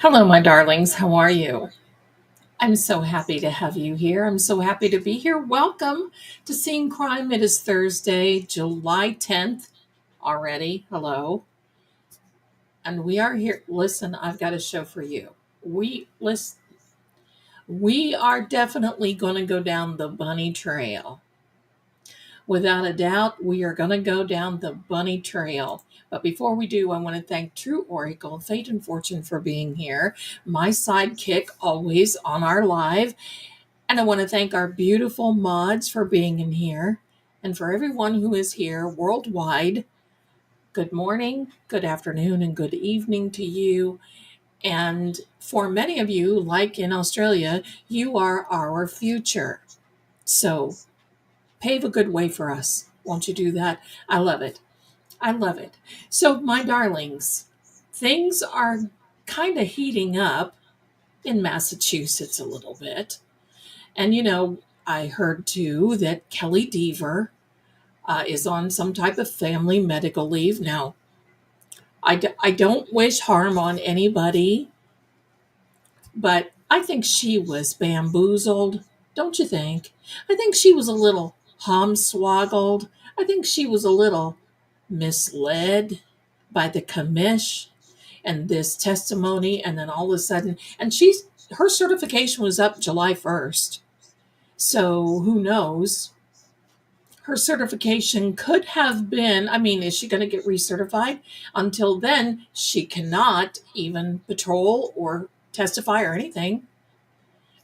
Hello, my darlings. How are you? I'm so happy to have you here. I'm so happy to be here. Welcome to Seeing Crime. It is Thursday, July 10th already. Hello. And we are here. Listen, I've got a show for you. We are definitely going to go down the bunny trail. Without a doubt, we are going to go down the bunny trail. But before we do, I want to thank True Oracle, Fate and Fortune for being here, my sidekick always on our live. And I want to thank our beautiful mods for being in here. And for everyone who is here worldwide, good morning, good afternoon, and good evening to you. And for many of you, like in Australia, you are our future. So pave a good way for us. Won't you do that? I love it. I love it. So, my darlings, things are kind of heating up in Massachusetts a little bit. And, I heard too that Kelly Deaver is on some type of family medical leave. Now, I don't wish harm on anybody, but I think she was bamboozled, don't you think? I think she was a little homswoggled. I think she was a little misled by the commish and this testimony, and then all of a sudden, and her certification was up July 1st. So who knows? Her certification could have been, is she going to get recertified? Until then, she cannot even patrol or testify or anything.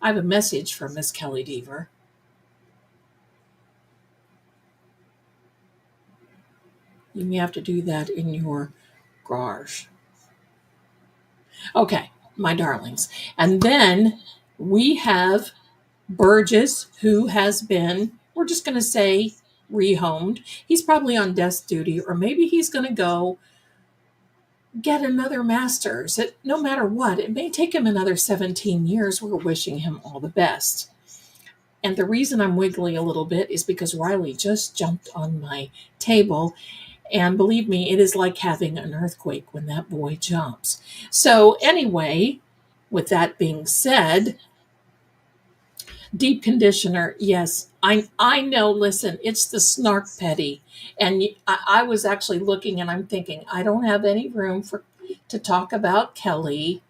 I have a message from Miss Kelly Deaver. You may have to do that in your garage. Okay, my darlings. And then we have Burgess, who has been, we're just going to say, rehomed. He's probably on desk duty, or maybe he's going to go get another master's. No matter what, it may take him another 17 years. We're wishing him all the best. And the reason I'm wiggly a little bit is because Riley just jumped on my table. And believe me, it is like having an earthquake when that boy jumps. So anyway, with that being said, deep conditioner, yes, I know. Listen, it's the snark petty, and I was actually looking, and I'm thinking I don't have any room to talk about Kelly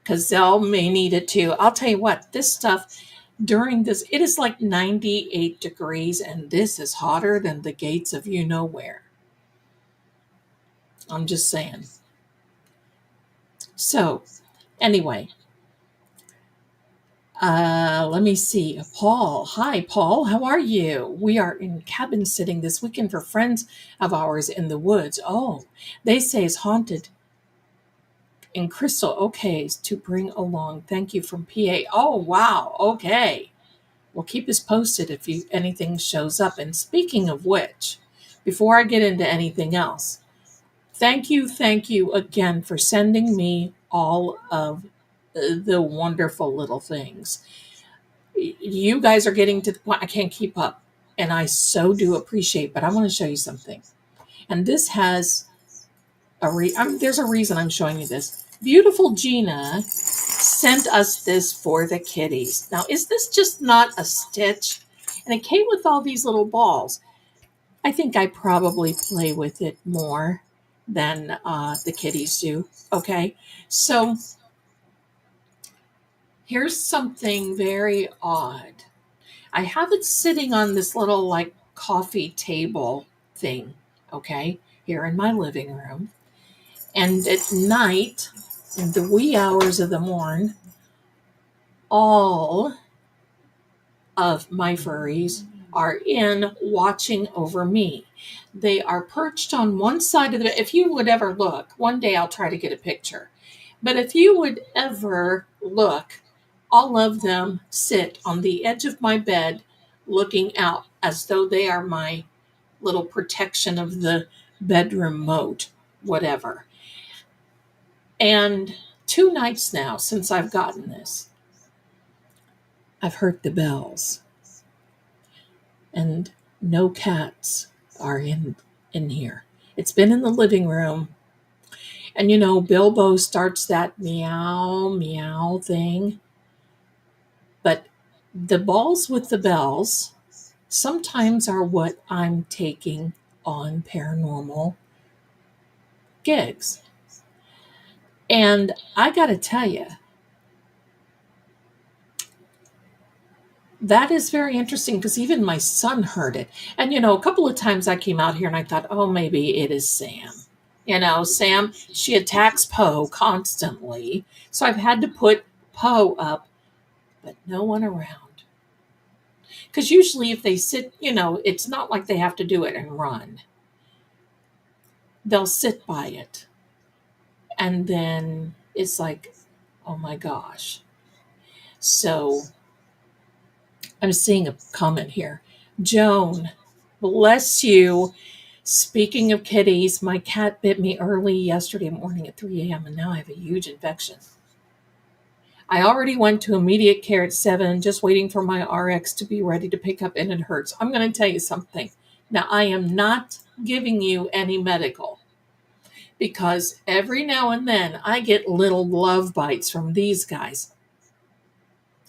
because Zell may need it too. I'll tell you what, this stuff during this, it is like 98 degrees, and this is hotter than the gates of you know where. I'm just saying. So, anyway, let me see. Paul. Hi, Paul. How are you? We are in cabin sitting this weekend for friends of ours in the woods. Oh, they say it's haunted. And Crystal, okay, to bring along. Thank you from PA. Oh, wow. Okay. Well, keep us posted if anything shows up. And speaking of which, before I get into anything else, thank you again for sending me all of the wonderful little things. You guys are getting to the point I can't keep up, and I so do appreciate. But I want to show you something, and this has there's a reason I'm showing you this. Beautiful Gina sent us this for the kitties. Now, is this just not a stitch? And it came with all these little balls. I think I probably play with it more than the kitties do. Okay, so here's something very odd. I have it sitting on this little like coffee table thing, okay, here in my living room. And at night, in the wee hours of the morn, all of my furries are in watching over me. They are perched on one side of the, if you would ever look, one day I'll try to get a picture, but if you would ever look, all of them sit on the edge of my bed looking out as though they are my little protection of the bedroom moat, whatever. And 2 nights now since I've gotten this, I've heard the bells. And no cats are in here. It's been in the living room. And you know, Bilbo starts that meow, meow thing. But the balls with the bells sometimes are what I'm taking on paranormal gigs. And I got to tell you, that is very interesting because even my son heard it. And, you know, a couple of times I came out here and I thought, oh, maybe it is Sam. You know, Sam, she attacks Poe constantly. So I've had to put Poe up, but no one around. Because usually if they sit, you know, it's not like they have to do it and run. They'll sit by it. And then it's like, oh my gosh. So I'm seeing a comment here. Joan, bless you. Speaking of kitties, my cat bit me early yesterday morning at 3 a.m. and now I have a huge infection. I already went to immediate care at 7, just waiting for my RX to be ready to pick up, and it hurts. I'm going to tell you something. Now, I am not giving you any medical because every now and then I get little love bites from these guys,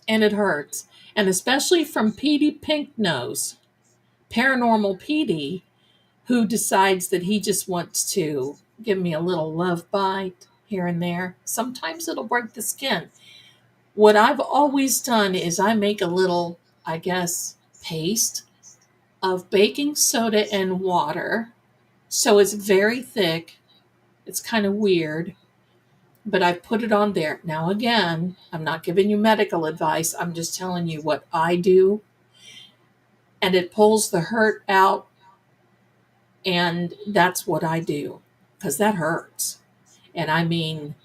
and it hurts. And especially from Petey Pinknose, Paranormal Petey, who decides that he just wants to give me a little love bite here and there. Sometimes it'll break the skin. What I've always done is I make a little, I guess, paste of baking soda and water. So it's very thick. It's kind of weird, but I put it on there. Now, again, I'm not giving you medical advice. I'm just telling you what I do. And it pulls the hurt out. And that's what I do because that hurts. And I mean,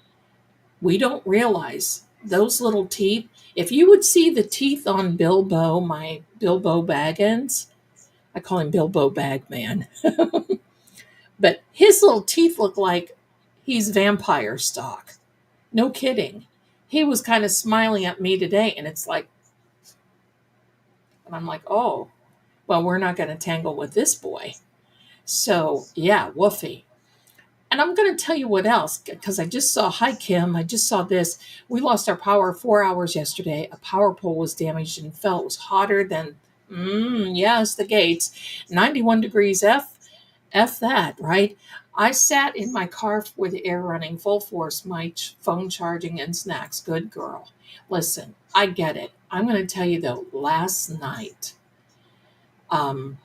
we don't realize those little teeth. If you would see the teeth on Bilbo, my Bilbo Baggins, I call him Bilbo Bagman. But his little teeth look like he's vampire stock. No kidding. He was kind of smiling at me today, and it's like, and I'm like, oh, well, we're not going to tangle with this boy. So, yeah, woofy. And I'm going to tell you what else, because I just saw, hi, Kim, I just saw this. We lost our power 4 hours yesterday. A power pole was damaged and fell. It was hotter than, yes, the gates. 91 degrees F that, right? I sat in my car with the air running full force, my phone charging and snacks. Good girl. Listen, I get it. I'm going to tell you though, um,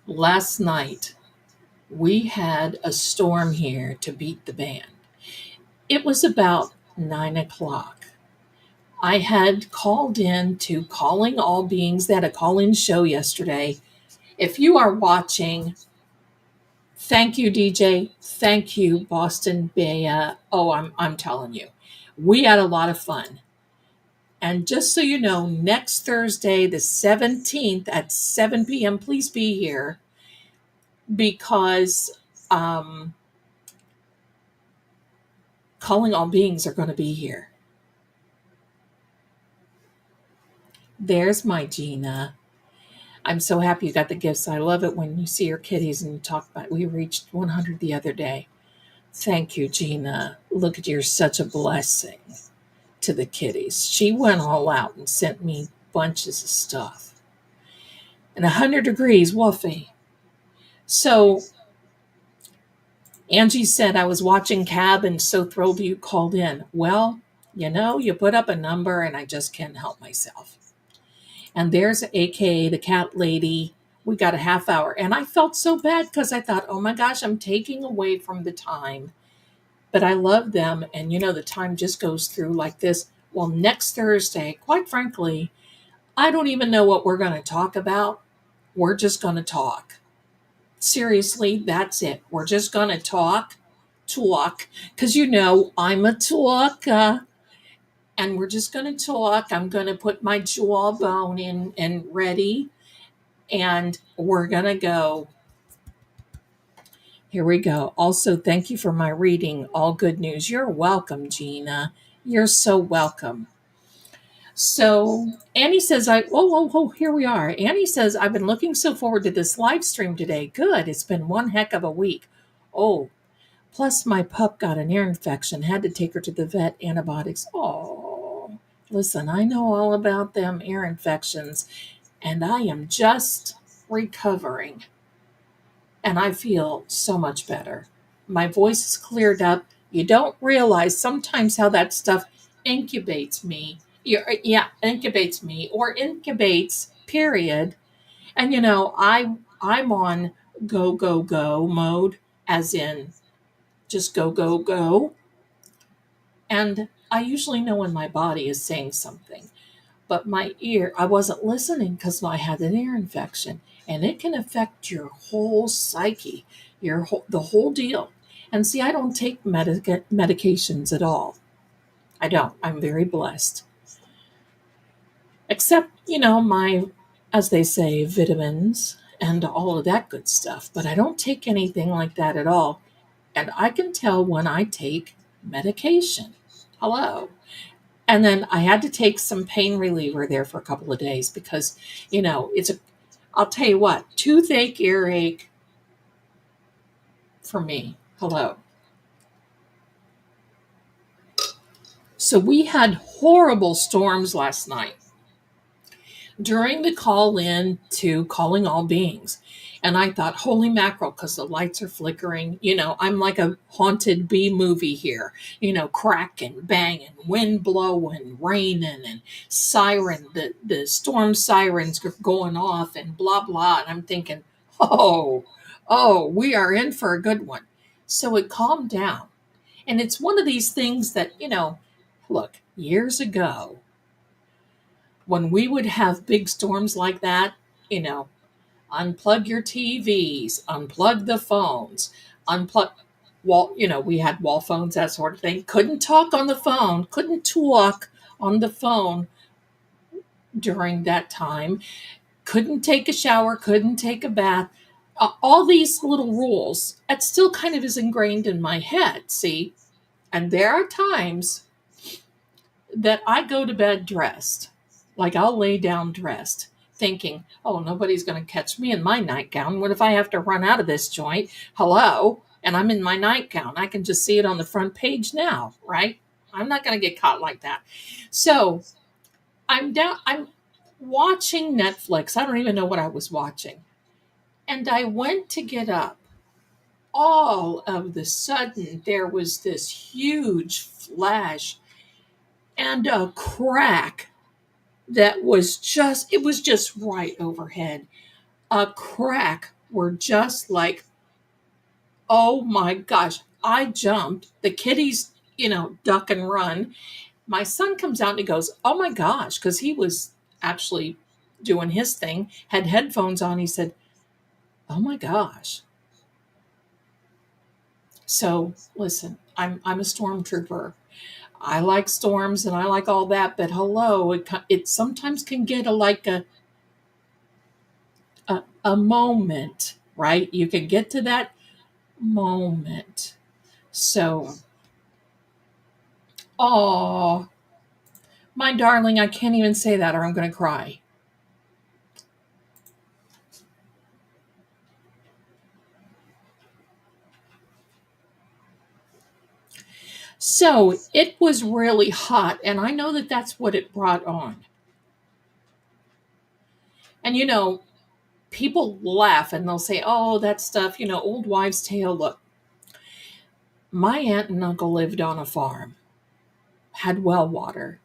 last night, we had a storm here to beat the band. It was about 9 o'clock. I had called in to Calling All Beings. They had a call-in show yesterday. If you are watching, thank you, DJ. Thank you, Boston Bay. Oh, I'm telling you, we had a lot of fun. And just so you know, next Thursday, the 17th at 7 p.m., please be here because Calling All Beings are going to be here. There's my Gina. I'm so happy you got the gifts. I love it when you see your kitties and you talk about. We reached 100 the other day. Thank you, Gina. Look at you're such a blessing to the kitties. She went all out and sent me bunches of stuff. And 100 degrees, woofy. So Angie said I was watching Cab and so thrilled you called in. Well, you put up a number and I just can't help myself. And there's AKA the cat lady. We got a half hour. And I felt so bad because I thought, oh my gosh, I'm taking away from the time. But I love them. And the time just goes through like this. Well, next Thursday, quite frankly, I don't even know what we're going to talk about. We're just going to talk. Seriously, that's it. We're just going to talk. Because I'm a talker. And we're just going to talk. I'm going to put my jawbone in and ready. And we're going to go. Here we go. Also, thank you for my reading. All good news. You're welcome, Gina. You're so welcome. So Annie says, here we are. Annie says, I've been looking so forward to this live stream today. Good. It's been one heck of a week. Oh, plus my pup got an ear infection. Had to take her to the vet. Antibiotics. Oh, listen, I know all about them ear infections, and I am just recovering. And I feel so much better. My voice is cleared up. You don't realize sometimes how that stuff incubates me. Incubates me or incubates, period. And I'm on go, go, go mode, as in just go, go, go. And I usually know when my body is saying something. But my ear, I wasn't listening because I had an ear infection. And it can affect your whole psyche, the whole deal. And see, I don't take medications at all. I don't. I'm very blessed. Except, my, as they say, vitamins and all of that good stuff. But I don't take anything like that at all. And I can tell when I take medication. Hello. And then I had to take some pain reliever there for a couple of days because, I'll tell you what, toothache, earache for me. Hello. So we had horrible storms last night during the call in to Calling All Beings. And I thought, holy mackerel, because the lights are flickering. I'm like a haunted B movie here. Cracking, banging, wind blowing, raining, and siren. The storm sirens going off and blah, blah. And I'm thinking, oh, we are in for a good one. So it calmed down. And it's one of these things that, look, years ago, when we would have big storms like that, unplug your TVs, unplug the phones, we had wall phones, that sort of thing. Couldn't talk on the phone during that time. Couldn't take a shower, couldn't take a bath. all these little rules, it still kind of is ingrained in my head, see? And there are times that I go to bed dressed, like I'll lay down dressed, thinking, oh, nobody's going to catch me in my nightgown. What if I have to run out of this joint? Hello? And I'm in my nightgown. I can just see it on the front page now, right? I'm not going to get caught like that. So I'm watching Netflix. I don't even know what I was watching. And I went to get up. All of the sudden, there was this huge flash and a crack that was just, it was just right overhead. A crack were just like, oh my gosh. I jumped. The kitties, duck and run. My son comes out and he goes, oh my gosh, because he was actually doing his thing, had headphones on. He said, oh my gosh. So listen, I'm a stormtrooper. I like storms and I like all that, but hello, it sometimes can get a moment, right? You can get to that moment. So, oh, my darling, I can't even say that or I'm going to cry. So it was really hot, and I know that that's what it brought on. And people laugh and they'll say, oh, that stuff, old wives' tale. Look, my aunt and uncle lived on a farm, had well water.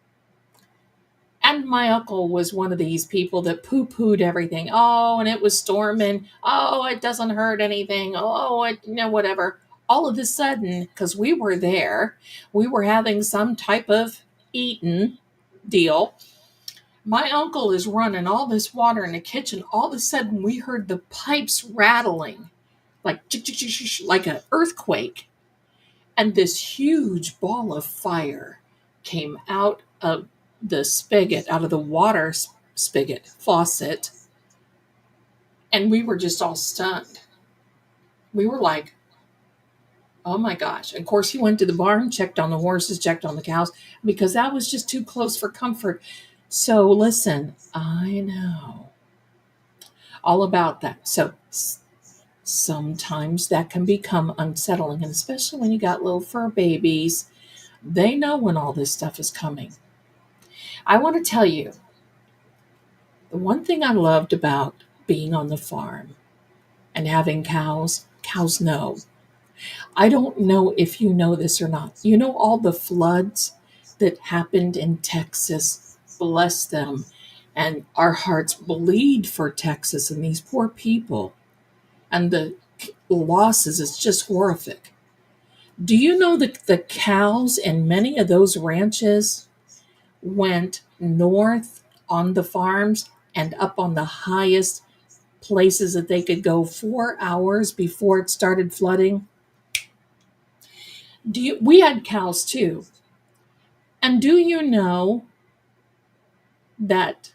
And my uncle was one of these people that poo-pooed everything. Oh, and it was storming. Oh, it doesn't hurt anything. Oh, whatever. All of a sudden, because we were there, we were having some type of eating deal. My uncle is running all this water in the kitchen. All of a sudden, we heard the pipes rattling like an earthquake. And this huge ball of fire came out of the spigot, out of the water spigot faucet. And we were just all stunned. We were like, oh my gosh. And of course, he went to the barn, checked on the horses, checked on the cows, because that was just too close for comfort. So listen, I know all about that. So sometimes that can become unsettling, and especially when you got little fur babies, they know when all this stuff is coming. I want to tell you, the one thing I loved about being on the farm and having cows know. I don't know if you know this or not. You know all the floods that happened in Texas, bless them, and our hearts bleed for Texas and these poor people. And the losses is just horrific. Do you know that the cows in many of those ranches went north on the farms and up on the highest places that they could go 4 hours before it started flooding? We had cows too. And do you know that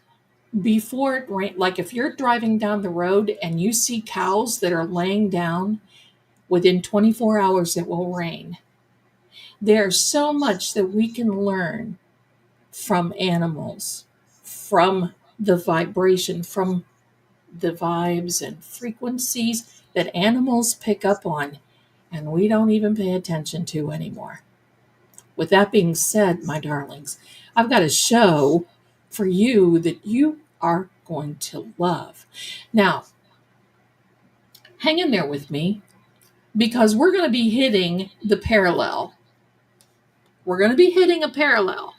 before it rained, like if you're driving down the road and you see cows that are laying down, within 24 hours it will rain. There's so much that we can learn from animals, from the vibration, from the vibes and frequencies that animals pick up on, and we don't even pay attention to anymore. With that being said, my darlings, I've got a show for you that you are going to love. Now, hang in there with me because we're going to be hitting the parallel. We're going to be hitting a parallel.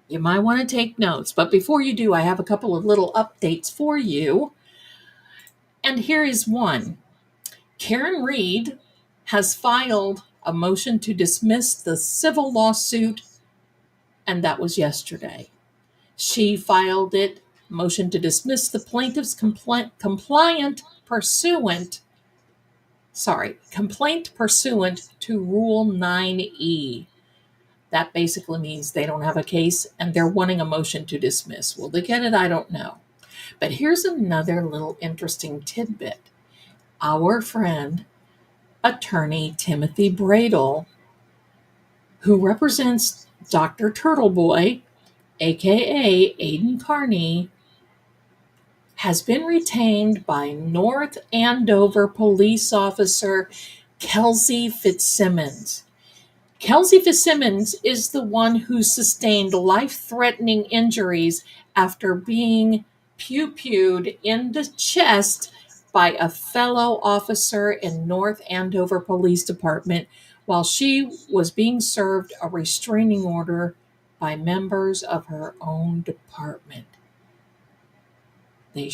You might want to take notes, but before you do, I have a couple of little updates for you. And here is one. Karen Reed has filed a motion to dismiss the civil lawsuit, and that was yesterday. She filed it, motion to dismiss the plaintiff's complaint pursuant to Rule 9E. That basically means they don't have a case and they're wanting a motion to dismiss. Will they get it? I don't know. But here's another little interesting tidbit. Our friend, attorney Timothy Bradle, who represents Dr. Turtleboy, aka Aidan Carney, has been retained by North Andover police officer Kelsey Fitzsimmons. Kelsey Fitzsimmons is the one who sustained life-threatening injuries after being pew-pewed in the chest by a fellow officer in North Andover Police Department while she was being served a restraining order by members of her own department. They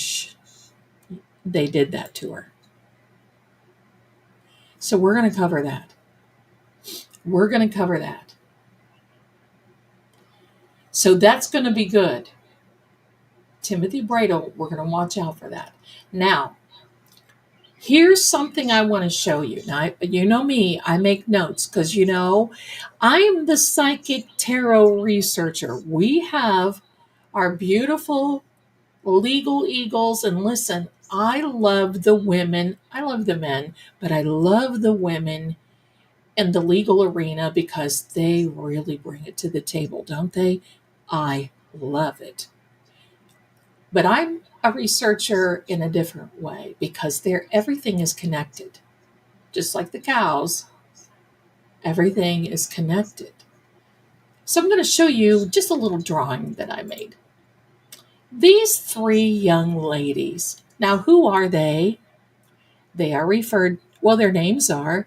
did that to her. So we're going to cover that. We're going to cover that. So that's going to be good. Timothy Bradle, we're going to watch out for that. Now, here's something I want to show you. Now, you know me, I make notes because, I'm the psychic tarot researcher. We have our beautiful legal eagles, and listen, I love the women. I love the men, but I love the women in the legal arena because they really bring it to the table, don't they? I love it. But I'm a researcher in a different way because everything is connected. Just like the cows, everything is connected. So I'm going to show you just a little drawing that I made. These three young ladies. Now, who are they? They are their names are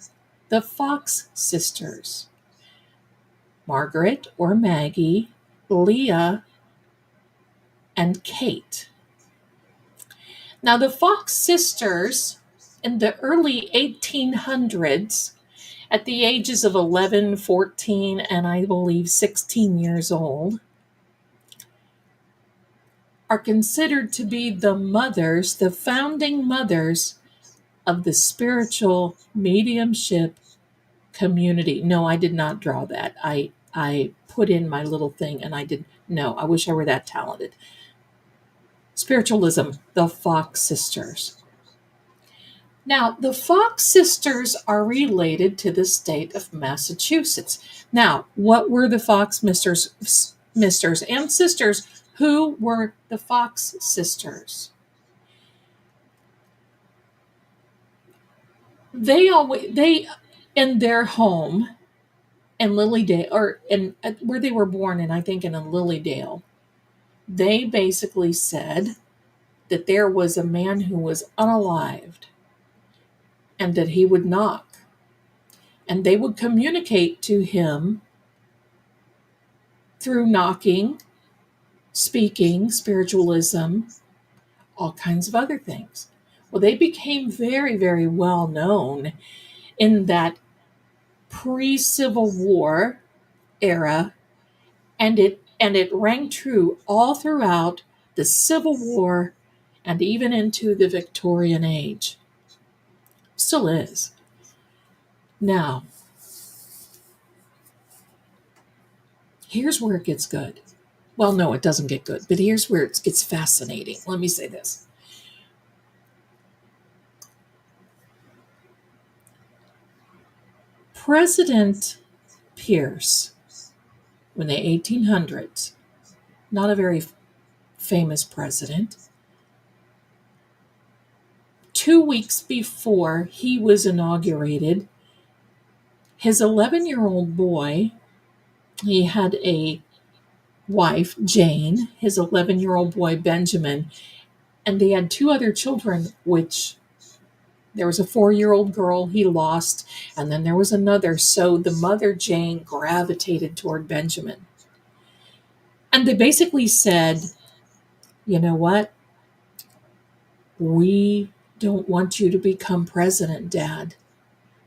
the Fox sisters. Margaret or Maggie, Leah, and Kate. Now, the Fox sisters in the early 1800s, at the ages of 11, 14, and I believe 16 years old, are considered to be the founding mothers of the spiritual mediumship community. No, I did not draw that. I put in my little thing and I wish I were that talented. Spiritualism, the Fox sisters. Now, the Fox sisters are related to the state of Massachusetts. Now, what were the Fox misters and sisters? Who were the Fox sisters? They in their home in Lilydale, or where they were born, and I think in Lilydale, they basically said that there was a man who was unalived and that he would knock. And they would communicate to him through knocking, speaking, spiritualism, all kinds of other things. Well, they became very, very well known in that pre-Civil War era, and it rang true all throughout the Civil War and even into the Victorian age. Still is. Now, here's where it gets good. Well, no, it doesn't get good, but here's where it gets fascinating. Let me say this. President Pierce, in the 1800s, not a very famous president, 2 weeks before he was inaugurated, his 11-year-old boy, he had a wife, Jane, his 11-year-old boy, Benjamin, and they had two other children, which there was a 4-year-old girl he lost, and then there was another. So the mother, Jane, gravitated toward Benjamin. And they basically said, you know what? We don't want you to become president, Dad.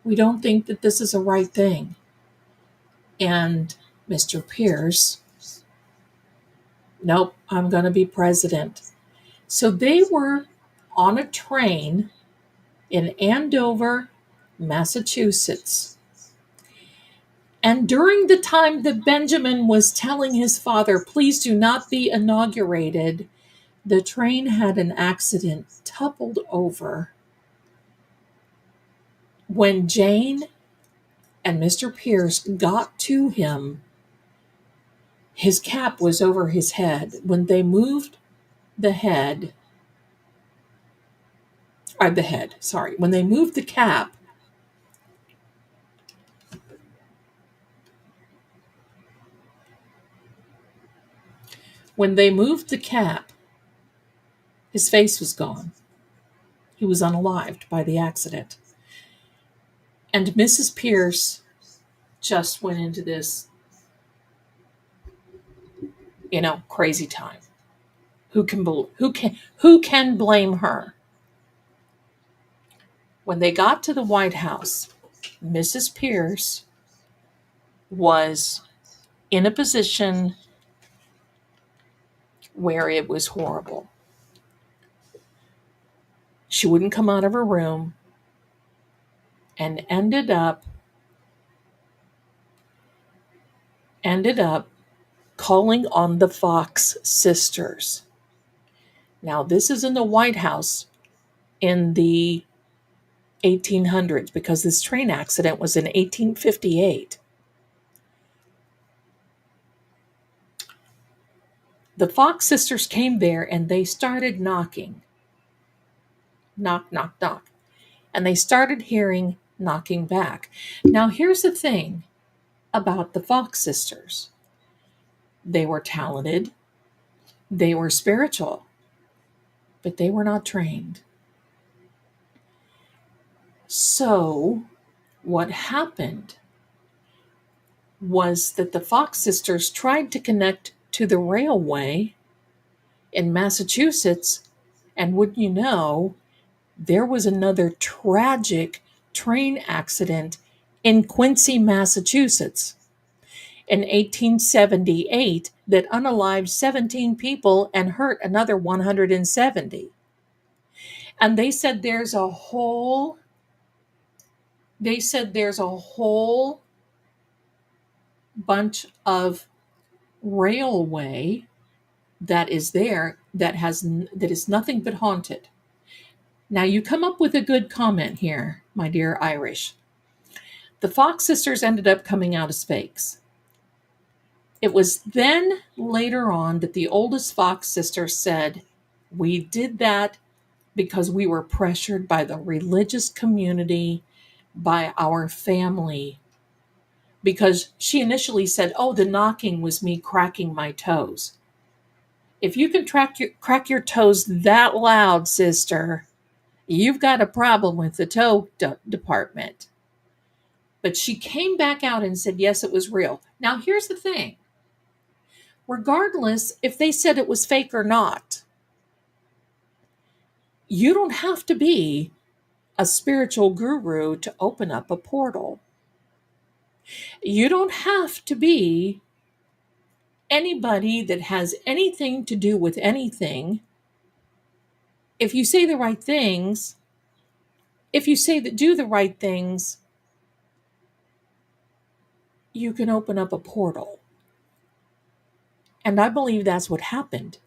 We don't think that this is a right thing. And Mr. Pierce, nope, I'm going to be president. So they were on a train in Andover, Massachusetts. And during the time that Benjamin was telling his father, please do not be inaugurated, The train had an accident, toppled over. When Jane and Mr. Pierce got to him, his cap was over his head. When they moved the head, when they moved the cap, his face was gone. He was unalived by the accident. And Mrs. Pierce just went into this, crazy time. Who can blame her? When they got to the White House, Mrs. Pierce was in a position where it was horrible. She wouldn't come out of her room and ended up calling on the Fox sisters. Now, this is in the White House in the 1800s, because this train accident was in 1858. The Fox sisters came there and they started knocking. Knock, knock, knock. And they started hearing knocking back. Now, here's the thing about the Fox sisters. They were talented. They were spiritual. But they were not trained. So, what happened was that the Fox sisters tried to connect to the railway in Massachusetts, and wouldn't you know, there was another tragic train accident in Quincy, Massachusetts in 1878 that unalived 17 people and hurt another 170. And they said there's a whole bunch of railway that is there that is nothing but haunted. Now, you come up with a good comment here, my dear Irish. The Fox sisters ended up coming out as fakes. It was then later on that the oldest Fox sister said, "We did that because we were pressured by the religious community, by our family." Because she initially said, "Oh, the knocking was me cracking my toes." If you can crack your toes that loud, sister, you've got a problem with the toe department. But she came back out and said, yes, it was real. Now, here's the thing. Regardless if they said it was fake or not, you don't have to be a spiritual guru to open up a portal. You don't have to be anybody that has anything to do with anything. If you say the right things, do the right things, you can open up a portal. And I believe that's what happened,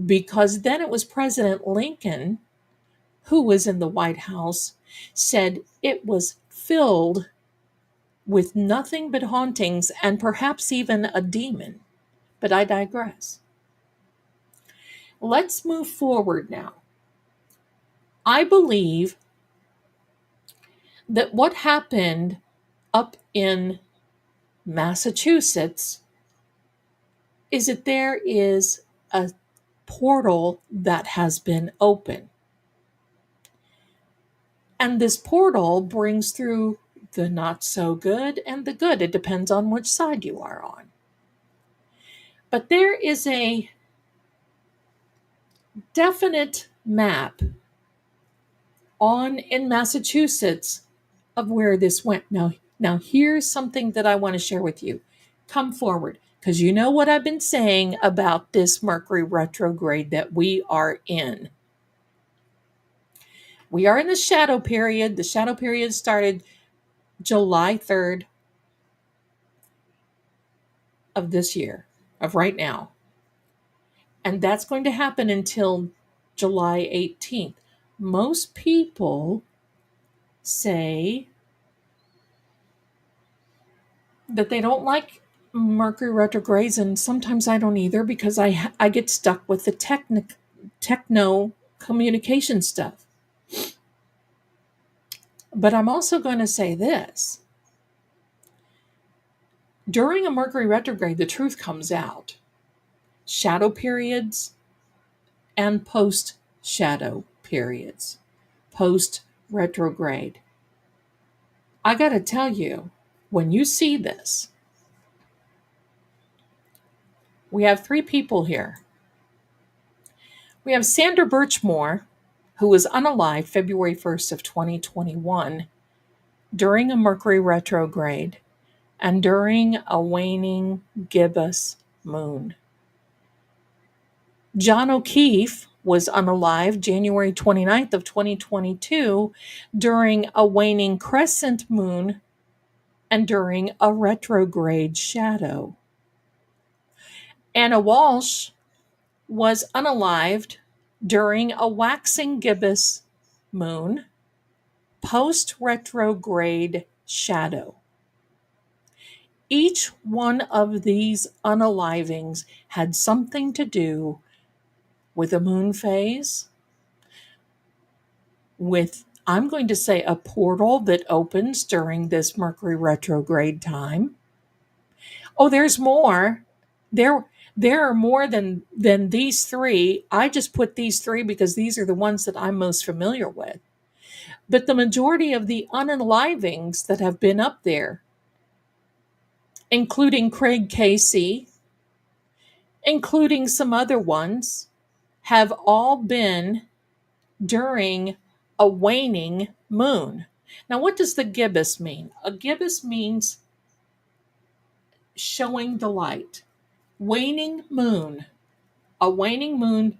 because then it was President Lincoln, who was in the White House, said it was filled with nothing but hauntings and perhaps even a demon. But I digress. Let's move forward now. I believe that what happened up in Massachusetts is that there is a portal that has been open. And this portal brings through the not so good and the good. It depends on which side you are on. But there is a definite map in Massachusetts of where this went. Now here's something that I want to share with you. Come forward, because you know what I've been saying about this Mercury retrograde that we are in. We are in the shadow period. The shadow period started July 3rd of this year, of right now. And that's going to happen until July 18th. Most people say that they don't like Mercury retrogrades, and sometimes I don't either because I get stuck with the techno communication stuff. But I'm also going to say this. During a Mercury retrograde, the truth comes out. Shadow periods and post-shadow periods. Post-retrograde. I got to tell you, when you see this, we have 3 people here. We have Sandra Birchmore, who was unalive February 1st of 2021 during a Mercury retrograde and during a waning gibbous moon. John O'Keefe was unalive January 29th of 2022 during a waning crescent moon and during a retrograde shadow. Anna Walsh was unalived during a waxing gibbous moon, post-retrograde shadow. Each one of these unalivings had something to do with a moon phase, with, I'm going to say, a portal that opens during this Mercury retrograde time. Oh, there's more. There are more than these 3. I just put these 3 because these are the ones that I'm most familiar with. But the majority of the unalivings that have been up there, including Craig Casey, including some other ones, have all been during a waning moon. Now, what does the gibbous mean? A gibbous means showing the light. Waning moon. A waning moon,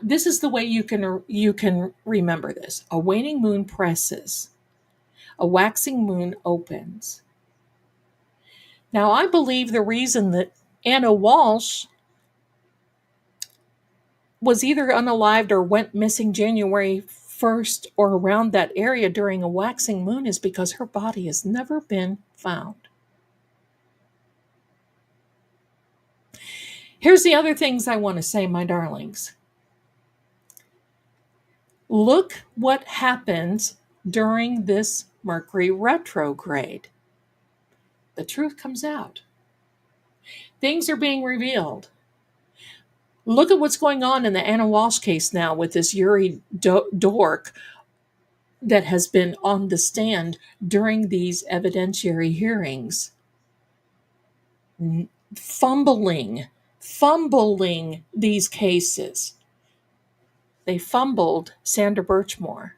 this is the way you can remember this. A waning moon presses. A waxing moon opens. Now, I believe the reason that Anna Walsh was either unalived or went missing January 1st or around that area during a waxing moon is because her body has never been found. Here's the other things I want to say, my darlings. Look what happens during this Mercury retrograde. The truth comes out. Things are being revealed. Look at what's going on in the Anna Walsh case now with this Yuri Dork that has been on the stand during these evidentiary hearings. Fumbling these cases. They fumbled Sandra Birchmore.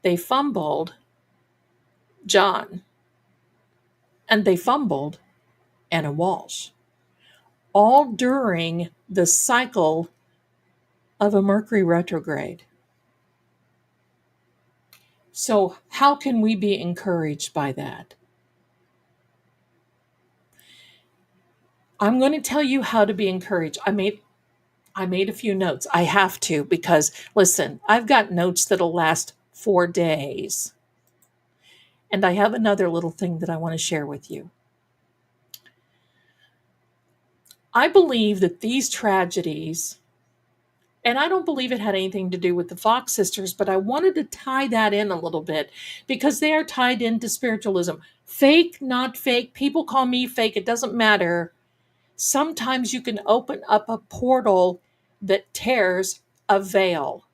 They fumbled John. And they fumbled Anna Walsh. All during the cycle of a Mercury retrograde. So how can we be encouraged by that? I'm going to tell you how to be encouraged. I made a few notes. I have to because, listen, I've got notes that'll last 4 days. And I have another little thing that I want to share with you. I believe that these tragedies, and I don't believe it had anything to do with the Fox sisters, but I wanted to tie that in a little bit because they are tied into spiritualism. Fake, not fake. People call me fake. It doesn't matter. Sometimes you can open up a portal that tears a veil.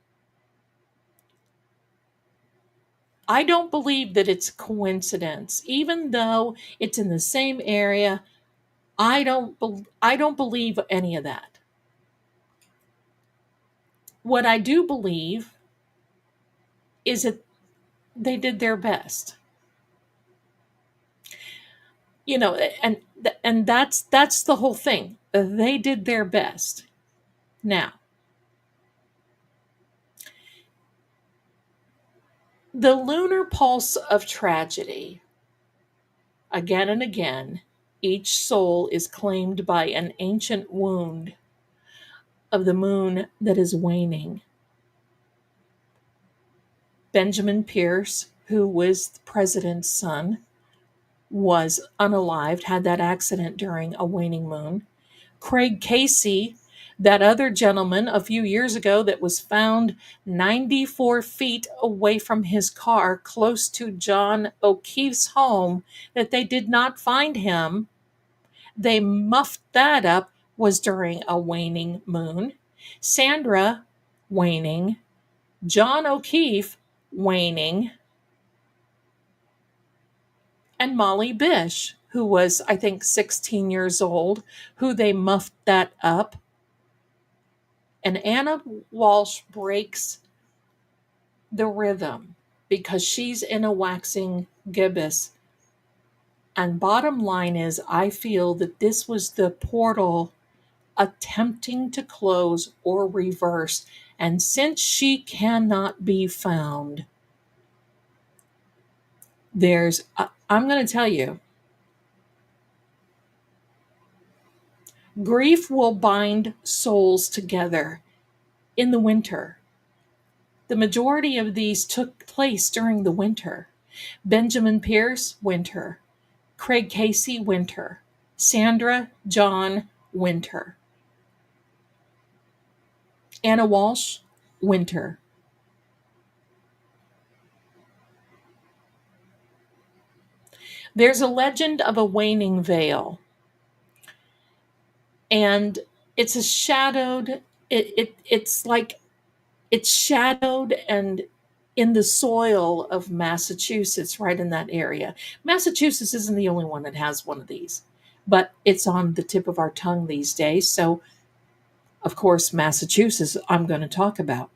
I don't believe that it's coincidence. Even though it's in the same area, I don't believe any of that. What I do believe is that they did their best. You know, and that's the whole thing. They did their best. Now, the lunar pulse of tragedy, again and again, each soul is claimed by an ancient wound, of the moon that is waning. Benjamin Pierce, who was the president's son, was unalived, had that accident during a waning moon. Craig Casey, that other gentleman a few years ago that was found 94 feet away from his car close to John O'Keefe's home, that they did not find him. They muffed that up, was during a waning moon. Sandra, waning. John O'Keefe, waning. And Molly Bish, who was, I think, 16 years old, who they muffed that up. And Anna Walsh breaks the rhythm because she's in a waxing gibbous. And bottom line is, I feel that this was the portal attempting to close or reverse. And since she cannot be found, I'm going to tell you, grief will bind souls together in the winter. The majority of these took place during the winter. Benjamin Pierce, winter. Craig Casey, winter. Sandra, John, winter. Anna Walsh, winter. There's a legend of a waning veil. And it's a shadowed, it's like it's shadowed and in the soil of Massachusetts, right in that area. Massachusetts isn't the only one that has one of these, but it's on the tip of our tongue these days. So, of course, Massachusetts, I'm going to talk about.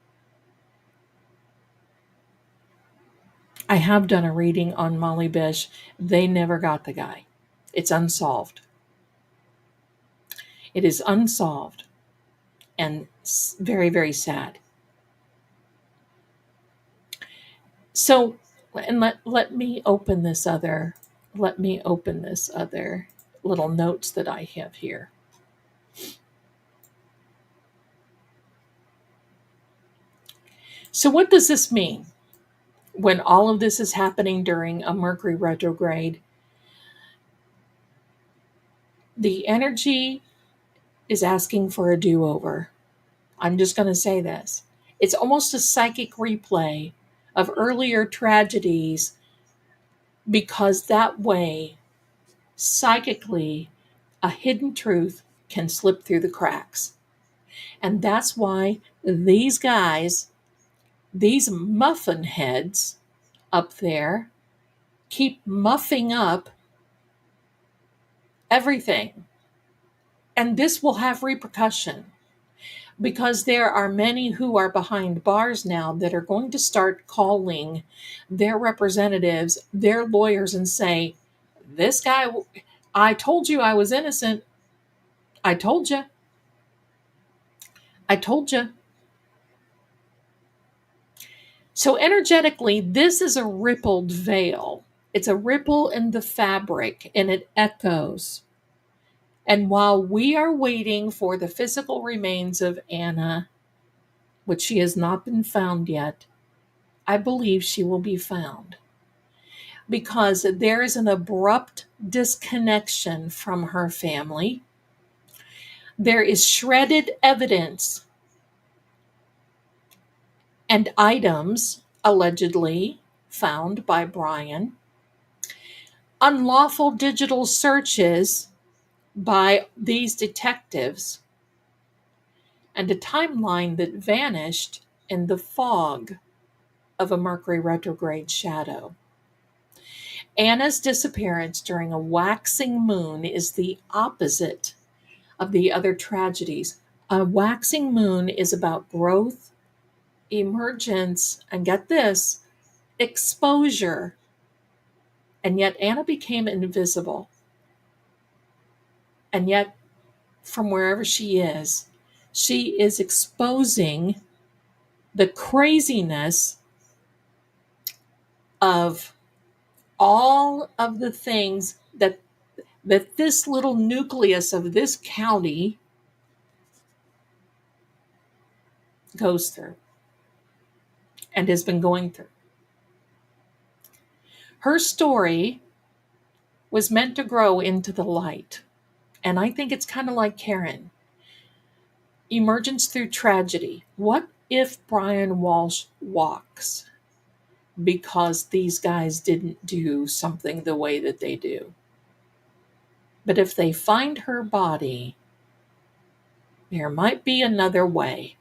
I have done a reading on Molly Bish. They never got the guy. It's unsolved. It is unsolved and very, very sad. So, and let me open this other little notes that I have here. So what does this mean? When all of this is happening during a Mercury retrograde, the energy is asking for a do-over. I'm just going to say this. It's almost a psychic replay of earlier tragedies, because that way, psychically, a hidden truth can slip through the cracks. And that's why these guys, these muffin heads up there, keep muffing up everything. And this will have repercussion, because there are many who are behind bars now that are going to start calling their representatives, their lawyers, and say, this guy, I told you I was innocent. I told you. I told you. So energetically, this is a rippled veil. It's a ripple in the fabric, and it echoes. And while we are waiting for the physical remains of Anna, which she has not been found yet, I believe she will be found. Because there is an abrupt disconnection from her family. There is shredded evidence and items allegedly found by Brian. Unlawful digital searches by these detectives. And a timeline that vanished in the fog of a Mercury retrograde shadow. Anna's disappearance during a waxing moon is the opposite of the other tragedies. A waxing moon is about growth, emergence, and get this, exposure. And yet Anna became invisible. And yet, from wherever she is exposing the craziness of all of the things that this little nucleus of this county goes through and has been going through. Her story was meant to grow into the light. And I think it's kind of like Karen. Emergence through tragedy. What if Brian Walsh walks because these guys didn't do something the way that they do? But if they find her body, there might be another way.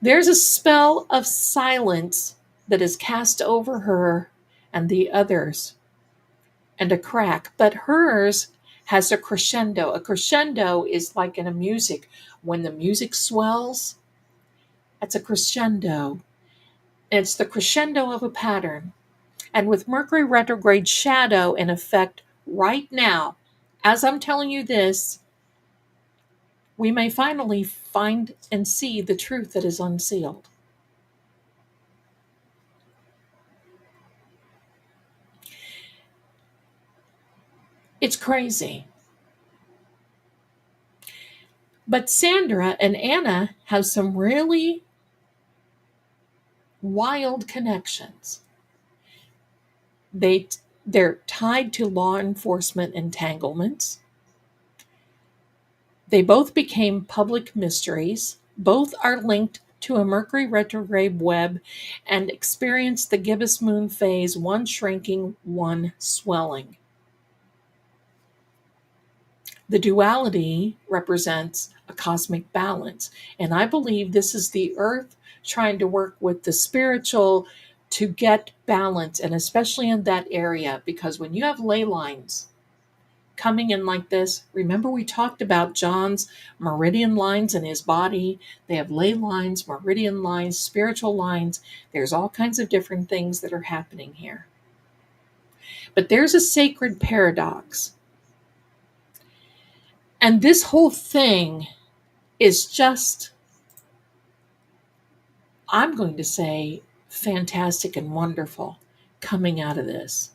There's a spell of silence that is cast over her and the others, and a crack, but hers has a crescendo. A crescendo is like in a music. When the music swells, that's a crescendo. It's the crescendo of a pattern. And with Mercury retrograde shadow in effect right now, as I'm telling you this, we may finally find and see the truth that is unsealed. It's crazy. But Sandra and Anna have some really wild connections. They're tied to law enforcement entanglements. They both became public mysteries. Both are linked to a Mercury retrograde web and experience the gibbous moon phase, one shrinking, one swelling. The duality represents a cosmic balance. And I believe this is the earth trying to work with the spiritual to get balance, and especially in that area, because when you have ley lines coming in like this, remember we talked about John's meridian lines in his body. They have ley lines, meridian lines, spiritual lines. There's all kinds of different things that are happening here. But there's a sacred paradox. And this whole thing is just, I'm going to say, fantastic and wonderful coming out of this.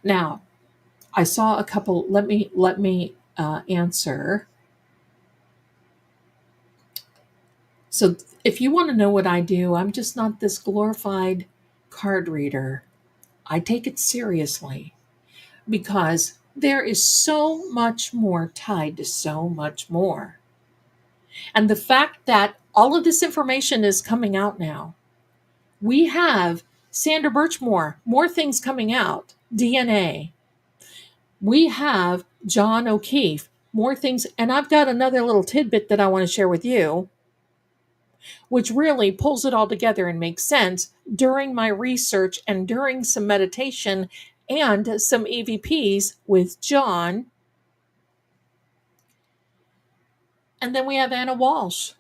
Now, I saw a couple. Let me answer. So, if you want to know what I do, I'm just not this glorified card reader. I take it seriously because there is so much more tied to so much more. And the fact that all of this information is coming out now, we have Sandra Birchmore, more things coming out, DNA. We have John O'Keefe, more things. And I've got another little tidbit that I want to share with you, which really pulls it all together and makes sense during my research and during some meditation and some EVPs with John. And then we have Anna Walsh.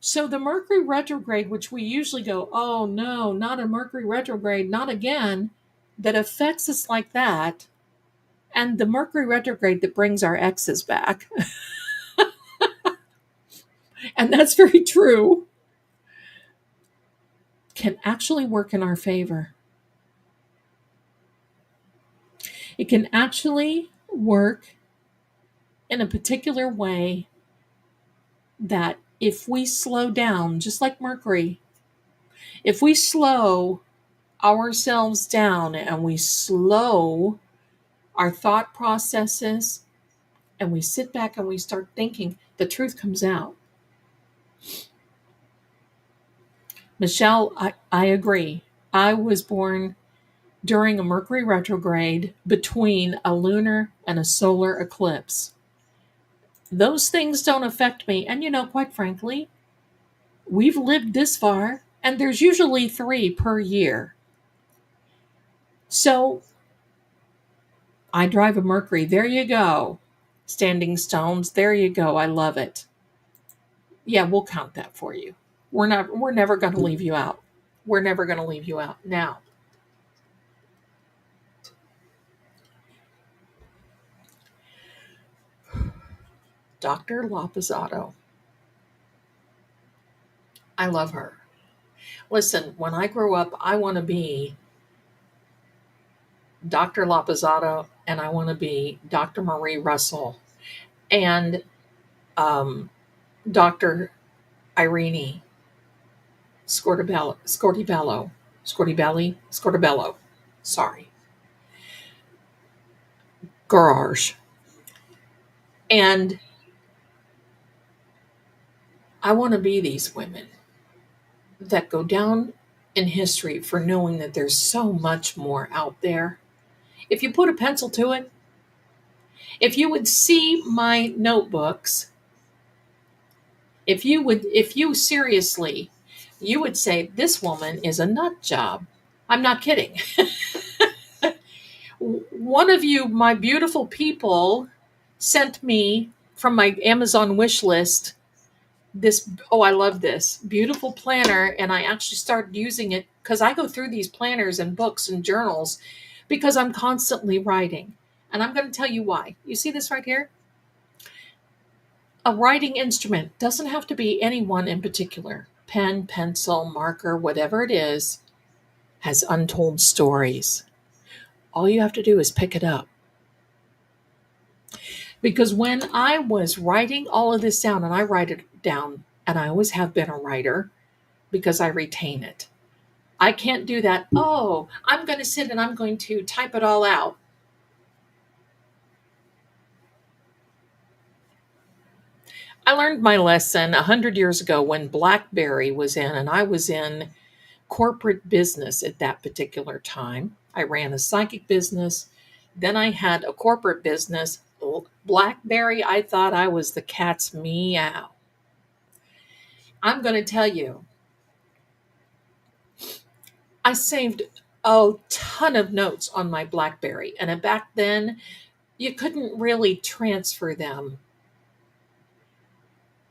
So the Mercury retrograde, which we usually go, oh no, not a Mercury retrograde, not again, that affects us like that, and the Mercury retrograde that brings our exes back. And that's very true, can actually work in our favor. It can actually work in a particular way that if we slow down, just like Mercury, if we slow ourselves down and we slow our thought processes and we sit back and we start thinking, the truth comes out. Michelle, I agree. I was born during a Mercury retrograde between a lunar and a solar eclipse. Those things don't affect me. And, quite frankly, we've lived this far, and there's usually 3 per year. So I drive a Mercury. There you go. Standing stones. There you go. I love it. Yeah, we'll count that for you. We're never going to leave you out. We're never going to leave you out. Now, Dr. Lapisato. I love her. Listen, when I grow up, I want to be Dr. Lapisato and I want to be Dr. Marie Russell. And Dr. Irene Scortibello. Sorry, Garage. And I want to be these women that go down in history for knowing that there's so much more out there. If you put a pencil to it, if you would see my notebooks, if you seriously, you would say, this woman is a nut job. I'm not kidding. One of you, my beautiful people, sent me from my Amazon wish list this, oh, I love this beautiful planner. And I actually started using it because I go through these planners and books and journals because I'm constantly writing. And I'm going to tell you why. You see this right here? A writing instrument doesn't have to be any one in particular. Pen, pencil, marker, whatever it is, has untold stories. All you have to do is pick it up. Because when I was writing all of this down, and I write it down, and I always have been a writer because I retain it. I can't do that. Oh, I'm going to sit and I'm going to type it all out. I learned my lesson 100 years ago when BlackBerry was in, and I was in corporate business at that particular time. I ran a psychic business. Then I had a corporate business. BlackBerry, I thought I was the cat's meow. I'm going to tell you, I saved a ton of notes on my BlackBerry. And back then, you couldn't really transfer them.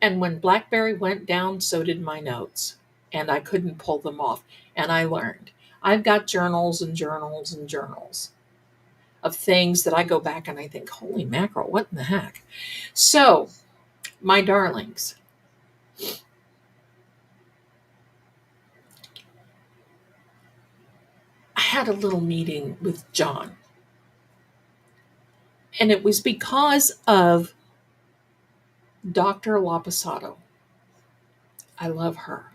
And when BlackBerry went down, so did my notes. And I couldn't pull them off. And I learned. I've got journals and journals and journals of things that I go back and I think, holy mackerel, what in the heck? So, my darlings, I had a little meeting with John. And it was because of Dr. Lapasato. I love her.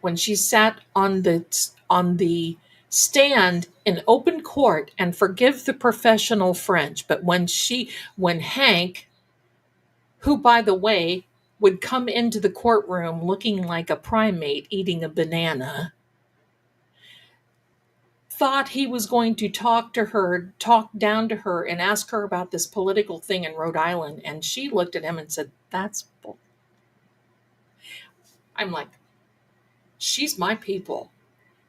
When she sat on the stand in open court, and forgive the professional French, but when Hank, who by the way would come into the courtroom looking like a primate eating a banana, thought he was going to talk down to her and ask her about this political thing in Rhode Island, and she looked at him and said, that's bull. I'm like, she's my people.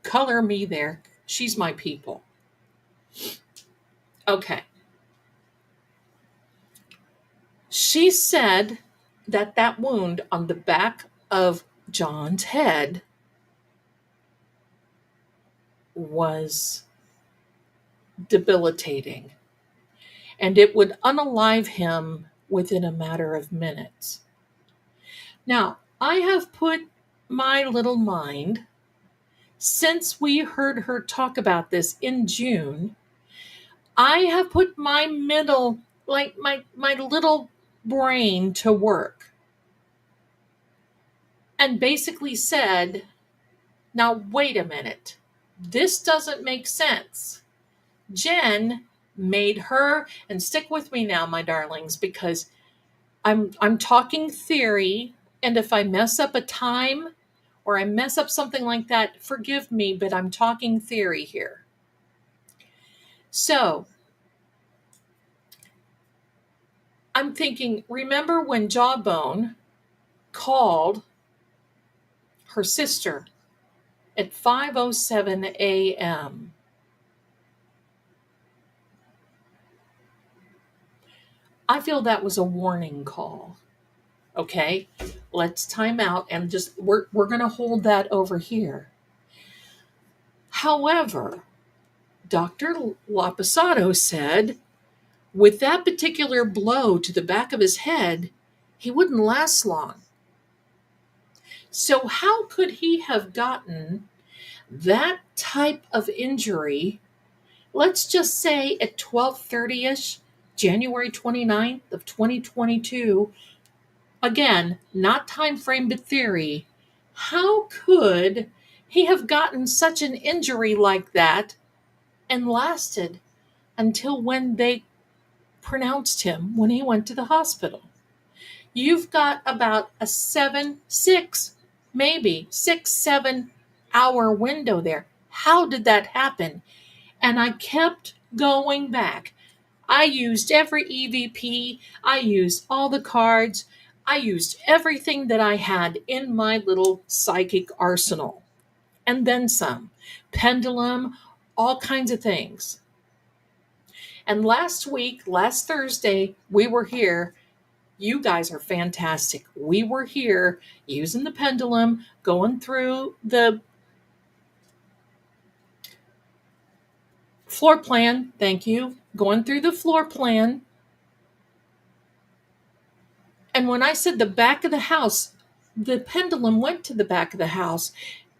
Color me there. She's my people. Okay. She said that wound on the back of John's head was debilitating, and it would unalive him within a matter of minutes. Now, I have put my little mind, since we heard her talk about this in June, I have put my my little brain to work and basically said, now wait a minute. This doesn't make sense. Jen made her, and stick with me now, my darlings, because I'm talking theory, and if I mess up a time or I mess up something like that, forgive me, but I'm talking theory here. So, I'm thinking, remember when Jawbone called her sister at 5:07 a.m.? I feel that was a warning call. Okay, let's time out and just we're going to hold that over here. However, Dr. Lapasato said with that particular blow to the back of his head, he wouldn't last long. So how could he have gotten that type of injury, let's just say at 12:30ish, January 29th of 2022, Again, not time frame, but theory. How could he have gotten such an injury like that and lasted until when they pronounced him when he went to the hospital? You've got about a 7 hour window there. How did that happen? And I kept going back. I used every EVP. I used all the cards. I used everything that I had in my little psychic arsenal. And then some. Pendulum, all kinds of things. And last week, last Thursday, we were here. You guys are fantastic. We were here using the pendulum, going through the floor plan. Thank you. Going through the floor plan. And when I said the back of the house, the pendulum went to the back of the house.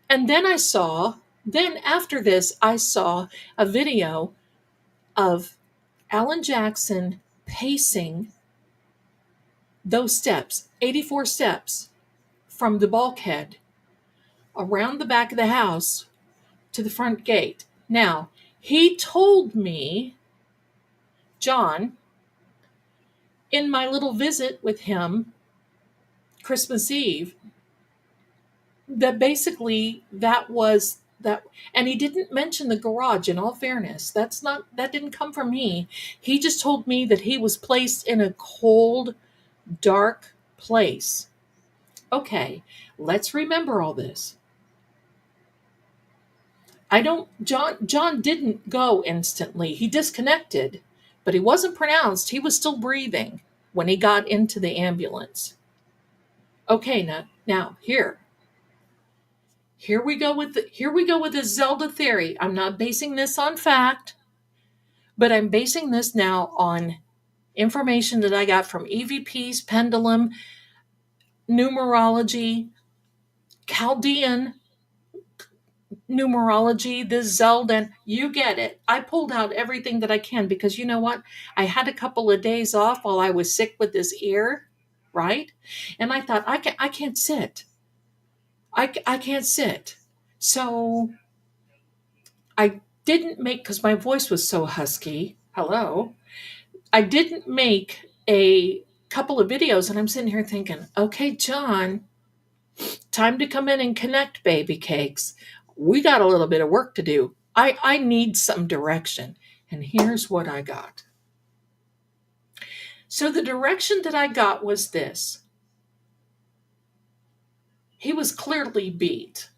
And then after this, I saw a video of Alan Jackson pacing those steps, 84 steps from the bulkhead around the back of the house to the front gate. Now, he told me, John, in my little visit with him Christmas Eve, that basically that was that. And he didn't mention the garage, in all fairness. That didn't come from me. He just told me that he was placed in a cold, dark place. Okay, let's remember all this. John didn't go instantly. He disconnected, but he wasn't pronounced. He was still breathing when he got into the ambulance. Okay, now here we go with the Zelda theory. I'm not basing this on fact, but I'm basing this now on information that I got from EVPs, pendulum, numerology, Chaldean numerology, the Zelda, you get it. I pulled out everything that I can because you know what? I had a couple of days off while I was sick with this ear, right? And I thought, I can't sit. I can't sit. So I didn't make, because my voice was so husky. Hello. I didn't make a couple of videos, and I'm sitting here thinking, okay, John, time to come in and connect, baby cakes. We got a little bit of work to do. I need some direction. And here's what I got. So the direction that I got was this. He was clearly beat.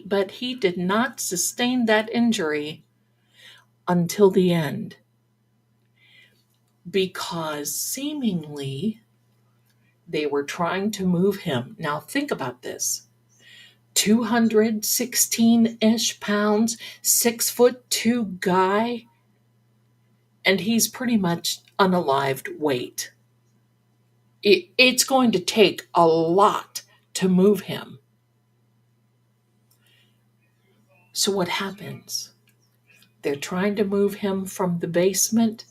But he did not sustain that injury until the end. Because seemingly they were trying to move him. Now think about this. 216-ish pounds, 6'2" guy, and he's pretty much unalived weight. It's going to take a lot to move him. So what happens? They're trying to move him from the basement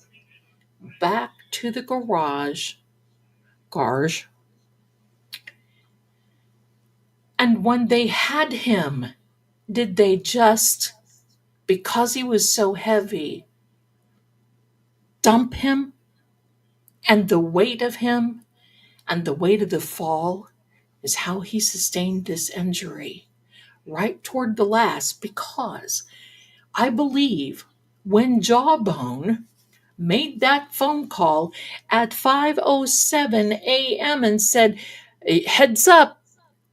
back to the garage. And when they had him, did they just, because he was so heavy, dump him? And the weight of him and the weight of the fall is how he sustained this injury right toward the last, because I believe when Jawbone made that phone call at 5:07 a.m. and said, heads up,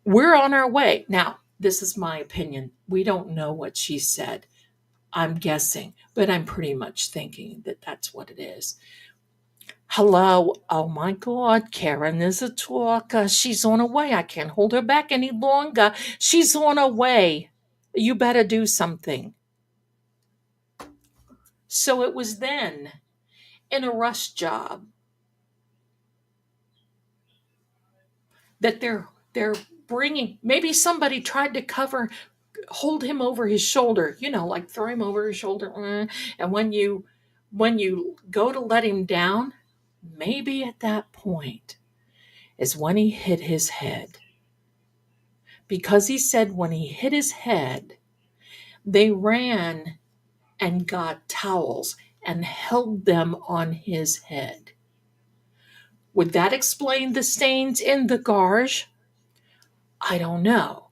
we're on our way. Now, this is my opinion. We don't know what she said. I'm guessing, but I'm pretty much thinking that that's what it is. Hello. Oh my God, Karen is a talker. She's on her way. I can't hold her back any longer. She's on her way. You better do something. So it was then, in a rush job, that they're bringing, maybe somebody tried to hold him over his shoulder, like throw him over his shoulder. And when you go to let him down, maybe at that point is when he hit his head. Because he said when he hit his head, they ran and got towels and held them on his head. Would that explain the stains in the garage? I don't know.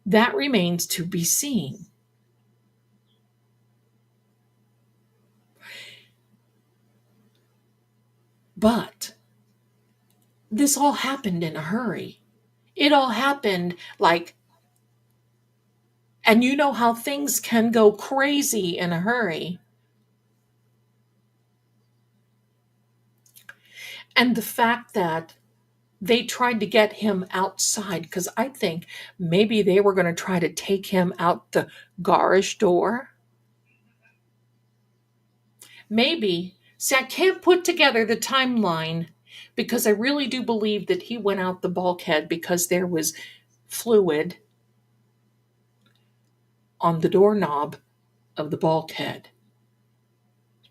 That remains to be seen. But this all happened in a hurry. It all happened like, and you know how things can go crazy in a hurry. And the fact that they tried to get him outside, because I think maybe they were going to try to take him out the garage door. Maybe. See, I can't put together the timeline because I really do believe that he went out the bulkhead because there was fluid on the doorknob of the bulkhead.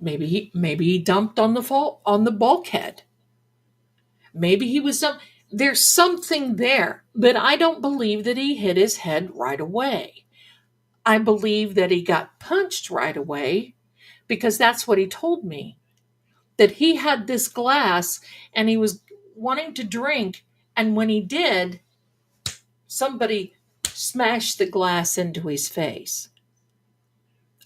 Maybe he dumped on the bulkhead. Maybe he was there's something there, but I don't believe that he hit his head right away. I believe that he got punched right away because that's what he told me. That he had this glass and he was wanting to drink, and when he did, somebody smashed the glass into his face.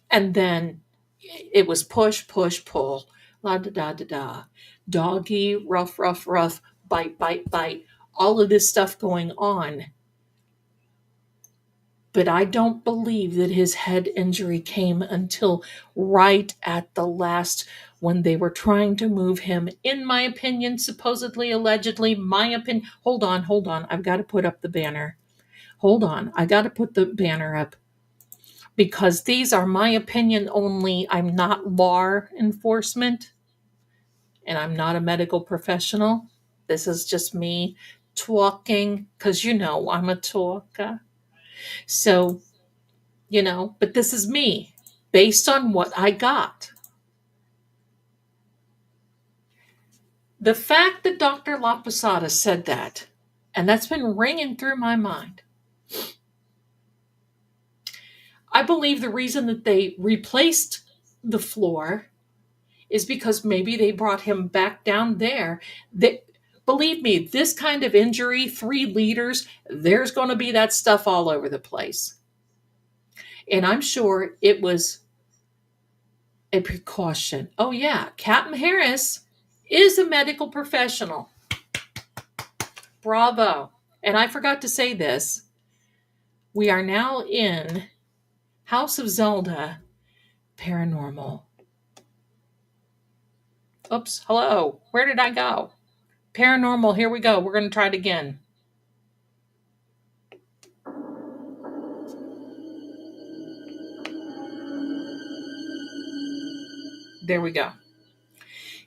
And then it was push, push, pull, la da da da da. Doggy, rough, rough, rough, bite, bite, bite. All of this stuff going on. But I don't believe that his head injury came until right at the last when they were trying to move him. In my opinion, supposedly, allegedly, my opinion. Hold on. I've got to put up the banner. Hold on. I got to put the banner up because these are my opinion only. I'm not law enforcement and I'm not a medical professional. This is just me talking because I'm a talker. So, but this is me based on what I got. The fact that Dr. La Posada said that, and that's been ringing through my mind. I believe the reason that they replaced the floor is because maybe they brought him back down there. Believe me, this kind of injury, 3 liters, there's going to be that stuff all over the place. And I'm sure it was a precaution. Oh, yeah, Captain Harris is a medical professional. Bravo. And I forgot to say this. We are now in House of Zelda Paranormal. Oops, hello. Where did I go? Paranormal, here we go. We're going to try it again. There we go.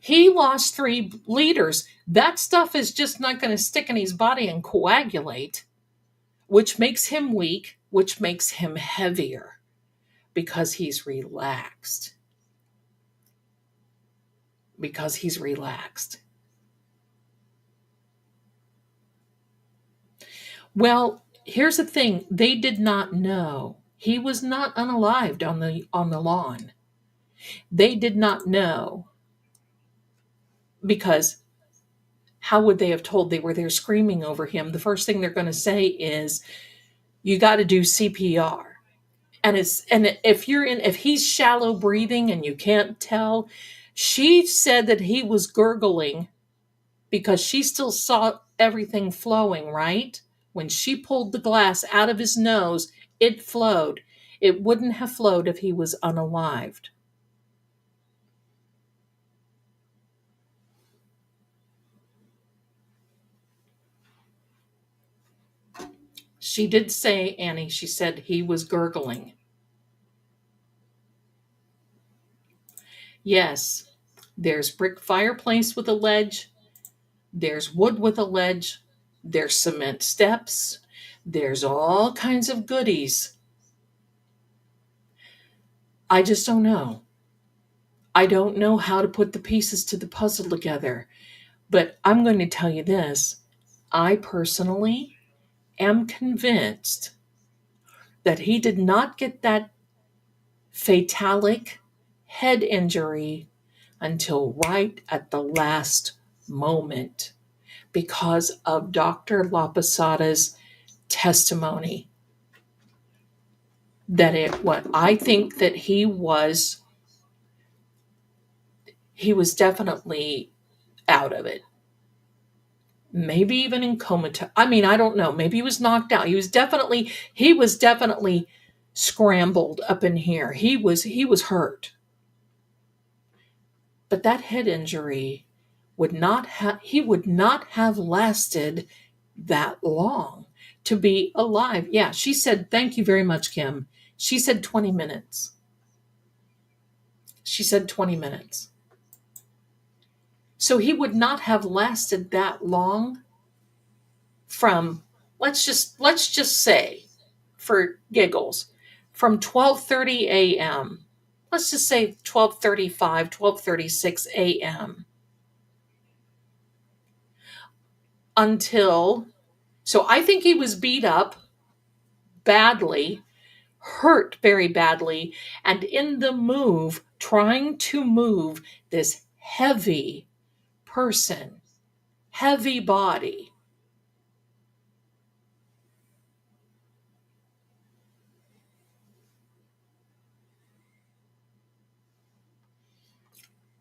He lost 3 liters. That stuff is just not going to stick in his body and coagulate, which makes him weak, which makes him heavier because he's relaxed. Well, here's the thing. They did not know. He was not unalived on the lawn. They did not know because how would they have told? They were there screaming over him. The first thing they're going to say is, you got to do CPR. And if he's shallow breathing and you can't tell, she said that he was gurgling because she still saw everything flowing, right? When she pulled the glass out of his nose, it flowed. It wouldn't have flowed if he was unalived. She did say, Annie, she said he was gurgling. Yes, there's brick fireplace with a ledge. There's wood with a ledge. There's cement steps. There's all kinds of goodies. I just don't know. I don't know how to put the pieces to the puzzle together, but I'm going to tell you this. I personally am convinced that he did not get that fatalic head injury until right at the last moment because of Dr. Laposada's testimony. What I think that he was definitely out of it. Maybe even in comatose. I mean, I don't know. Maybe he was knocked out. He was definitely scrambled up in here. He was hurt. But that head injury he would not have lasted that long to be alive. Yeah, she said, thank you very much, Kim. She said 20 minutes. She said 20 minutes. So he would not have lasted that long from, let's just say, for giggles, from 12:30 a.m. Let's just say 12:35, 12:36 a.m. until, so I think he was beat up badly, hurt very badly, and in the move, trying to move this heavy person, heavy body.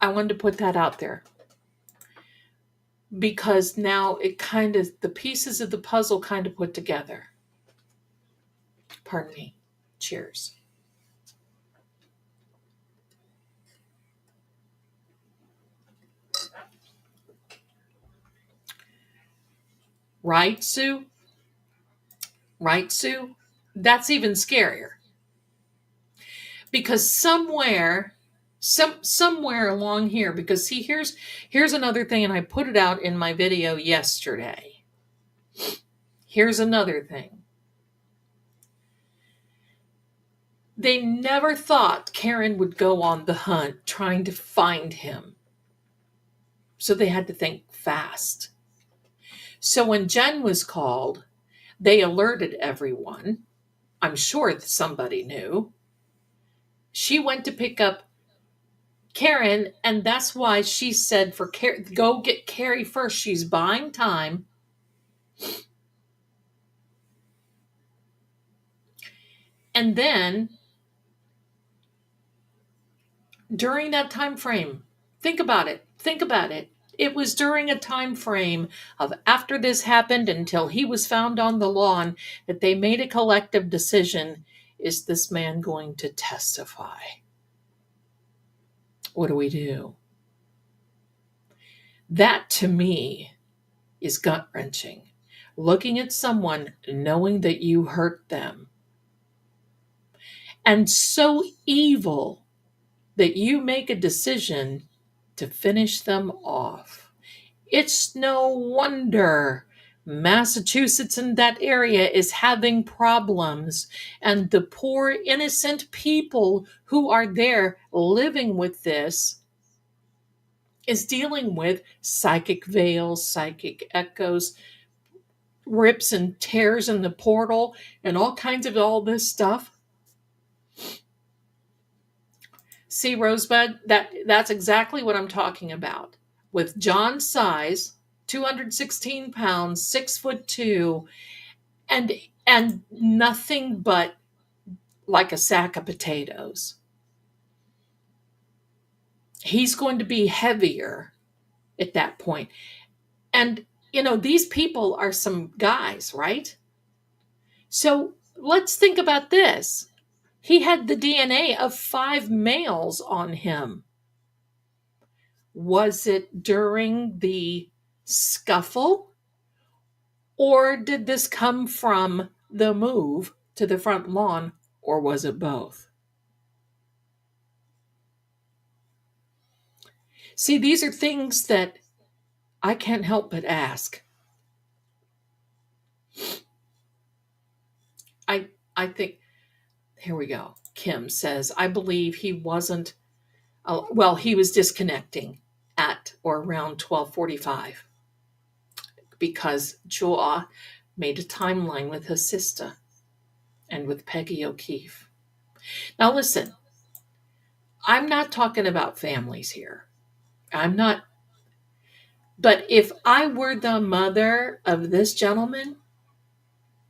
I wanted to put that out there because now the pieces of the puzzle kind of put together. Pardon me. Cheers. Right, Sue? Right, Sue? That's even scarier. Because somewhere along here, because see, here's another thing, and I put it out in my video yesterday. Here's another thing. They never thought Karen would go on the hunt trying to find him. So they had to think fast. So when Jen was called, they alerted everyone. I'm sure that somebody knew. She went to pick up Karen, and that's why she said go get Carrie first. She's buying time. And then during that time frame, think about it. It was during a time frame of after this happened until he was found on the lawn that they made a collective decision. Is this man going to testify? What do we do? That to me is gut-wrenching. Looking at someone, knowing that you hurt them, and so evil that you make a decision to finish them off. It's no wonder Massachusetts and that area is having problems, and the poor innocent people who are there living with this is dealing with psychic veils, psychic echoes, rips and tears in the portal, and all kinds of all this stuff. See, Rosebud, that's exactly what I'm talking about. With John's size, 216 pounds, 6'2", and nothing but like a sack of potatoes. He's going to be heavier at that point. And, these people are some guys, right? So let's think about this. He had the DNA of 5 males on him. Was it during the scuffle? Or did this come from the move to the front lawn? Or was it both? See, these are things that I can't help but ask. I think, here we go. Kim says, I believe he wasn't Well, he was disconnecting at or around 12:45 because Joa made a timeline with her sister and with Peggy O'Keefe. Now listen, I'm not talking about families here. I'm not. But if I were the mother of this gentleman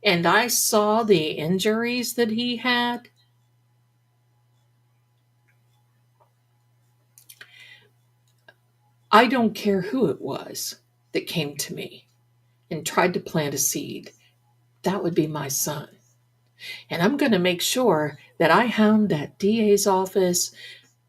and I saw the injuries that he had, I don't care who it was that came to me and tried to plant a seed. That would be my son. And I'm going to make sure that I hound that DA's office,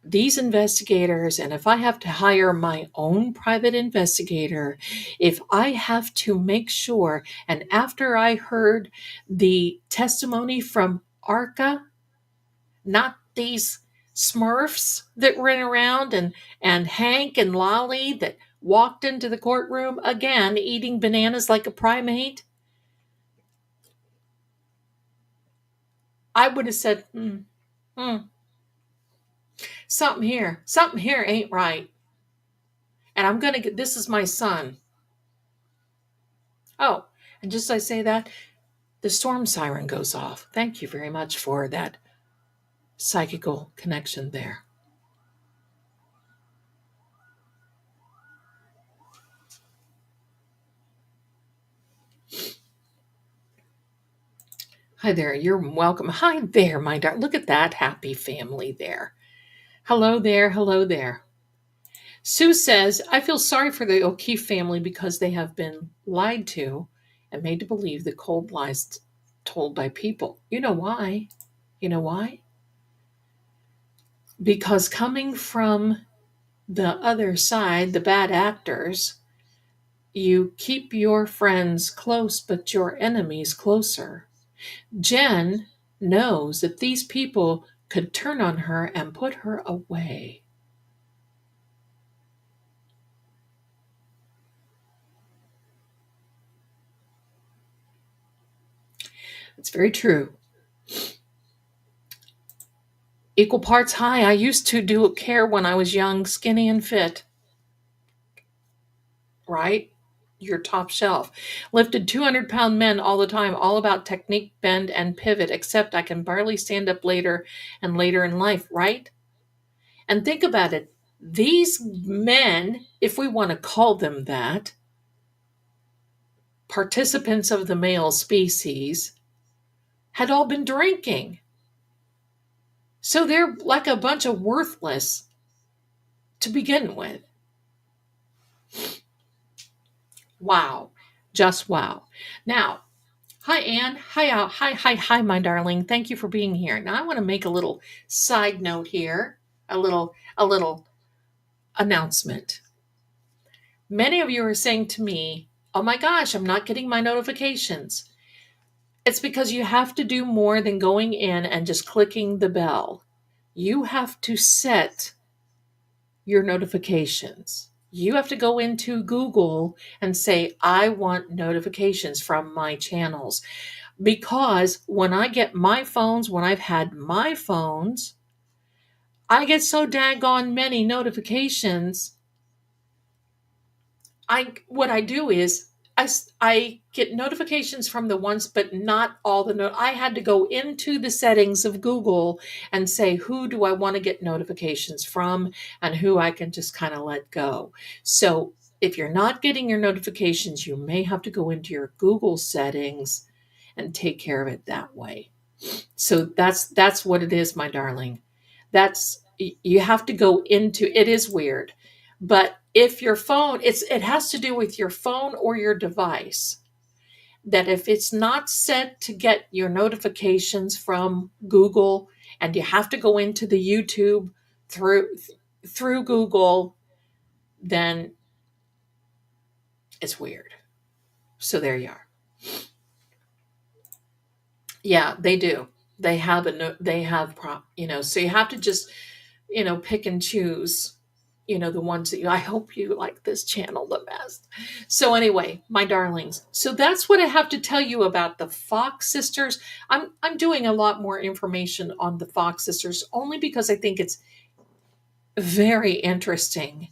these investigators, and if I have to hire my own private investigator, if I have to make sure, and after I heard the testimony from Arca, not these smurfs that ran around and Hank and Lolly that walked into the courtroom again eating bananas like a primate, I would have said, something here ain't right. And I'm going to get, this is my son. Oh, and just as I say that, the storm siren goes off. Thank you very much for that psychical connection there. Hi there, you're welcome. Hi there, my darling. Look at that happy family there. Hello there, hello there. Sue says, I feel sorry for the O'Keefe family because they have been lied to and made to believe the cold lies told by people. You know why? You know why? Because coming from the other side, the bad actors, you keep your friends close, but your enemies closer. Jen knows that these people could turn on her and put her away. It's very true. Equal parts high. I used to do care when I was young, skinny, and fit. Right? Your top shelf. Lifted 200-pound men all the time, all about technique, bend, and pivot, except I can barely stand up later and later in life, right? And think about it. These men, if we want to call them that, participants of the male species, had all been drinking. So they're like a bunch of worthless to begin with. Wow. Just wow. Now, hi, Anne. Hi, my darling. Thank you for being here. Now, I want to make a little side note here, a little announcement. Many of you are saying to me, oh my gosh, I'm not getting my notifications. It's because you have to do more than going in and just clicking the bell. You have to set your notifications. You have to go into Google and say, I want notifications from my channels. Because when I get my phones, when I've had my phones, I get so daggone many notifications. What I do is I get notifications from the ones, but not all the I had to go into the settings of Google and say, who do I want to get notifications from and who I can just kind of let go. So if you're not getting your notifications, you may have to go into your Google settings and take care of it that way. So that's what it is, my darling. You have to go into, it is weird, but if your phone, it has to do with your phone or your device, that if it's not set to get your notifications from Google and you have to go into the YouTube through Google, then it's weird. So there you are. Yeah, they do. They have so you have to just, pick and choose, the ones that I hope you like this channel the best. So anyway, my darlings, so that's what I have to tell you about the Fox sisters. I'm doing a lot more information on the Fox sisters only because I think very interesting,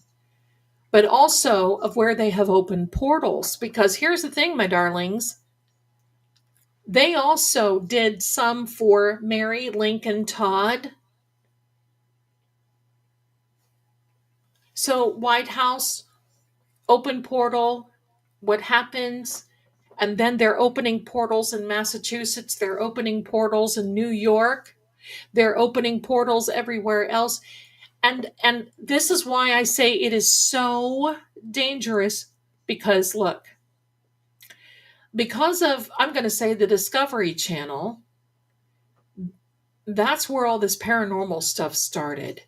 but also of where they have opened portals. Because here's the thing, my darlings, they also did some for Mary Lincoln Todd. So, White House, open portal, what happens? And then they're opening portals in Massachusetts, they're opening portals in New York, they're opening portals everywhere else. And this is why I say it is so dangerous, because look, because of, I'm going to say, the Discovery Channel, that's where all this paranormal stuff started.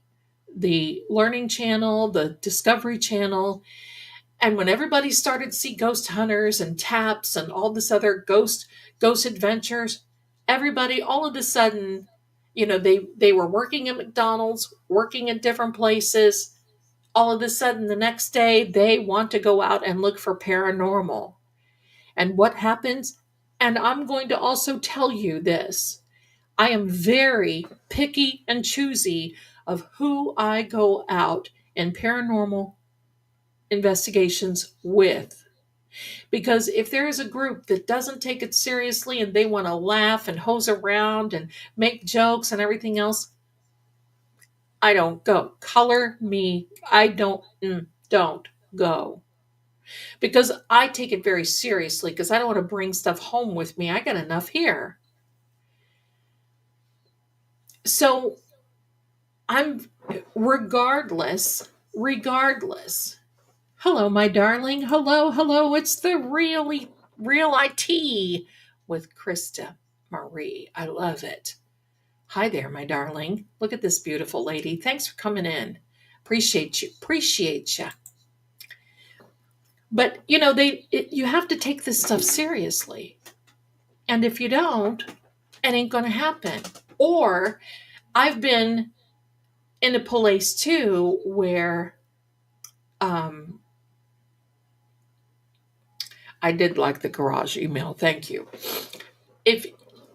The Learning Channel, the Discovery Channel. And when everybody started to see ghost hunters and taps and all this other ghost adventures, everybody all of a sudden, they were working at McDonald's, working at different places. All of a sudden, the next day, they want to go out and look for paranormal. And what happens? And I'm going to also tell you this. I am very picky and choosy of who I go out in paranormal investigations with. Because if there is a group that doesn't take it seriously and they want to laugh and hose around and make jokes and everything else, I don't go. Color me. I don't go. Because I take it very seriously, because I don't want to bring stuff home with me. I got enough here. So I'm regardless. Hello, my darling. Hello. It's the real IT with Krista Marie. I love it. Hi there, my darling. Look at this beautiful lady. Thanks for coming in. Appreciate you. But you have to take this stuff seriously. And if you don't, it ain't going to happen. Or I've been in a place too where I did like the garage email. Thank you.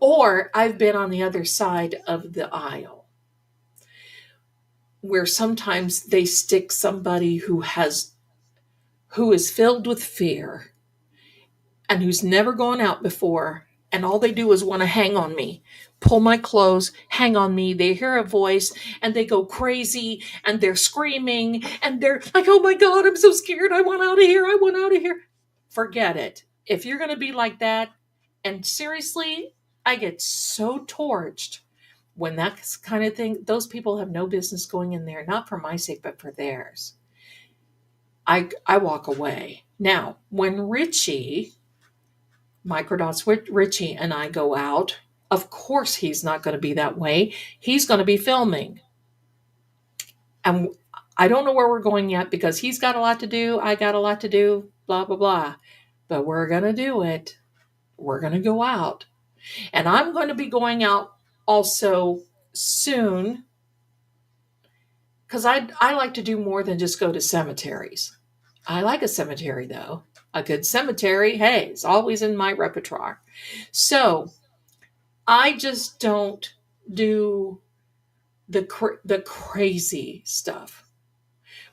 Or I've been on the other side of the aisle where sometimes they stick somebody who is filled with fear and who's never gone out before, and all they do is want to hang on me, pull my clothes, hang on me. They hear a voice and they go crazy and they're screaming and they're like, oh my God, I'm so scared. I want out of here. Forget it. If you're going to be like that, and seriously, I get so torched when that kind of thing, those people have no business going in there, not for my sake, but for theirs. I walk away. Now, when Richie, Microdots Richie, and I go out, of course he's not going to be that way. He's going to be filming. And I don't know where we're going yet, because he's got a lot to do. I got a lot to do, blah, blah, blah. But we're going to do it. We're going to go out. And I'm going to be going out also soon, because I like to do more than just go to cemeteries. I like a cemetery, though. A good cemetery, hey, is always in my repertoire. So I just don't do the crazy stuff.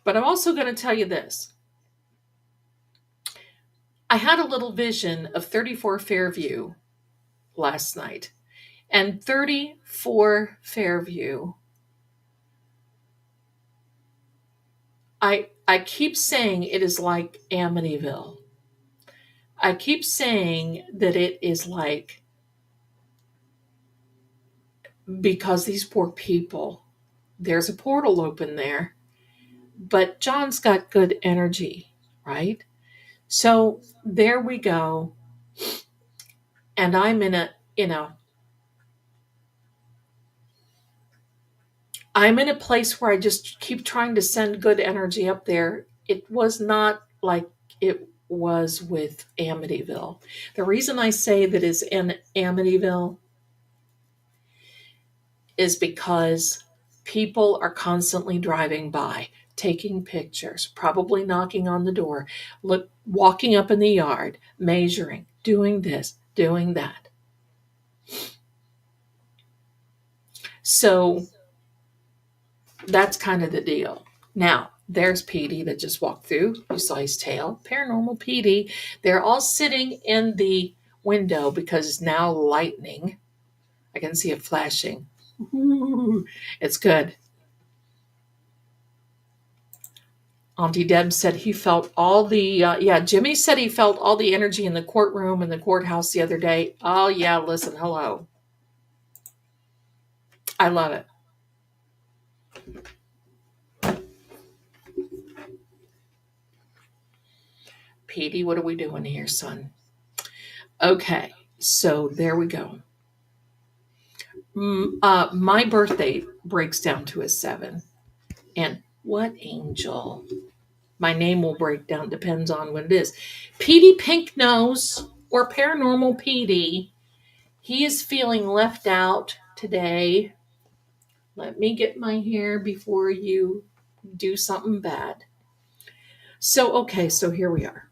But I'm also going to tell you this. I had a little vision of 34 Fairview last night. And 34 Fairview, I keep saying it is like Amityville. I keep saying that it is like, because these poor people, there's a portal open there, but John's got good energy, right? So there we go. And I'm in I'm in a place where I just keep trying to send good energy up there. It was not like it was with Amityville. The reason I say that is in Amityville is because people are constantly driving by, taking pictures, probably knocking on the door, walking up in the yard, measuring, doing this, doing that. So that's kind of the deal. Now, there's Petey that just walked through. You saw his tail. Paranormal Petey. They're all sitting in the window because it's now lightning. I can see it flashing. Ooh, it's good. Auntie Deb said he felt all the, Jimmy said he felt all the energy in the courtroom and the courthouse the other day. Oh, yeah, listen, hello. I love it. Petey, what are we doing here, son? Okay, so there we go. My birthday breaks down to a 7. And what angel? My name will break down, depends on what it is. Petey Pink Nose or Paranormal Petey, he is feeling left out today. Let me get my hair before you do something bad. So, okay, so here we are.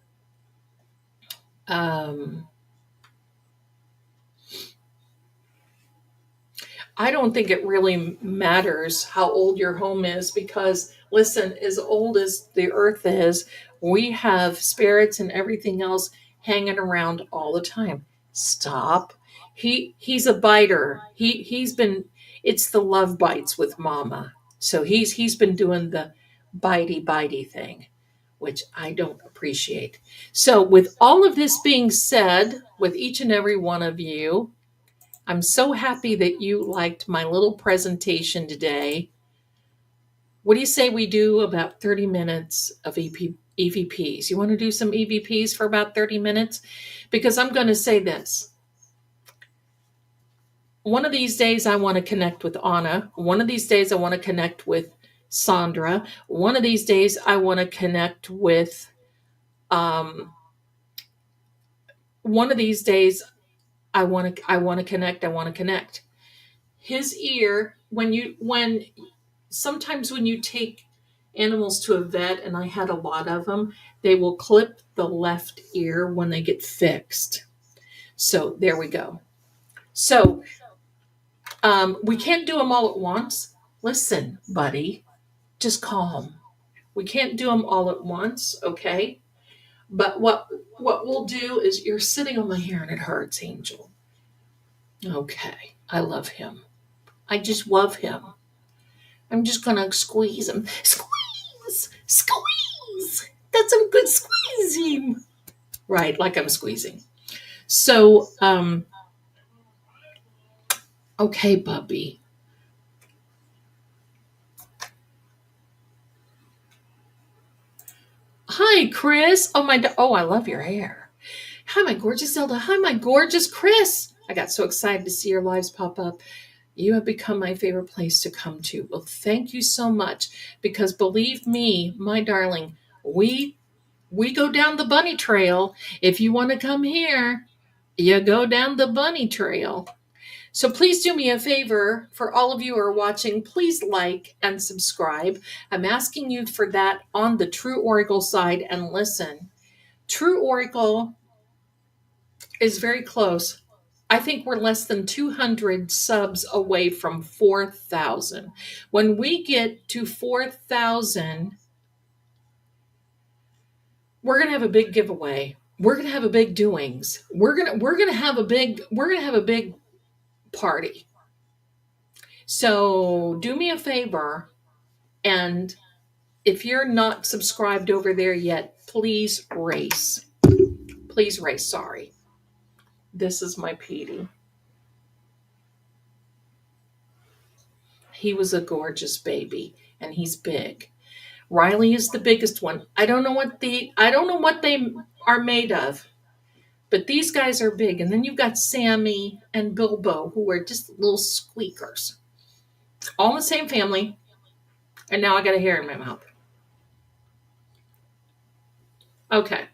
I don't think it really matters how old your home is because, listen, as old as the earth is, we have spirits and everything else hanging around all the time. Stop. He's a biter. He's been. It's the love bites with Mama. So he's been doing the bitey thing, which I don't appreciate. So with all of this being said, with each and every one of you, I'm so happy that you liked my little presentation today. What do you say we do about 30 minutes of EVPs? You want to do some EVPs for about 30 minutes? Because I'm going to say this. One of these days I want to connect with Anna. One of these days I want to connect with Sandra. One of these days I want to connect with one of these days I want to connect. His ear, sometimes when you take animals to a vet, and I had a lot of them, they will clip the left ear when they get fixed. So there we go. So we can't do them all at once. Listen, buddy, just calm. We can't do them all at once, okay? But what we'll do is, you're sitting on my hair and it hurts, Angel. Okay, I love him. I just love him. I'm just gonna squeeze him. Squeeze. That's a good squeezing. Right, like I'm squeezing. So, okay, Bubby. Hi, Chris. Oh, I love your hair. Hi, my gorgeous Zelda. Hi, my gorgeous Chris. I got so excited to see your lives pop up. You have become my favorite place to come to. Well, thank you so much, because believe me, my darling, we go down the bunny trail. If you want to come here, you go down the bunny trail. So please do me a favor, for all of you who are watching, please like and subscribe. I'm asking you for that on the True Oracle side. And listen, True Oracle is very close. I think we're less than 200 subs away from 4,000. When we get to 4,000, we're going to have a big giveaway. We're going to have a big doings. We're going to have a big party. So do me a favor, and if you're not subscribed over there yet, please race. Please race. Sorry. This is my Petey. He was a gorgeous baby, and he's big. Riley is the biggest one. I don't know what they are made of, but these guys are big. And then you've got Sammy and Bilbo, who are just little squeakers. All in the same family. And now I got a hair in my mouth. Okay.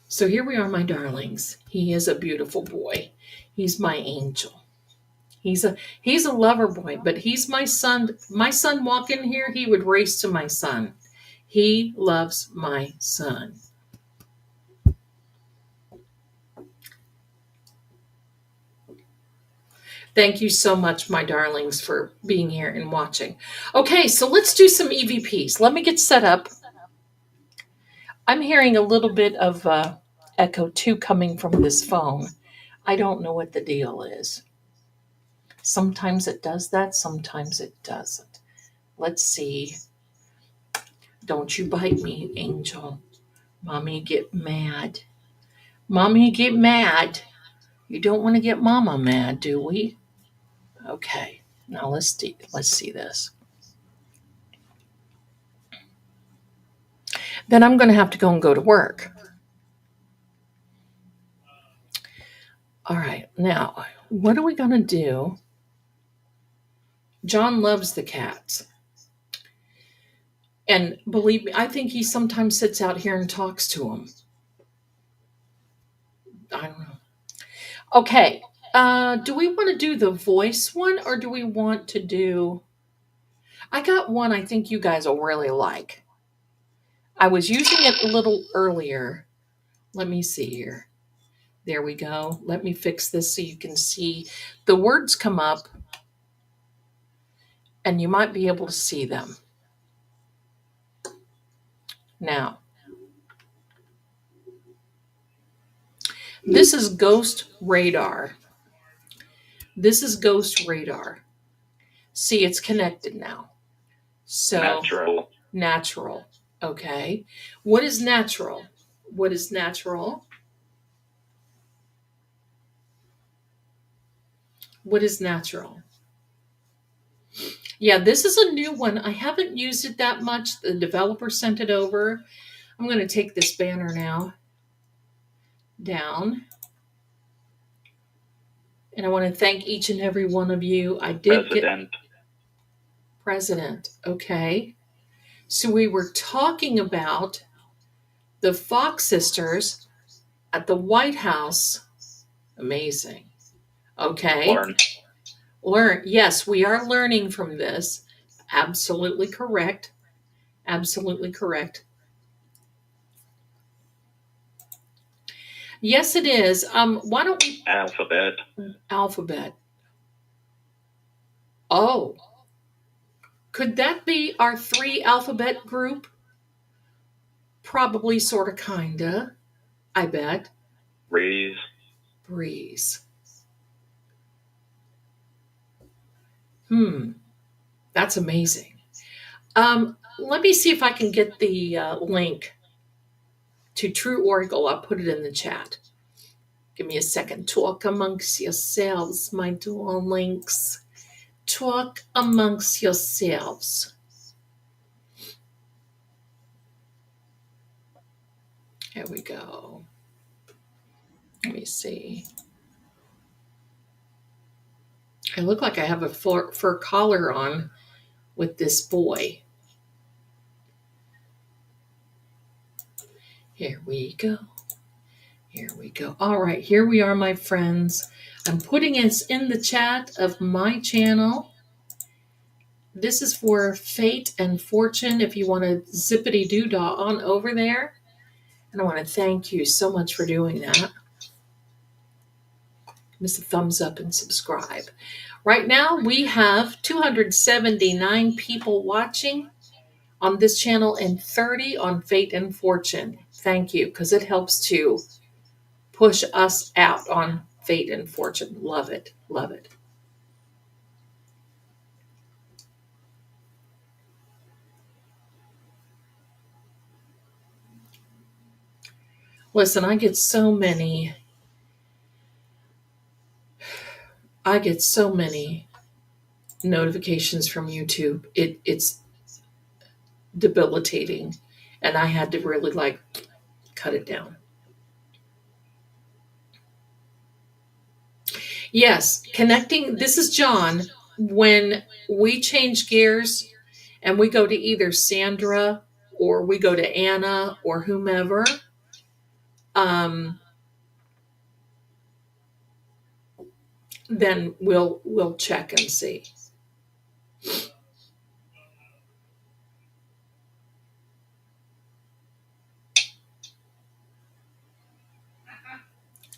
So here we are, my darlings. He is a beautiful boy. He's my angel. He's a lover boy, but he's my son. My son walk in here, he would race to my son. He loves my son. Thank you so much, my darlings, for being here and watching. Okay, so let's do some EVPs. Let me get set up. I'm hearing a little bit of echo too coming from this phone. I don't know what the deal is. Sometimes it does that, sometimes it doesn't. Let's see. Don't you bite me, Angel. Mommy get mad. Mommy get mad. You don't want to get Mama mad, do we? Okay. Now let's see this. Then I'm going to have to go to work. All right. Now, what are we going to do? John loves the cats. And believe me, I think he sometimes sits out here and talks to them. I don't know. Okay. Do we want to do the voice one or do we want to do... I got one I think you guys will really like. I was using it a little earlier. Let me see here. There we go. Let me fix this so you can see. The words come up and you might be able to see them. Now, this is Ghost Radar. This is Ghost Radar. See, it's connected now. So natural. Okay. What is natural? What is natural? What is natural? Yeah, this is a new one. I haven't used it that much. The developer sent it over. I'm going to take this banner now down. And I want to thank each and every one of you. I did get President. Okay. So we were talking about the Fox sisters at the White House. Amazing. Okay. Learn. Yes, we are learning from this. Absolutely correct. Absolutely correct. Yes, it is. Why don't we... Alphabet. Oh. Could that be our 3 alphabet group? Probably, sort of, kinda. I bet. Breeze. That's amazing. Let me see if I can get the link to True Oracle. I'll put it in the chat. Give me a second. Talk amongst yourselves, my darlings. Talk amongst yourselves. Here we go. Let me see. I look like I have a fur collar on with this boy. Here we go. Here we go. All right, here we are, my friends. I'm putting it in the chat of my channel. This is for Fate and Fortune if you want to zippity-doo-dah on over there. And I want to thank you so much for doing that. Give us a thumbs up and subscribe. Right now, we have 279 people watching on this channel and 30 on Fate and Fortune. Thank you, because it helps to push us out on Fate and Fortune. Love it. Love it. Listen, I get so many notifications from YouTube. It's debilitating. And I had to really cut it down. Yes, connecting. This is John. When we change gears and we go to either Sandra or we go to Anna or whomever, then we'll check and see.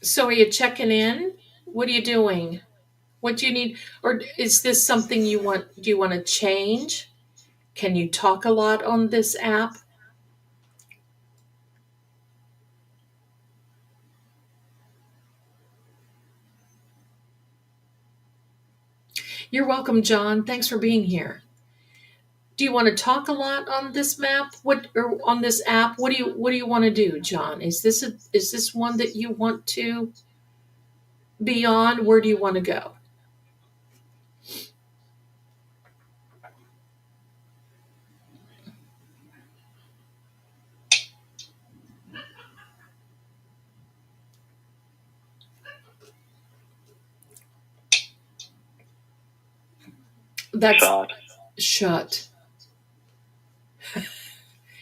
So are you checking in? What are you doing? What do you need? Or is this something you want? Do you want to change? Can you talk a lot on this app? You're welcome, John. Thanks for being here. Do you want to talk a lot on this map? What or on this app? What do you want to do, John? Is this one that you want to be on? Where do you want to go? That's shut.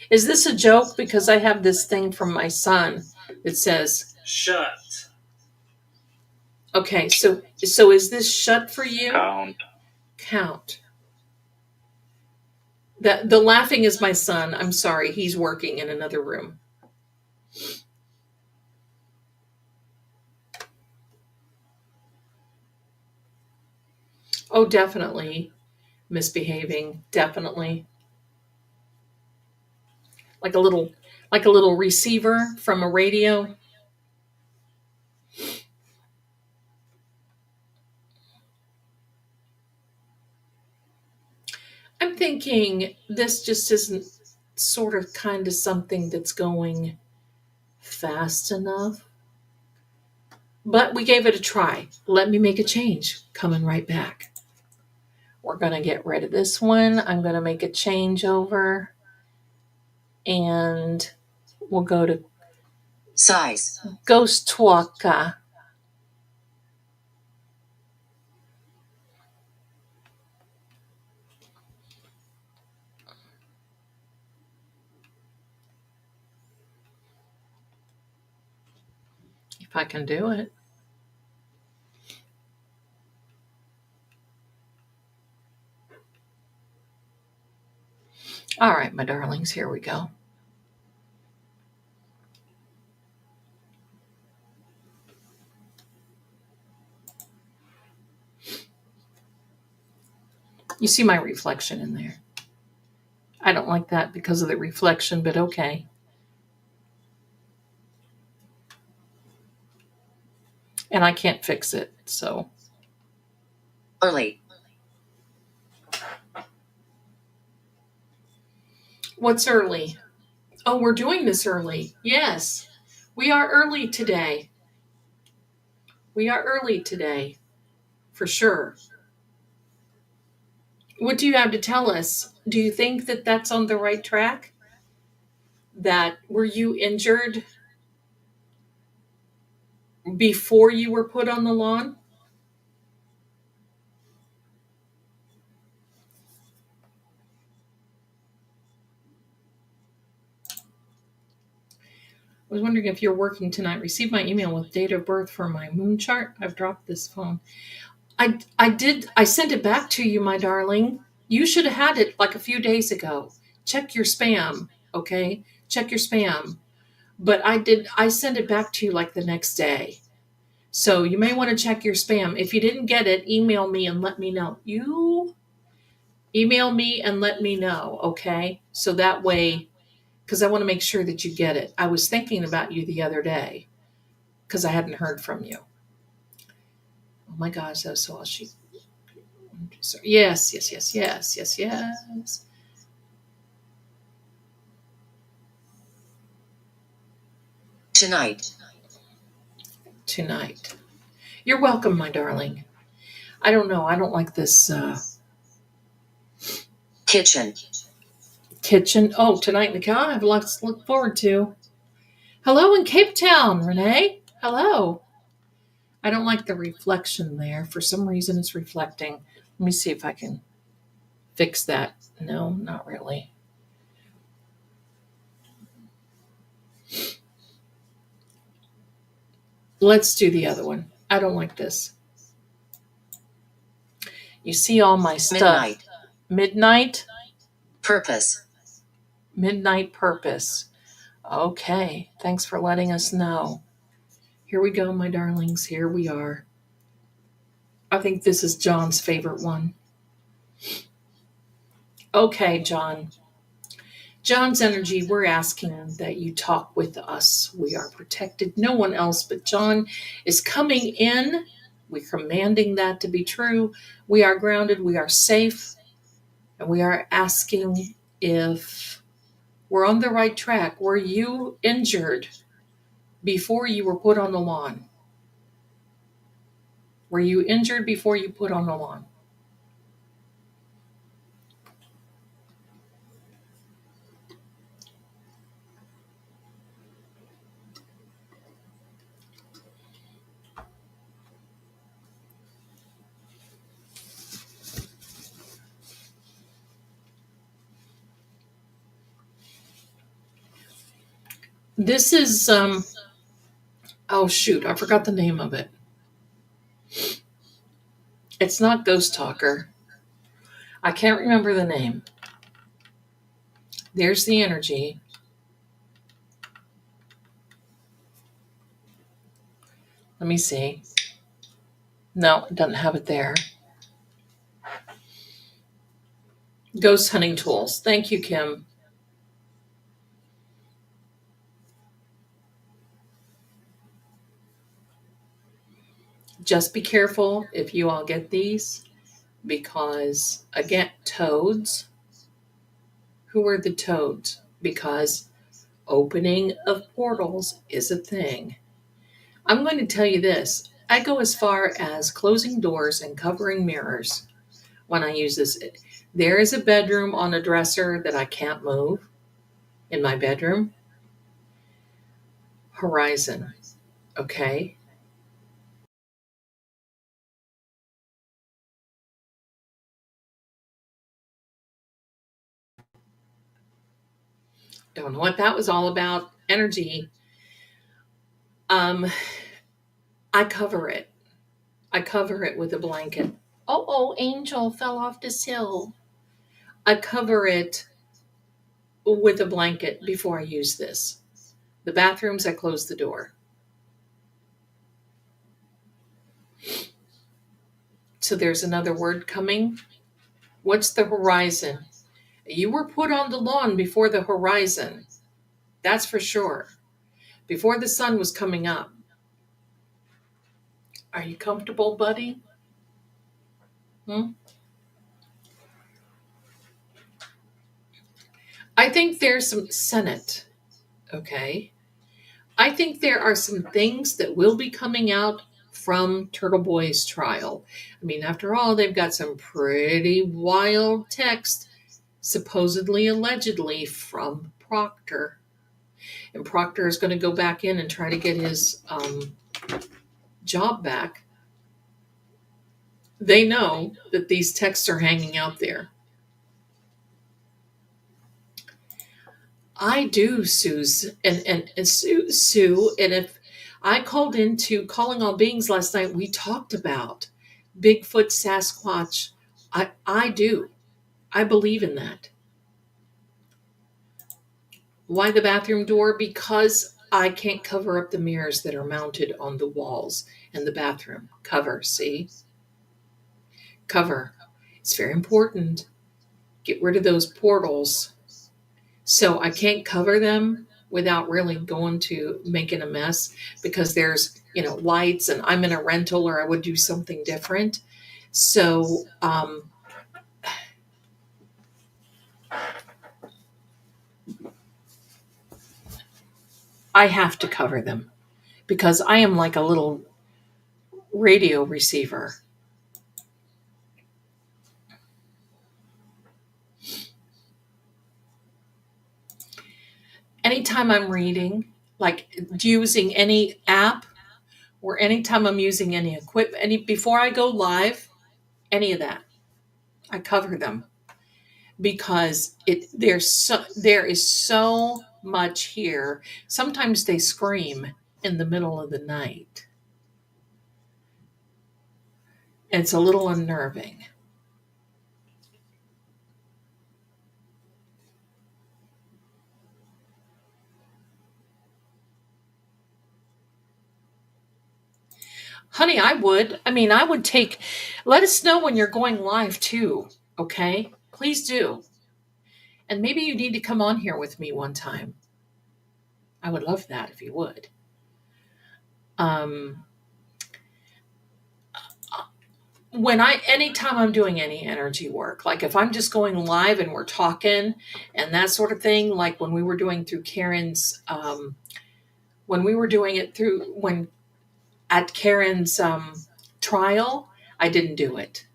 Is this a joke? Because I have this thing from my son that says shut. Okay, so is this shut for you? Count. The laughing is my son. I'm sorry, he's working in another room. Oh, definitely misbehaving. Definitely. Like a little receiver from a radio. I'm thinking this just isn't sort of kind of something that's going fast enough. But we gave it a try. Let me make a change. Coming right back. We're going to get rid of this one. I'm going to make a change over. And we'll go to size. Ghost Twaka. If I can do it. All right, my darlings, here we go. You see my reflection in there. I don't like that because of the reflection, but okay. And I can't fix it, so. Early. What's early? Oh, we're doing this early. Yes, we are early today. We are early today, for sure. What do you have to tell us? Do you think that that's on the right track? That were you injured before you were put on the lawn? I was wondering if you're working tonight. Received my email with date of birth for my moon chart. I've dropped this phone. I did. I sent it back to you, my darling. You should have had it like a few days ago. Check your spam, okay? Check your spam. But I sent it back to you like the next day. So you may want to check your spam. If you didn't get it, email me and let me know. You email me and let me know, okay? So that way, because I want to make sure that you get it. I was thinking about you the other day because I hadn't heard from you. Oh my gosh, that was so awesome. Yes. Tonight. You're welcome, my darling. I don't know. I don't like this. Kitchen. Oh, tonight, Nicole, I have lots to look forward to. Hello in Cape Town, Renee. Hello. I don't like the reflection there. For some reason, it's reflecting. Let me see if I can fix that. No, not really. Let's do the other one. I don't like this. You see all my stuff. Midnight? Purpose. Midnight purpose. Okay. Thanks for letting us know. Here we go, my darlings. Here we are. I think this is John's favorite one. Okay, John. John's energy, we're asking that you talk with us. We are protected. No one else but John is coming in. We're commanding that to be true. We are grounded. We are safe. And we are asking if we're on the right track. Were you injured before you were put on the lawn? Were you injured before you put on the lawn? This is oh shoot, I forgot the name of it. It's not Ghost Talker. I can't remember the name. There's the energy. Let me see. No, it doesn't have it there. Ghost hunting tools. Thank you, Kim. Just be careful if you all get these because, again, toads. Who are the toads? Because opening of portals is a thing. I'm going to tell you this. I go as far as closing doors and covering mirrors when I use this. There is a bedroom on a dresser that I can't move in my bedroom. Horizon. Okay. Don't know what that was all about. Energy. Um, I cover it. I cover it with a blanket. Oh, Angel fell off the sill. I cover it with a blanket before I use this. The bathrooms, I close the door. So there's another word coming. What's the horizon? You were put on the lawn before the horizon. That's for sure. Before the sun was coming up. Are you comfortable, buddy? Hmm? I think there's some Senate. Okay. I think there are some things that will be coming out from Turtle Boy's trial. I mean, after all, they've got some pretty wild text, supposedly, allegedly, from Proctor. And Proctor is going to go back in and try to get his job back. They know that these texts are hanging out there. I do, Sue's, and Sue, and if I called into Calling All Beings last night, we talked about Bigfoot, Sasquatch. I do. I believe in that. Why the bathroom door? Because I can't cover up the mirrors that are mounted on the walls in the bathroom. Cover, see? Cover. It's very important. Get rid of those portals. So I can't cover them without really going to making a mess because there's, lights and I'm in a rental or I would do something different. So I have to cover them because I am like a little radio receiver. Anytime I'm reading, like using any app or anytime I'm using any equipment, before I go live, any of that, I cover them because there is so much here. Sometimes they scream in the middle of the night. And it's a little unnerving. Honey, I would. Let us know when you're going live too. Okay? Please do. And maybe you need to come on here with me one time. I would love that if you would. Um, Anytime I'm doing any energy work, like if I'm just going live and we're talking and that sort of thing, like when we were doing through Karen's, when we were doing it at Karen's trial, I didn't do it.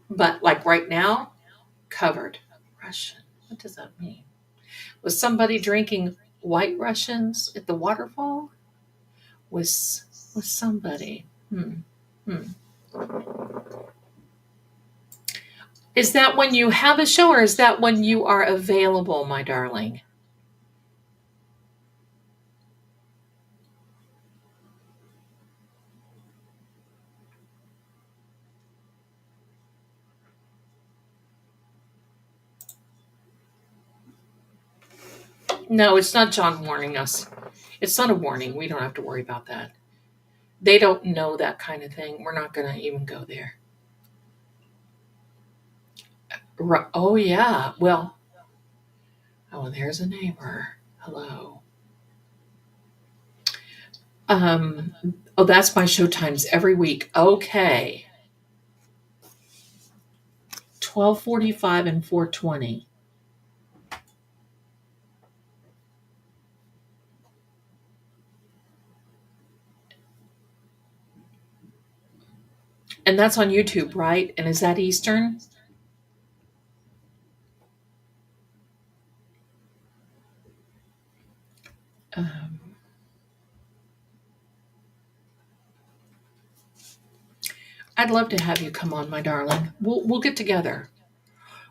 But like right now, covered. Russian. What does that mean? Was somebody drinking White Russians at the waterfall? Was somebody? Is that when you have a show, or is that when you are available, my darling? No, it's not John warning us. It's not a warning. We don't have to worry about that. They don't know that kind of thing. We're not going to even go there. Oh, yeah. Well, there's a neighbor. Hello. That's my show times every week. Okay. 12:45 and 4:20. And that's on YouTube, right? And is that Eastern? I'd love to have you come on, my darling. We'll get together.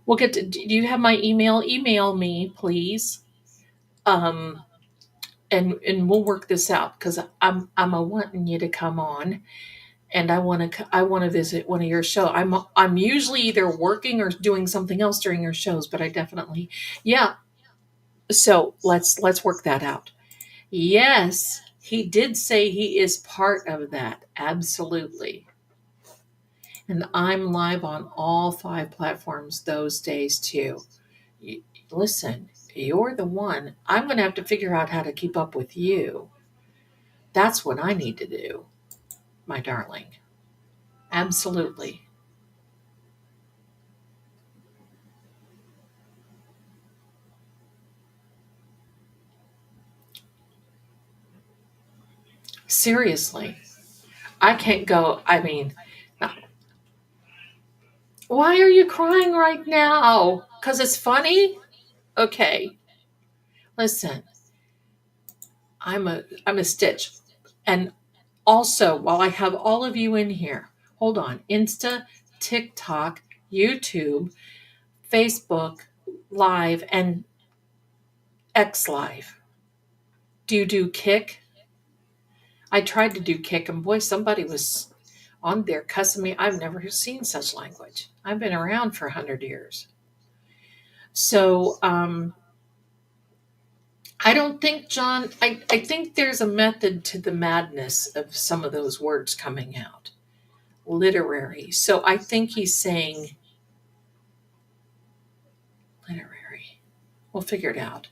Do you have my email? Email me, please. And we'll work this out, because I'm a wanting you to come on, and I want to visit one of your shows. I'm usually either working or doing something else during your shows, but I definitely, yeah. So let's work that out. Yes, he did say he is part of that. Absolutely. And I'm live on all 5 platforms those days too. Listen, you're the one. I'm going to have to figure out how to keep up with you. That's what I need to do, my darling. Absolutely. Seriously. I can't go. Why are you crying right now? Because it's funny? Okay. Listen, I'm a stitch. And also, while I have all of you in here, hold on. Insta, TikTok, YouTube, Facebook Live, and X Live. Do you do Kick? I tried to do Kick, and boy, somebody was on there cussing me. I've never seen such language. I've been around for 100 years. So, I don't think, John, I think there's a method to the madness of some of those words coming out. Literary. So I think he's saying literary. We'll figure it out.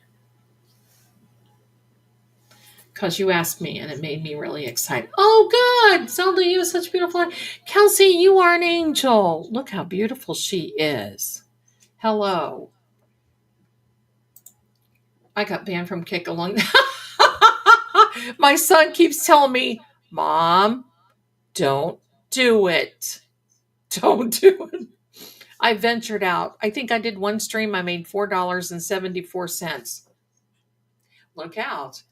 Because you asked me and it made me really excited. Oh, good. Zelda, you have such beautiful. Kelsey, you are an angel. Look how beautiful she is. Hello. I got banned from Kick along. My son keeps telling me, Mom, don't do it. Don't do it. I ventured out. I think I did one stream. I made $4.74. Look out.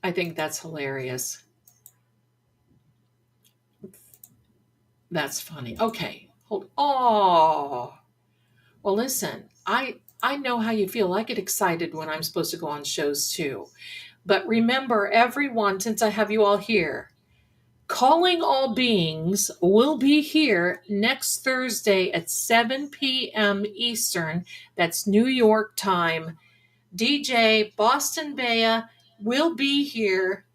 I think that's hilarious. That's funny. Okay. Hold. Oh. Well, listen, I know how you feel. I get excited when I'm supposed to go on shows too. But remember, everyone, since I have you all here, Calling All Beings will be here next Thursday at 7 p.m. Eastern. That's New York time. DJ Boston Bea will be here.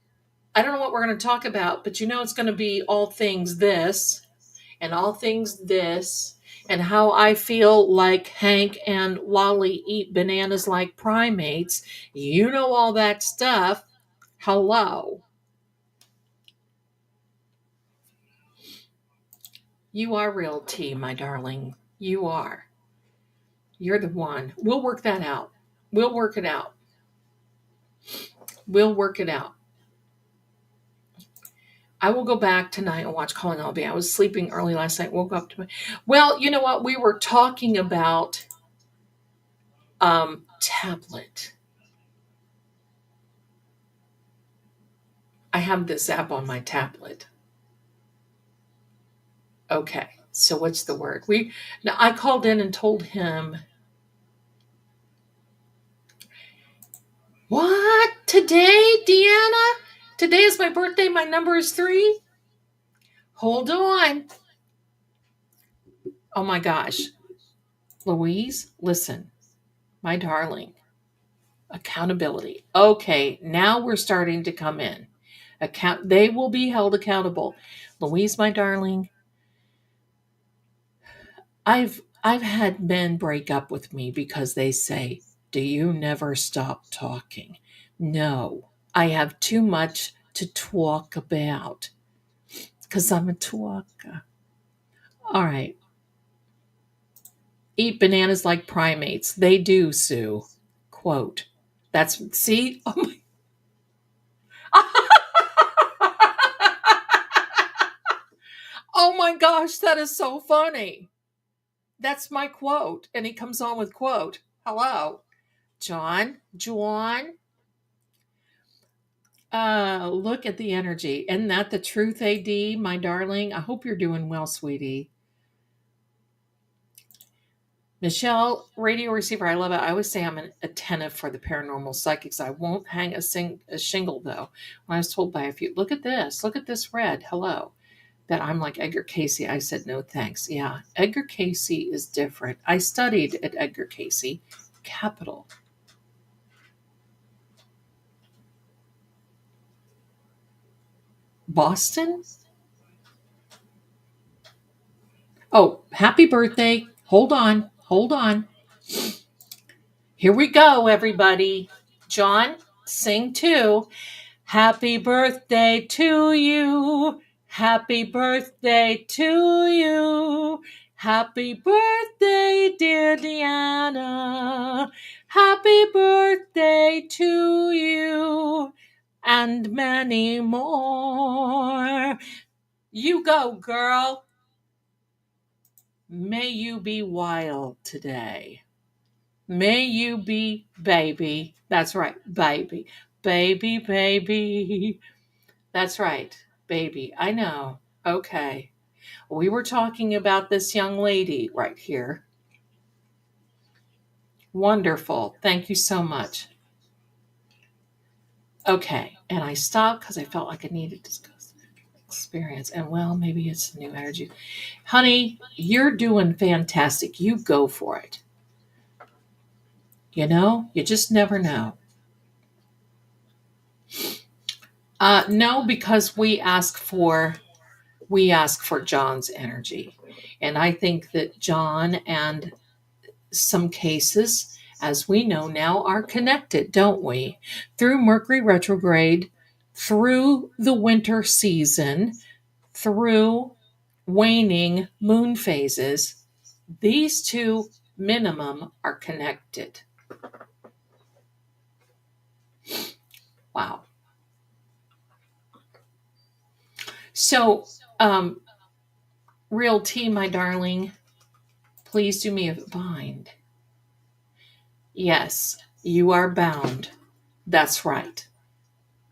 I don't know what we're going to talk about, but it's going to be all things this and all things this, and how I feel like Hank and Wally eat bananas like primates. All that stuff. Hello. You are real tea, my darling. You are. You're the one. We'll work that out. We'll work it out. We'll work it out. I will go back tonight and watch Calling All Be. I was sleeping early last night. Woke up to. Well, you know what? We were talking about tablet. I have this app on my tablet. Okay, so what's the word? Now I called in and told him, what? Today, Deanna? Today is my birthday. My number is 3. Hold on. Oh my gosh. Louise, listen, my darling. Accountability. Okay, now we're starting to come in. They will be held accountable. Louise, my darling, I've had men break up with me because they say, "Do you never stop talking?" No, I have too much to talk about because I'm a talker. All right. Eat bananas like primates. They do, Sue. Quote. See? Oh my. Oh my gosh, that is so funny. That's my quote. And he comes on with quote. Hello. John. Look at the energy. Isn't that the truth, AD, my darling? I hope you're doing well, sweetie. Michelle, radio receiver, I love it. I always say I'm an attentive for the paranormal psychics. I won't hang a shingle, though. When I was told by a few, look at this red, hello, that I'm like Edgar Casey, I said, no thanks. Yeah, Edgar Casey is different. I studied at Edgar Casey, capital. Boston? Oh, happy birthday. Hold on. Here we go, everybody. John, sing too. Happy birthday to you. Happy birthday to you. Happy birthday, dear Deanna. Happy birthday to you. And many more. You go, girl. May you be wild today. May you be baby. That's right, baby. Baby. That's right, baby. I know. Okay. We were talking about this young lady right here. Wonderful. Thank you so much. Okay. And I stopped because I felt like I needed to discuss experience. And well, maybe it's new energy. Honey, you're doing fantastic. You go for it. You just never know. No, because we ask for John's energy. And I think that John and some cases, as we know now, are connected, don't we? Through Mercury retrograde, through the winter season, through waning moon phases, these two minimum are connected. Wow. So, real tea, my darling, please do me a bind. Yes, you are bound. That's right.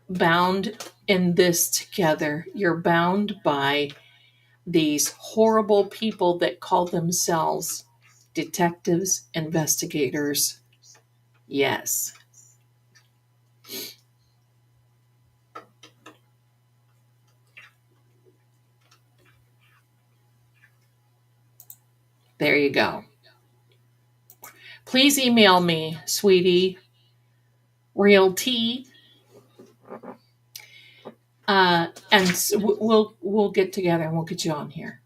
Bound in this together. You're bound by these horrible people that call themselves detectives, investigators. Yes. There you go. Please email me, sweetie, Realty. And we'll get together and we'll get you on here.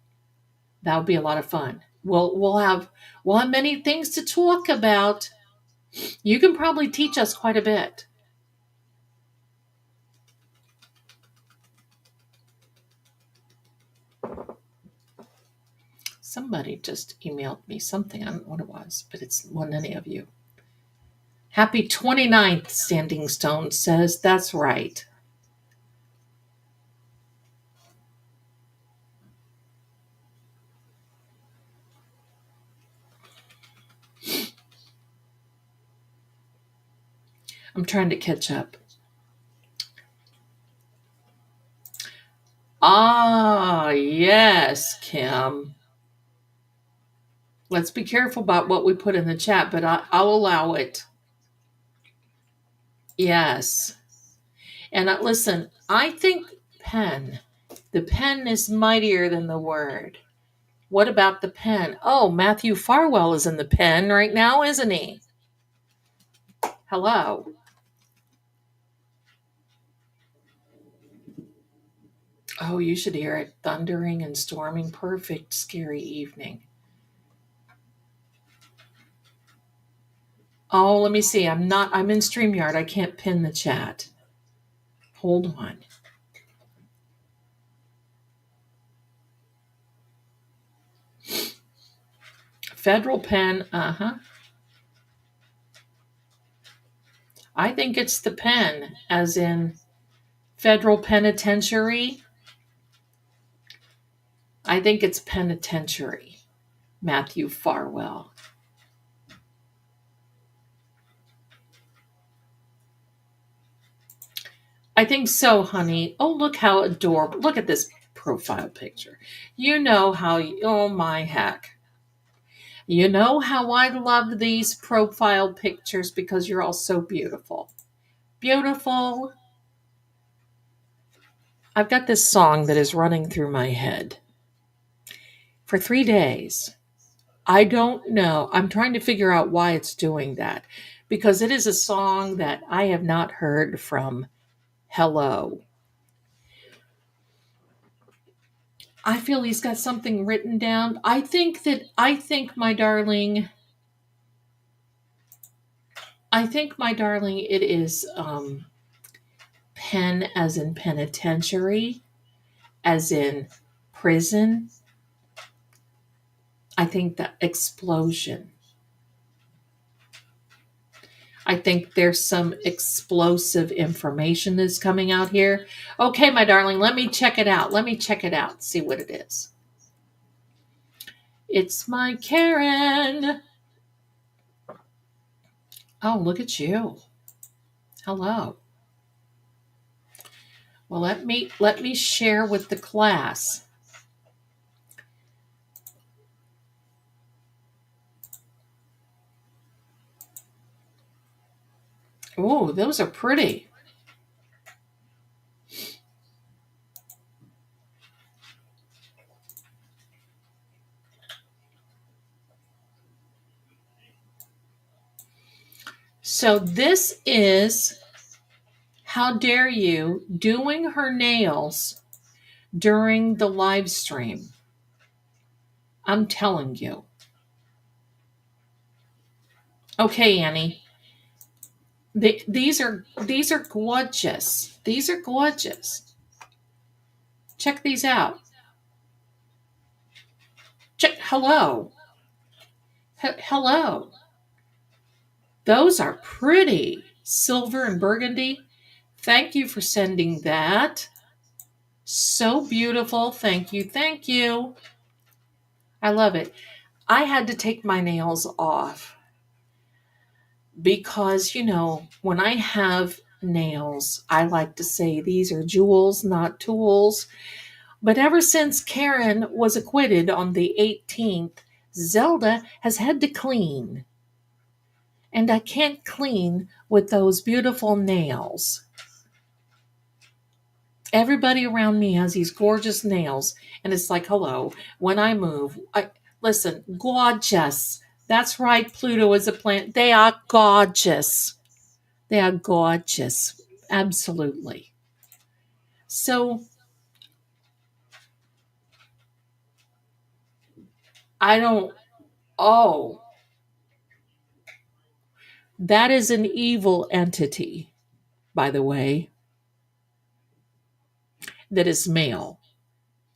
That'll be a lot of fun. We'll have many things to talk about. You can probably teach us quite a bit. Somebody just emailed me something. I don't know what it was, but it wasn't any of you. Happy 29th, Standing Stone says. That's right. I'm trying to catch up. Ah, yes, Kim. Let's be careful about what we put in the chat, but I'll allow it. Yes. And listen, I think the pen is mightier than the word. What about the pen? Oh, Matthew Farwell is in the pen right now, isn't he? Hello. Oh, you should hear it. Thundering and storming. Perfect, scary evening. Oh, let me see. I'm in StreamYard. I can't pin the chat. Hold on. Federal pen. I think it's the pen, as in federal penitentiary. I think it's penitentiary. Matthew Farwell. I think so, honey. Oh, look how adorable. Look at this profile picture. You know how, oh my heck. You know how I love these profile pictures because you're all so beautiful. Beautiful. I've got this song that is running through my head for 3 days. I don't know. I'm trying to figure out why it's doing that, because it is a song that I have not heard from Hello. I feel he's got something written down. I think, my darling, it is pen as in penitentiary, as in prison. I think the explosion. I think there's some explosive information that's coming out here. Okay, my darling, let me check it out. See what it is. It's my Karen. Oh, look at you. Hello. Well, let me share with the class. Oh, those are pretty. So this is, how dare you, doing her nails during the live stream. I'm telling you. Okay, Annie. These are gorgeous. These are gorgeous. Check these out. Hello. Hello. Those are pretty. Silver and burgundy. Thank you for sending that. So beautiful. Thank you. I love it. I had to take my nails off because, when I have nails, I like to say these are jewels, not tools. But ever since Karen was acquitted on the 18th, Zelda has had to clean. And I can't clean with those beautiful nails. Everybody around me has these gorgeous nails. And it's like, hello, when I move, listen, gorgeous. That's right, Pluto is a planet. They are gorgeous. They are gorgeous. Absolutely. So I don't, oh, that is an evil entity, by the way, that is male.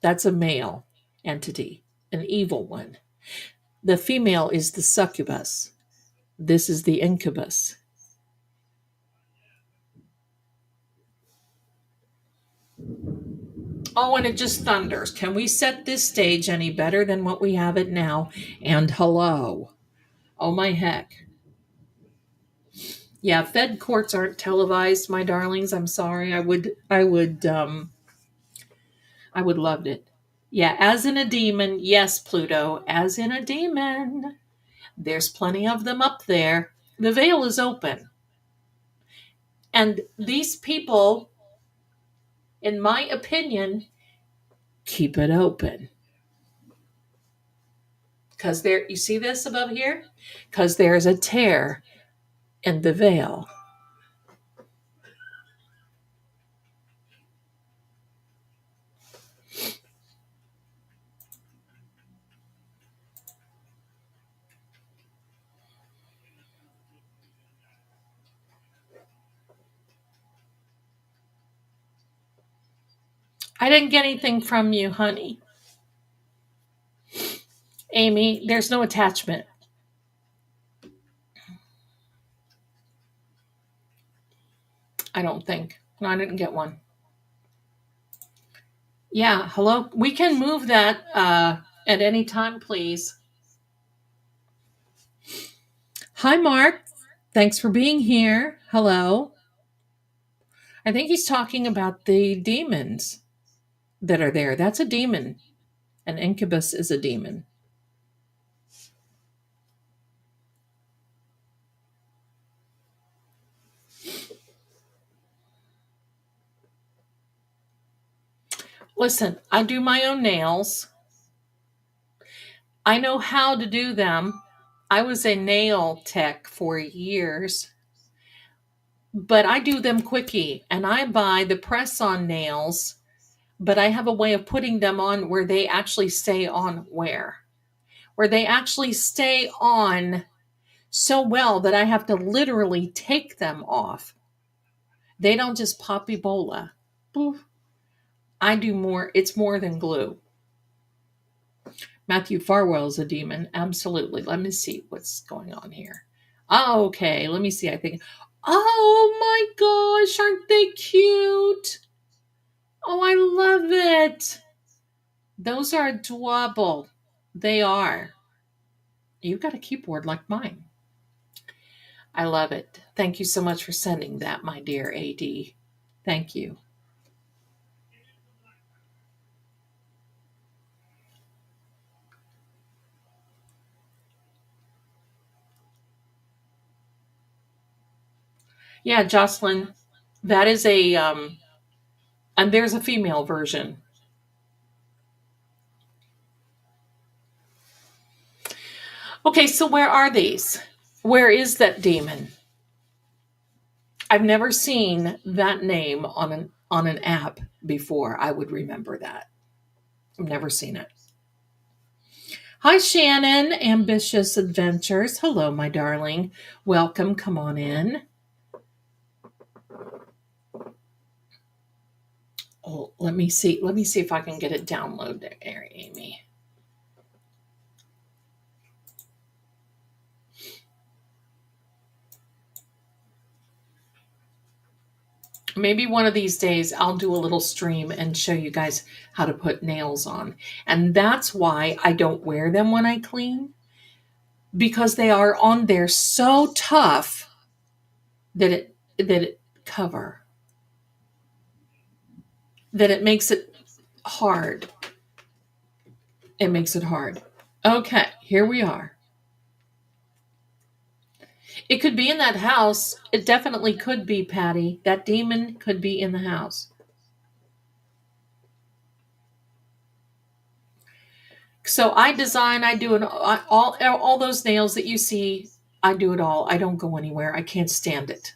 That's a male entity, an evil one. The female is the succubus. This is the incubus. Oh, and it just thunders. Can we set this stage any better than what we have it now? And hello. Oh my heck. Yeah, Fed courts aren't televised, my darlings. I'm sorry. I would loved it. Yeah, as in a demon, yes, Pluto, as in a demon. There's plenty of them up there. The veil is open. And these people, in my opinion, keep it open. Because there, you see this above here? Because there's a tear in the veil. I didn't get anything from you, honey. Amy, there's no attachment. I don't think. No, I didn't get one. Yeah, hello. We can move that at any time, please. Hi, Mark. Thanks for being here. Hello. I think he's talking about the demons that are there. That's a demon. An incubus is a demon. Listen, I do my own nails. I know how to do them. I was a nail tech for years, but I do them quickie and I buy the press on nails, but I have a way of putting them on where they actually stay on where they actually stay on so well that I have to literally take them off. They don't just pop Ebola. Poof. I do more, it's more than glue. Matthew Farwell is a demon. Absolutely. Let me see what's going on here. Oh, okay. Let me see. I think. Oh my gosh. Aren't they cute? Oh, I love it. Those are adorable. They are. You've got a keyboard like mine. I love it. Thank you so much for sending that, my dear AD. Thank you. Yeah, Jocelyn, that is and there's a female version. Okay, so where are these? Where is that demon? I've never seen that name on an app before. I would remember that. I've never seen it. Hi, Shannon, Ambitious Adventures. Hello, my darling. Welcome. Come on in. Oh, let me see. Let me see if I can get it downloaded there, Amy. Maybe one of these days I'll do a little stream and show you guys how to put nails on. And that's why I don't wear them when I clean, because they are on there so tough that it cover, that it makes it hard. It makes it hard. Okay, here we are. It could be in that house. It definitely could be, Patty. That demon could be in the house. So I design, I do it all those nails that you see, I do it all. I don't go anywhere. I can't stand it.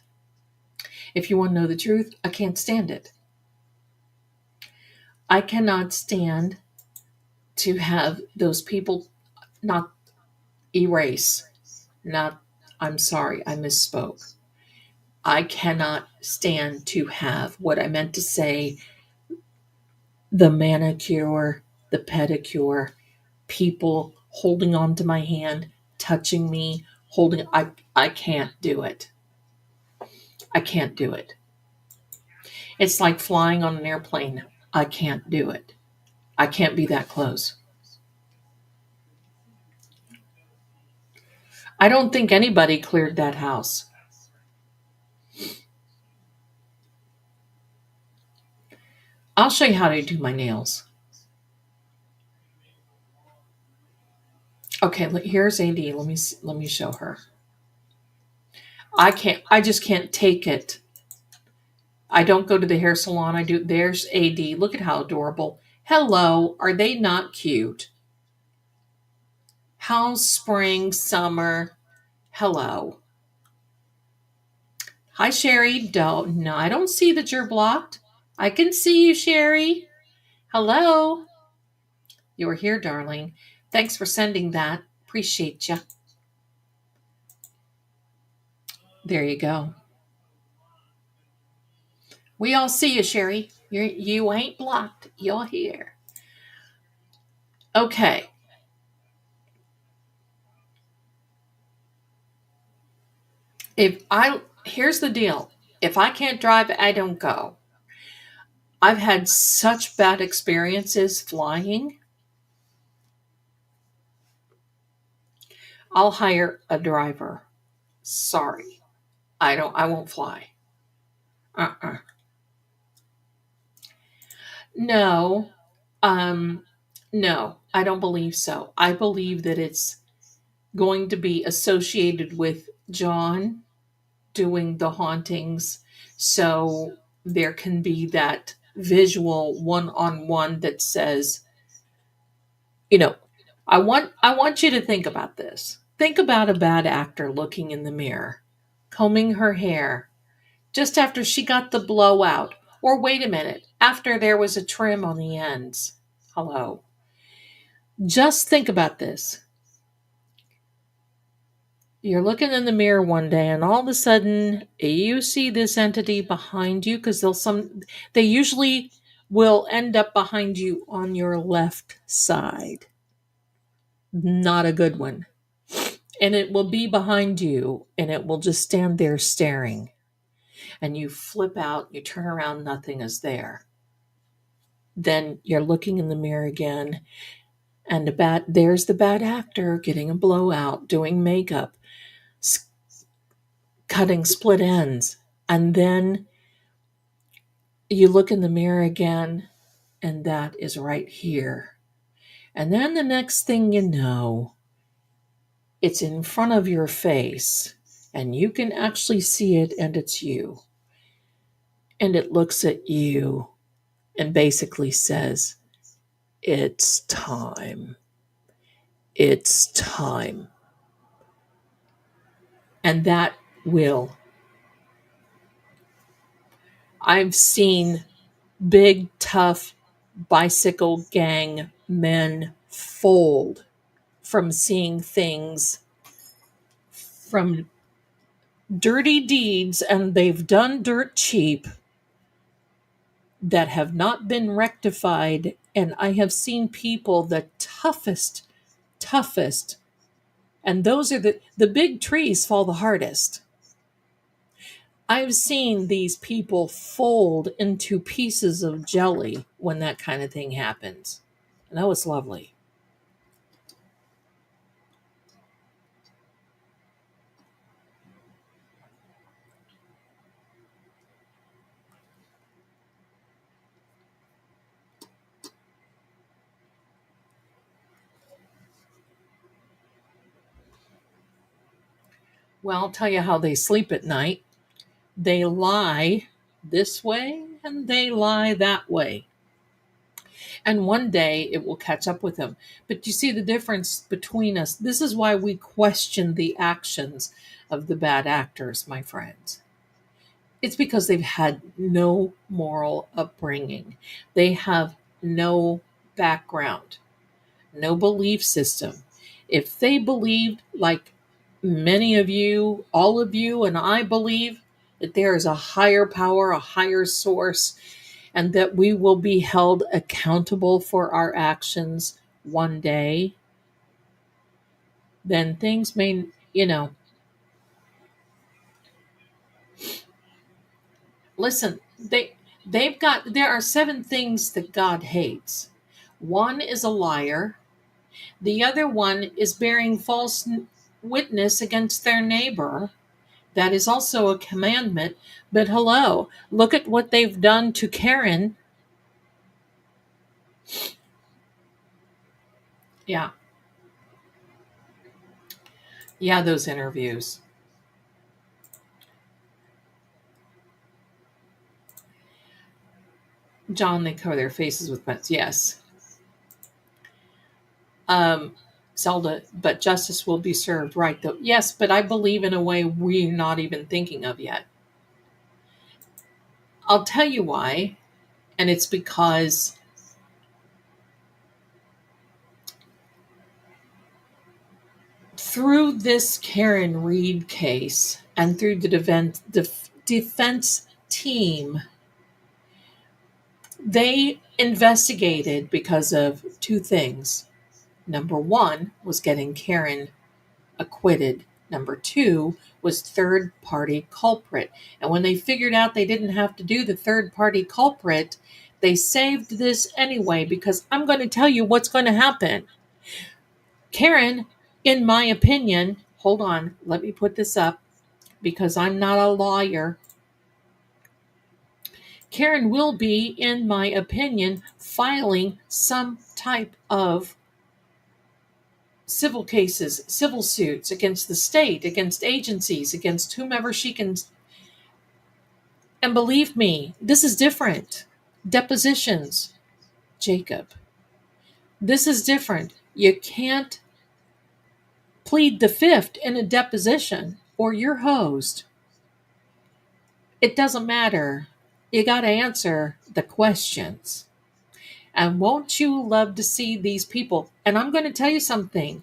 If you want to know the truth, I can't stand it. I cannot stand to have those people not erase, not, I'm sorry, I misspoke. I cannot stand to have what I meant to say, the manicure, the pedicure, people holding on to my hand, touching me, holding, I can't do it. I can't do it. It's like flying on an airplane. I can't do it. I can't be that close. I don't think anybody cleared that house. I'll show you how to do my nails. Okay, here's AD. Let me show her. I just can't take it. I don't go to the hair salon. I do. There's AD. Look at how adorable. Hello. Are they not cute? How's spring, summer? Hello. Hi, Sherry. No, I don't see that you're blocked. I can see you, Sherry. Hello. You're here, darling. Thanks for sending that. Appreciate you. There you go. We all see you, Sherry. You ain't blocked. You're here. Okay. Here's the deal. If I can't drive, I don't go. I've had such bad experiences flying. I'll hire a driver. Sorry. I won't fly. Uh-uh. No. Um no, I don't believe so. I believe that it's going to be associated with John doing the hauntings. So there can be that visual one-on-one that says, you know, I want you to think about this. Think about a bad actor looking in the mirror, combing her hair just after she got the blowout, or wait a minute, after there was a trim on the ends. Hello. Just think about this. You're looking in the mirror one day and all of a sudden you see this entity behind you, because they usually will end up behind you on your left side. Not a good one. And it will be behind you and it will just stand there staring. And you flip out, you turn around, nothing is there. Then you're looking in the mirror again, and there's the bad actor getting a blowout, doing makeup, cutting split ends. And then you look in the mirror again, and that is right here. And then the next thing you know, it's in front of your face, and you can actually see it, and it's you. And it looks at you and basically says, "It's time. It's time." And that will. I've seen big, tough bicycle gang men fold from seeing things, from dirty deeds, and they've done dirt cheap, that have not been rectified. And I have seen people, the toughest, and those are the big trees fall the hardest. I've seen these people fold into pieces of jelly when that kind of thing happens. And that was lovely. Well, I'll tell you how they sleep at night. They lie this way and they lie that way. And one day it will catch up with them. But you see the difference between us. This is why we question the actions of the bad actors, my friends. It's because they've had no moral upbringing. They have no background, no belief system. If they believed, like many of you, all of you, and I believe, that there is a higher power, a higher source, and that we will be held accountable for our actions one day, then things may, listen, there are 7 things that God hates. One is a liar. The other one is bearing false witness against their neighbor. That is also a commandment. But hello, look at what they've done to Karen. Yeah. Yeah, those interviews. John, they cover their faces with pens. Yes. Um, Zelda, but justice will be served, right? Though, yes, but I believe in a way we're not even thinking of yet. I'll tell you why, and it's because through this Karen Reed case and through the defense team, they investigated because of 2 things. Number 1 was getting Karen acquitted. Number 2 was third party culprit. And when they figured out they didn't have to do the third party culprit, they saved this anyway, because I'm going to tell you what's going to happen. Karen, in my opinion, hold on, let me put this up because I'm not a lawyer. Karen will be, in my opinion, filing some type of civil cases, civil suits against the state, against agencies, against whomever she can. And believe me, this is different. Depositions, Jacob. This is different. You can't plead the fifth in a deposition or you're hosed. It doesn't matter. You got to answer the questions. And won't you love to see these people? And I'm going to tell you something.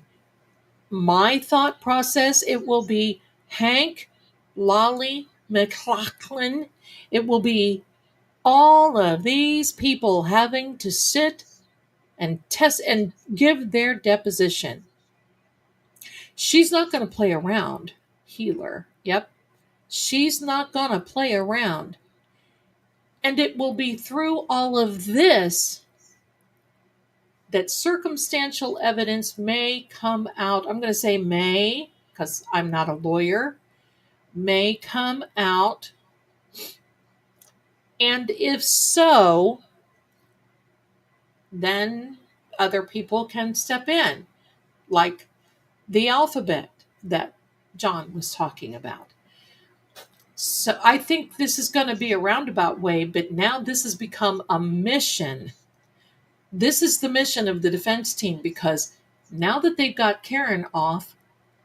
My thought process, it will be Hank, Lolly, McLaughlin. It will be all of these people having to sit and test and give their deposition. She's not going to play around, Healer. Yep. She's not going to play around. And it will be through all of this that circumstantial evidence may come out. I'm going to say may, because I'm not a lawyer, may come out. And if so, then other people can step in, like the alphabet that John was talking about. So I think this is going to be a roundabout way, but now this has become a mission. This is the mission of the defense team, because now that they've got Karen off,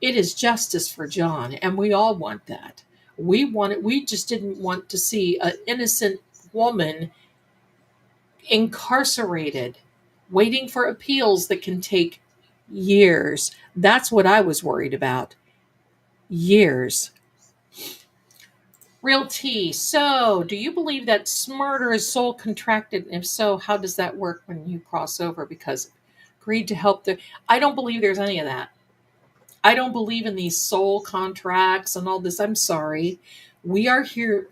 it is justice for John, and we all want that. We want it. We just didn't want to see an innocent woman incarcerated, waiting for appeals that can take years. That's what I was worried about. Years. Real tea. So, do you believe that murder is soul contracted? And if so, how does that work when you cross over? Because agreed to help the. I don't believe there's any of that. I don't believe in these soul contracts and all this. I'm sorry. We are here.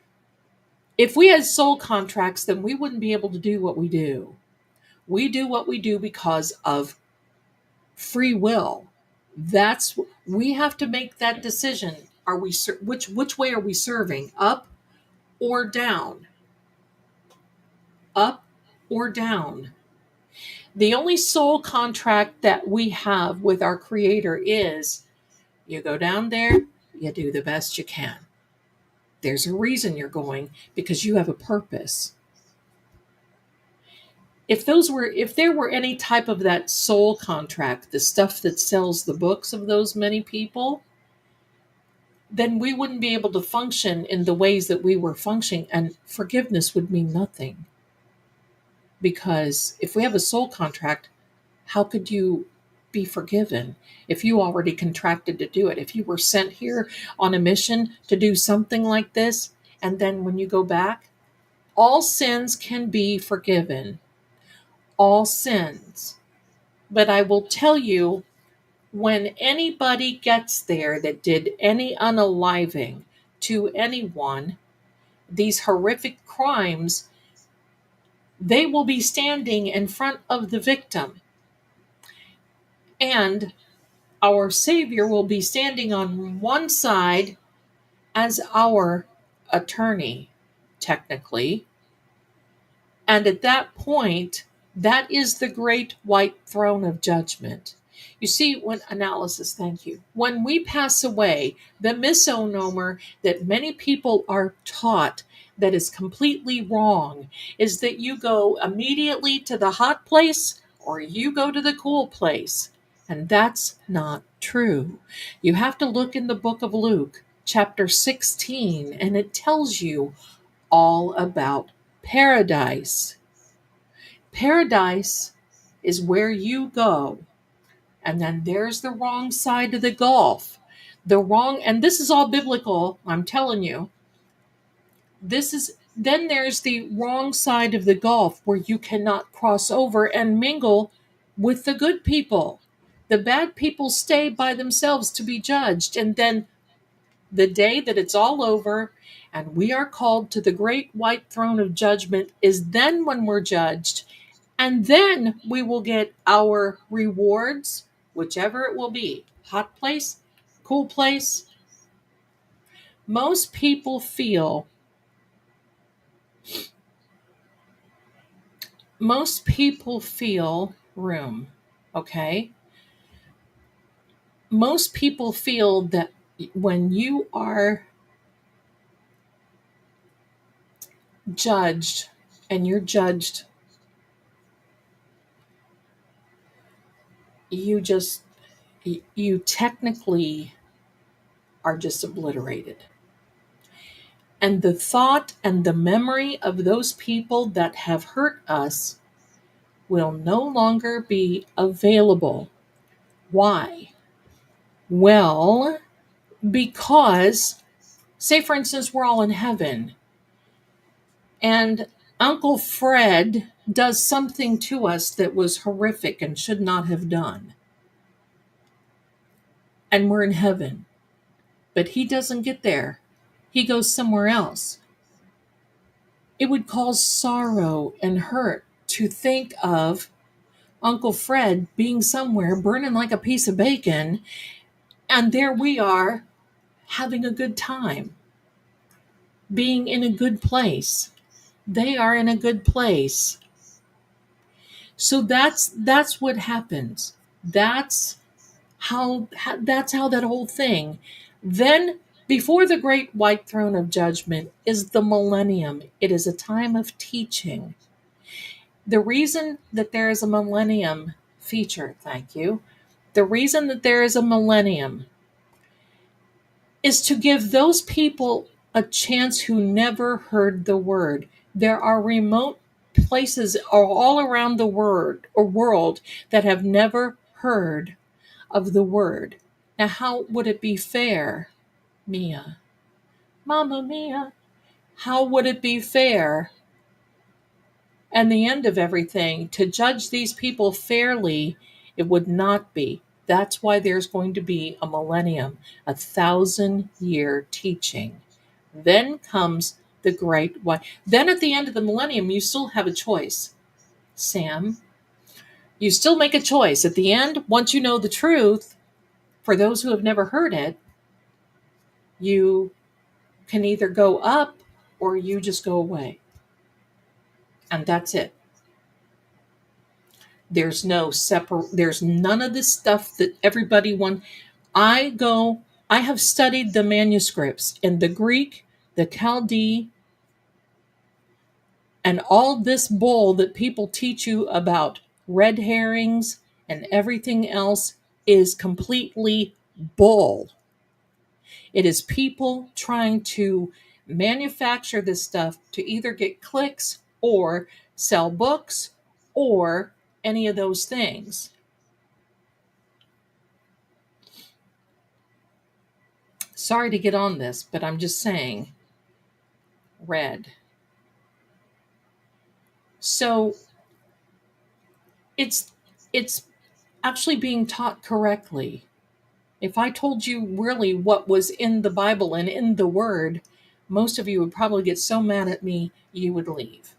If we had soul contracts, then we wouldn't be able to do what we do. We do what we do because of free will. That's we have to make that decision. Are we which way are we serving? Up or down? Up or down? The only soul contract that we have with our creator is you go down there, you do the best you can. There's a reason you're going, because you have a purpose. If there were any type of that soul contract, the stuff that sells the books of those many people, then we wouldn't be able to function in the ways that we were functioning, and forgiveness would mean nothing. Because if we have a soul contract, how could you be forgiven if you already contracted to do it? If you were sent here on a mission to do something like this, and then when you go back, all sins can be forgiven. All sins. But I will tell you, when anybody gets there that did any unaliving to anyone, these horrific crimes, they will be standing in front of the victim. And our Savior will be standing on one side as our attorney, technically. And at that point, that is the great white throne of judgment. You see, when analysis, thank you. When we pass away, the misnomer that many people are taught that is completely wrong is that you go immediately to the hot place or you go to the cool place. And that's not true. You have to look in the book of Luke, chapter 16, and it tells you all about paradise. Paradise is where you go. And then there's the wrong side of the gulf. And this is all biblical, I'm telling you. Then there's the wrong side of the gulf where you cannot cross over and mingle with the good people. The bad people stay by themselves to be judged. And then the day that it's all over and we are called to the great white throne of judgment is then when we're judged. And then we will get our rewards, whichever it will be. Hot place, cool place. Most people feel room, okay? Most people feel that when you are judged and you're judged, you technically are just obliterated. And the thought and the memory of those people that have hurt us will no longer be available. Why? Well, because, say for instance, we're all in heaven and Uncle Fred does something to us that was horrific and should not have done. And we're in heaven. But he doesn't get there. He goes somewhere else. It would cause sorrow and hurt to think of Uncle Fred being somewhere burning like a piece of bacon, and there we are having a good time, being in a good place. They are in a good place. So that's what happens. That's how that whole thing. Then before the great white throne of judgment is the millennium. It is a time of teaching. The reason that there is a millennium feature, thank you. The reason that there is a millennium is to give those people a chance who never heard the word. There are remote places all around the world that have never heard of the word. Now, how would it be fair, Mia? Mamma Mia. How would it be fair? And the end of everything, to judge these people fairly, it would not be. That's why there's going to be a millennium, 1,000-year teaching. Then comes the great white. Then at the end of the millennium, you still have a choice, Sam. You still make a choice. At the end, once you know the truth, for those who have never heard it, you can either go up or you just go away. And that's it. There's none of this stuff that everybody wants. I have studied the manuscripts in the Greek, the Chaldee, and all this bull that people teach you about red herrings and everything else is completely bull. It is people trying to manufacture this stuff to either get clicks or sell books or any of those things. Sorry to get on this, but I'm just saying, red. So it's actually being taught correctly. If I told you really what was in the Bible and in the Word, most of you would probably get so mad at me you would leave,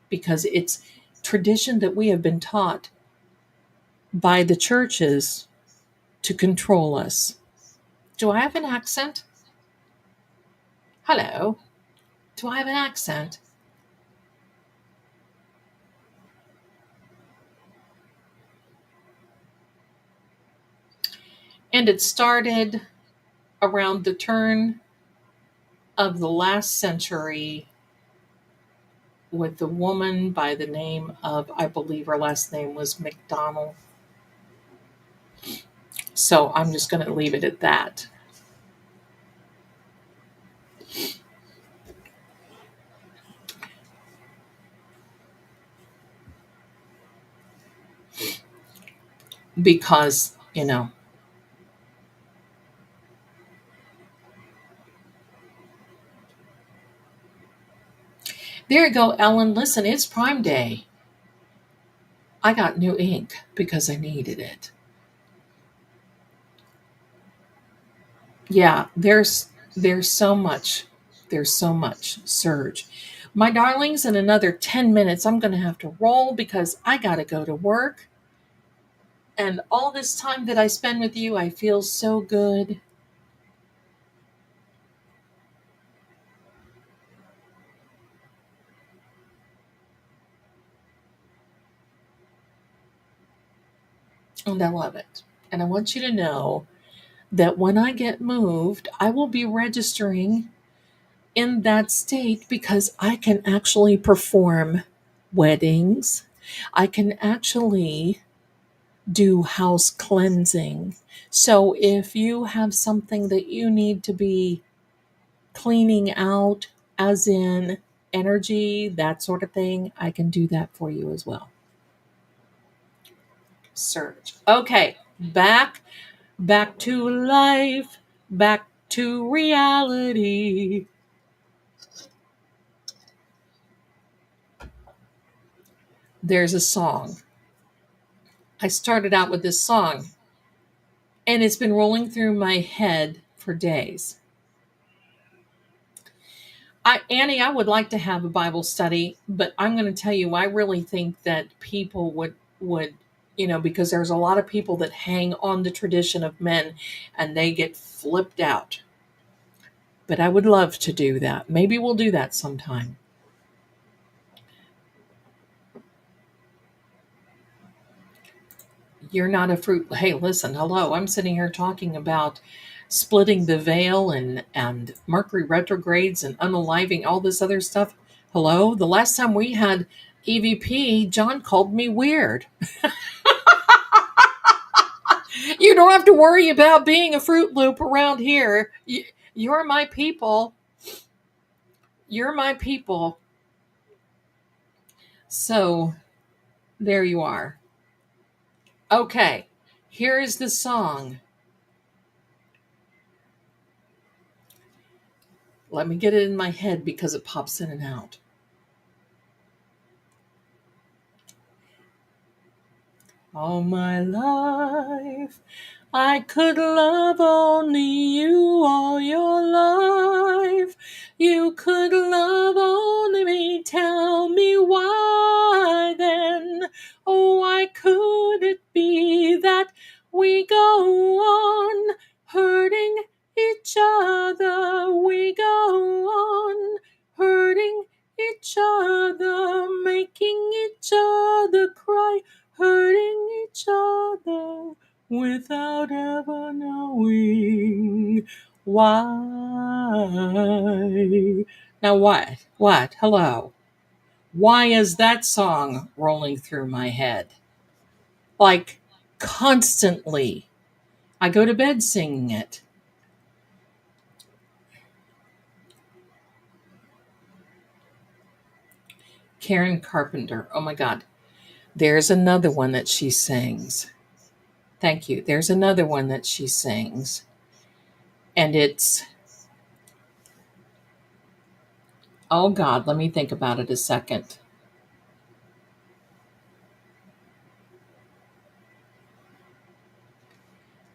because it's tradition that we have been taught by the churches to control us. Do I have an accent? Hello? Do I have an accent? And it started around the turn of the last century with the woman by the name of, I believe her last name was McDonald. So I'm just going to leave it at that. Because, there you go, Ellen. Listen, it's Prime Day. I got new ink because I needed it. Yeah, there's so much. There's so much surge. My darlings, in another 10 minutes, I'm going to have to roll because I got to go to work. And all this time that I spend with you, I feel so good. And I love it. And I want you to know that when I get moved, I will be registering in that state because I can actually perform weddings. I can actually do house cleansing. So if you have something that you need to be cleaning out, as in energy, that sort of thing, I can do that for you as well. Surge. Okay, back to life, back to reality. There's a song. I started out with this song, and it's been rolling through my head for days. Annie, I would like to have a Bible study, but I'm going to tell you, I really think that people would, because there's a lot of people that hang on the tradition of men and they get flipped out. But I would love to do that. Maybe we'll do that sometime. You're not a fruit. Hey, listen, hello. I'm sitting here talking about splitting the veil and Mercury retrogrades and unaliving all this other stuff. Hello. The last time we had EVP, John called me weird. You don't have to worry about being a Fruit Loop around here. You're my people. You're my people. So there you are. Okay, here is the song. Let me get it in my head because it pops in and out. All my life, I could love only you all your life. You could love only me. Tell me why then. Oh, why could it be that we go on hurting each other? We go on hurting each other, making each other cry, hurting each other without ever knowing why. Now what? What? Hello. Why is that song rolling through my head? Like constantly. I go to bed singing it. Karen Carpenter. Oh my God. There's another one that she sings. Thank you. There's another one that she sings. And it's, oh God, let me think about it a second.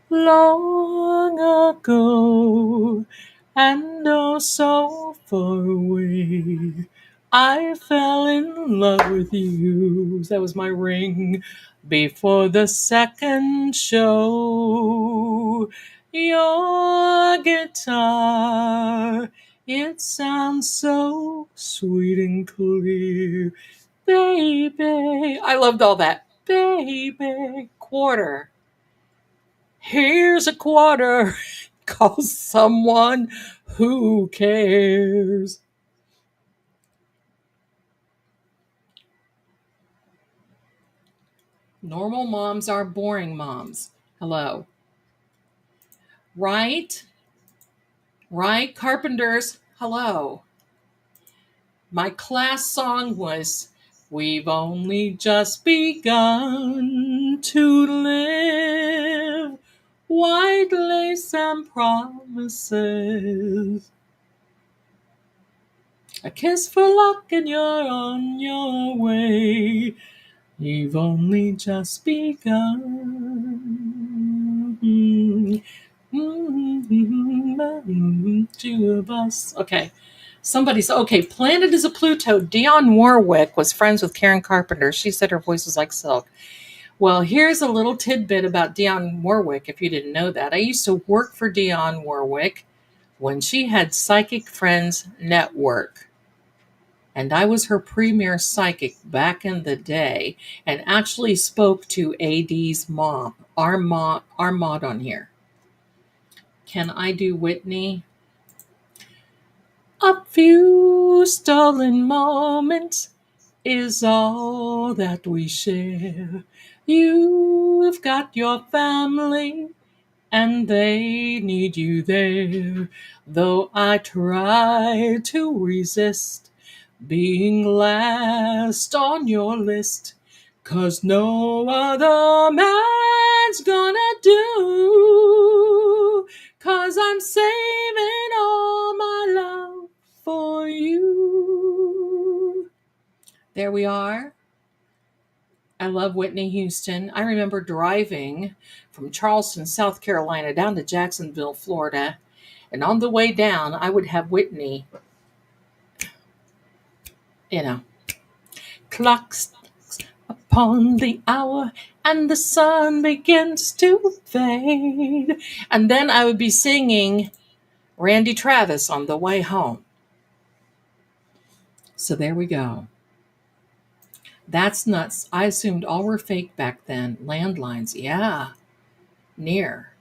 Long ago, and oh so far away, I fell in love with you. That was my ring before the second show. Your guitar, it sounds so sweet and clear. Baby, I loved all that. Baby, quarter. Here's a quarter. Call someone who cares. Normal moms are boring moms. Hello. Right? Right? Carpenters. Hello. My class song was We've Only Just Begun to Live. White lace and promises. A kiss for luck and you're on your way. You've only just begun. Two of us. Okay. Somebody's okay. Planet is a Pluto. Dionne Warwick was friends with Karen Carpenter. She said her voice was like silk. Well, here's a little tidbit about Dionne Warwick, if you didn't know that. I used to work for Dionne Warwick when she had Psychic Friends Network. And I was her premier psychic back in the day and actually spoke to AD's mom, our mod on here. Can I do Whitney? A few stolen moments is all that we share. You've got your family and they need you there. Though I try to resist being last on your list, 'cause no other man's gonna do, 'cause I'm saving all my love for you. There we are. I love Whitney Houston. I remember driving from Charleston, South Carolina down to Jacksonville, Florida, and on the way down I would have Whitney, clocks upon the hour and the sun begins to fade. And then I would be singing Randy Travis on the way home. So there we go. That's nuts. I assumed all were fake back then. Landlines, yeah. Near.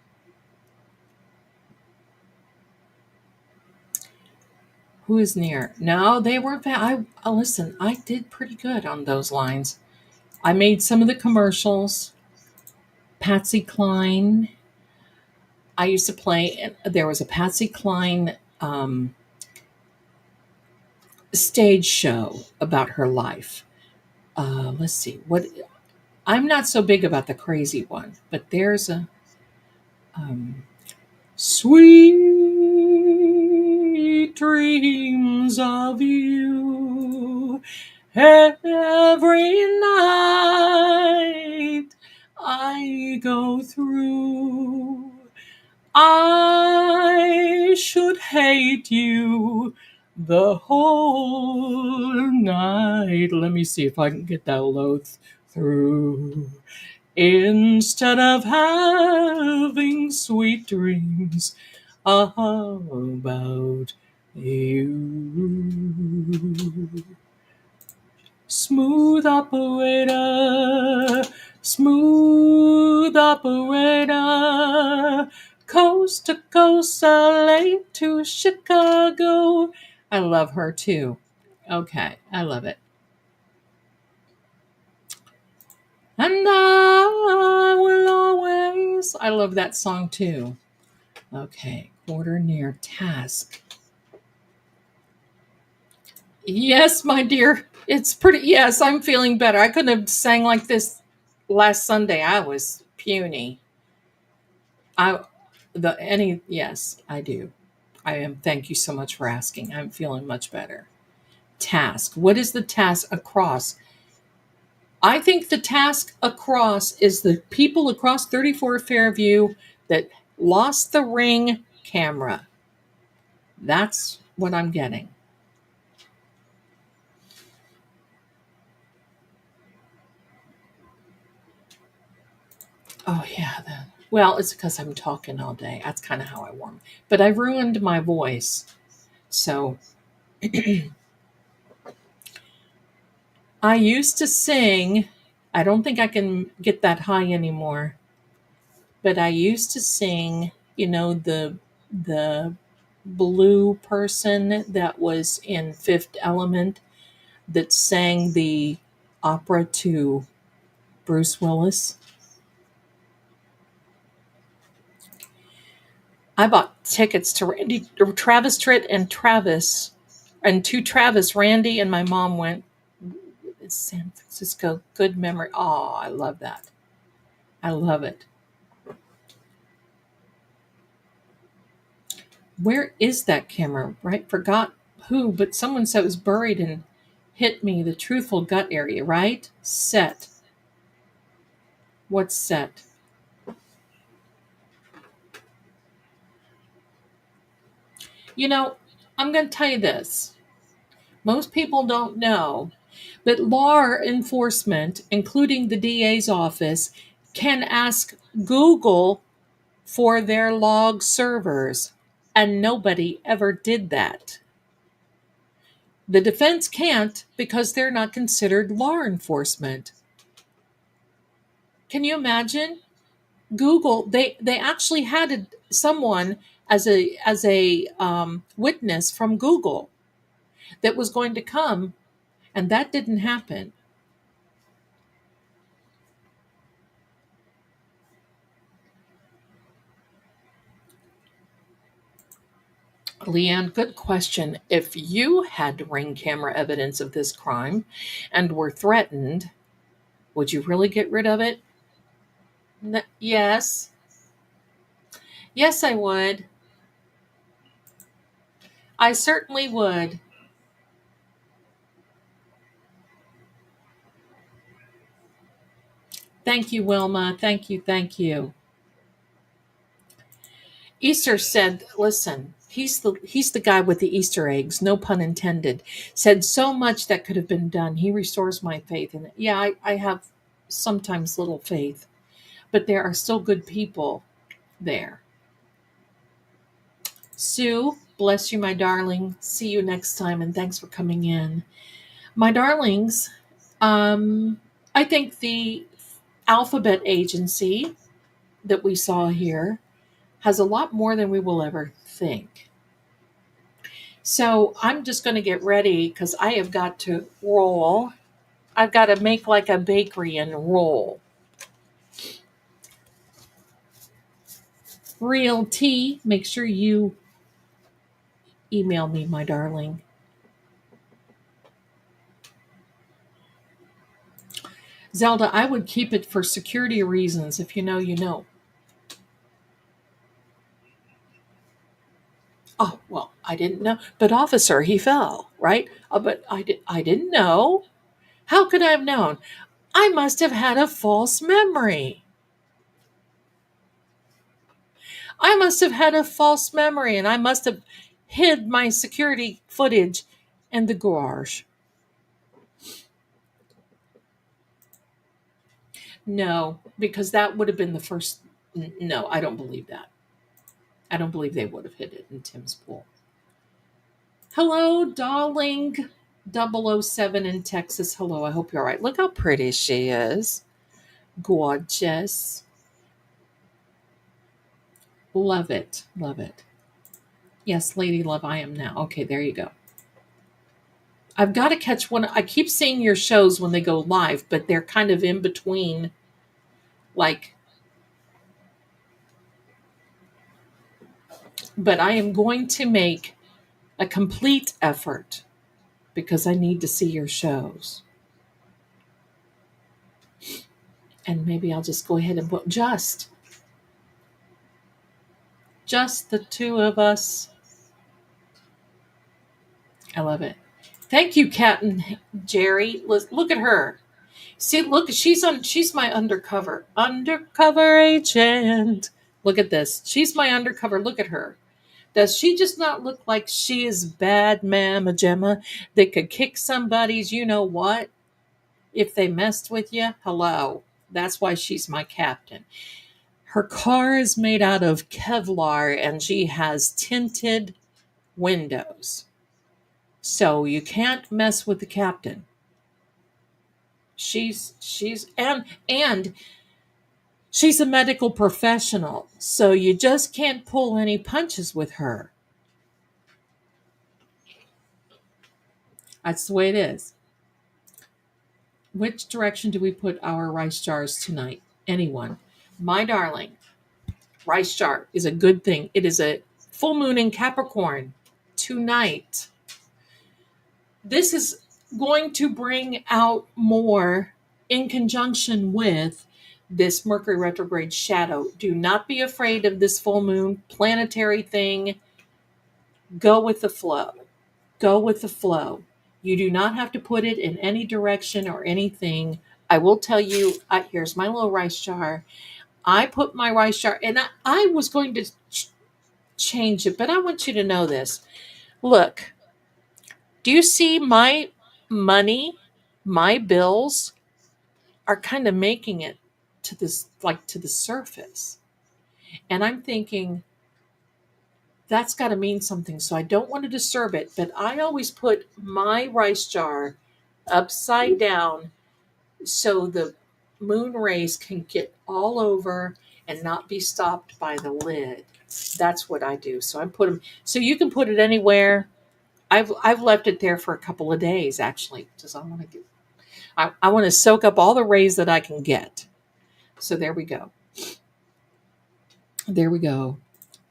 Who is near? No, they weren't bad. Listen, I did pretty good on those lines. I made some of the commercials. Patsy Cline. I used to play, there was a Patsy Cline stage show about her life. Let's see. I'm not so big about the crazy one, but there's a sweet dreams of you every night I go through. I should hate you the whole night. Let me see if I can get that low through. Instead of having sweet dreams about you. Smooth operator, coast to coast, LA to Chicago. I love her too. Okay, I love it. And I will always. I love that song too. Okay, quarter near task. Yes, my dear. It's pretty. Yes, I'm feeling better. I couldn't have sang like this last Sunday. I was puny. I the any yes, I do. I am. Thank you so much for asking. I'm feeling much better. Task. What is the task across? I think the task across is the people across 34 Fairview that lost the Ring camera. That's what I'm getting. Oh, yeah. Well, it's because I'm talking all day. That's kind of how I warm. But I ruined my voice. So I used to sing. I don't think I can get that high anymore. But I used to sing, the blue person that was in Fifth Element that sang the opera to Bruce Willis. I bought tickets to Travis Tritt and Travis, and to Travis, Randy, and my mom went. It's San Francisco. Good memory. Oh, I love that. I love it. Where is that camera? Right? Forgot who, but someone said it was buried and hit me the truthful gut area, right? Set. What's set? You know, I'm going to tell you this. Most people don't know, but law enforcement, including the DA's office, can ask Google for their log servers, and nobody ever did that. The defense can't because they're not considered law enforcement. Can you imagine? Google, they actually had someone as a witness from Google that was going to come, and that didn't happen. Leanne, good question. If you had Ring camera evidence of this crime and were threatened, would you really get rid of it? Yes. Yes, I would. I certainly would. Thank you, Wilma. Thank you. Thank you. Easter said, listen, he's the guy with the Easter eggs, no pun intended. Said so much that could have been done. He restores my faith. And yeah, I have sometimes little faith, but there are still good people there. Sue, bless you, my darling. See you next time, and thanks for coming in. My darlings, I think the alphabet agency that we saw here has a lot more than we will ever think. So I'm just going to get ready because I have got to roll. I've got to make like a bakery and roll. Real tea, make sure you email me, my darling. Zelda, I would keep it for security reasons. If you know, you know. Oh, well, I didn't know. But officer, he fell, right? But I didn't know. How could I have known? I must have had a false memory. I must have had a false memory, and I must have hid my security footage in the garage. No, because that would have been the first. No, I don't believe that. I don't believe they would have hid it in Tim's pool. Hello, darling. 007 in Texas. Hello, I hope you're all right. Look how pretty she is. Gorgeous. Love it. Love it. Yes, Lady Love, I am now. Okay, there you go. I've got to catch one. I keep seeing your shows when they go live, but they're kind of in between, like, but I am going to make a complete effort because I need to see your shows. And maybe I'll just go ahead and put just the two of us. I love it. Thank you, Captain Jerry. Look at her. See, look, she's my undercover agent. Look at this. She's my undercover. Look at her. Does she just not look like she is bad, ma'am, a Gemma? That could kick somebody's you know what if they messed with you? Hello. That's why she's my captain. Her car is made out of Kevlar and she has tinted windows. So you can't mess with the captain. She's and she's a medical professional. So you just can't pull any punches with her. That's the way it is. Which direction do we put our rice jars tonight? Anyone? My darling, rice jar is a good thing. It is a full moon in Capricorn tonight. This is going to bring out more in conjunction with this Mercury retrograde shadow. Do not be afraid of this full moon planetary thing. Go with the flow. Go with the flow. You do not have to put it in any direction or anything. I will tell you, here's my little rice jar. I put my rice jar, and I was going to change it, but I want you to know this. Look, do you see my money, my bills are kind of making it to this, like to the surface. And I'm thinking, that's got to mean something. So I don't want to disturb it, but I always put my rice jar upside down so the moon rays can get all over and not be stopped by the lid. That's what I do. So I put them, so you can put it anywhere. I've left it there for a couple of days actually, because I want to soak up all the rays that I can get. So there we go. There we go.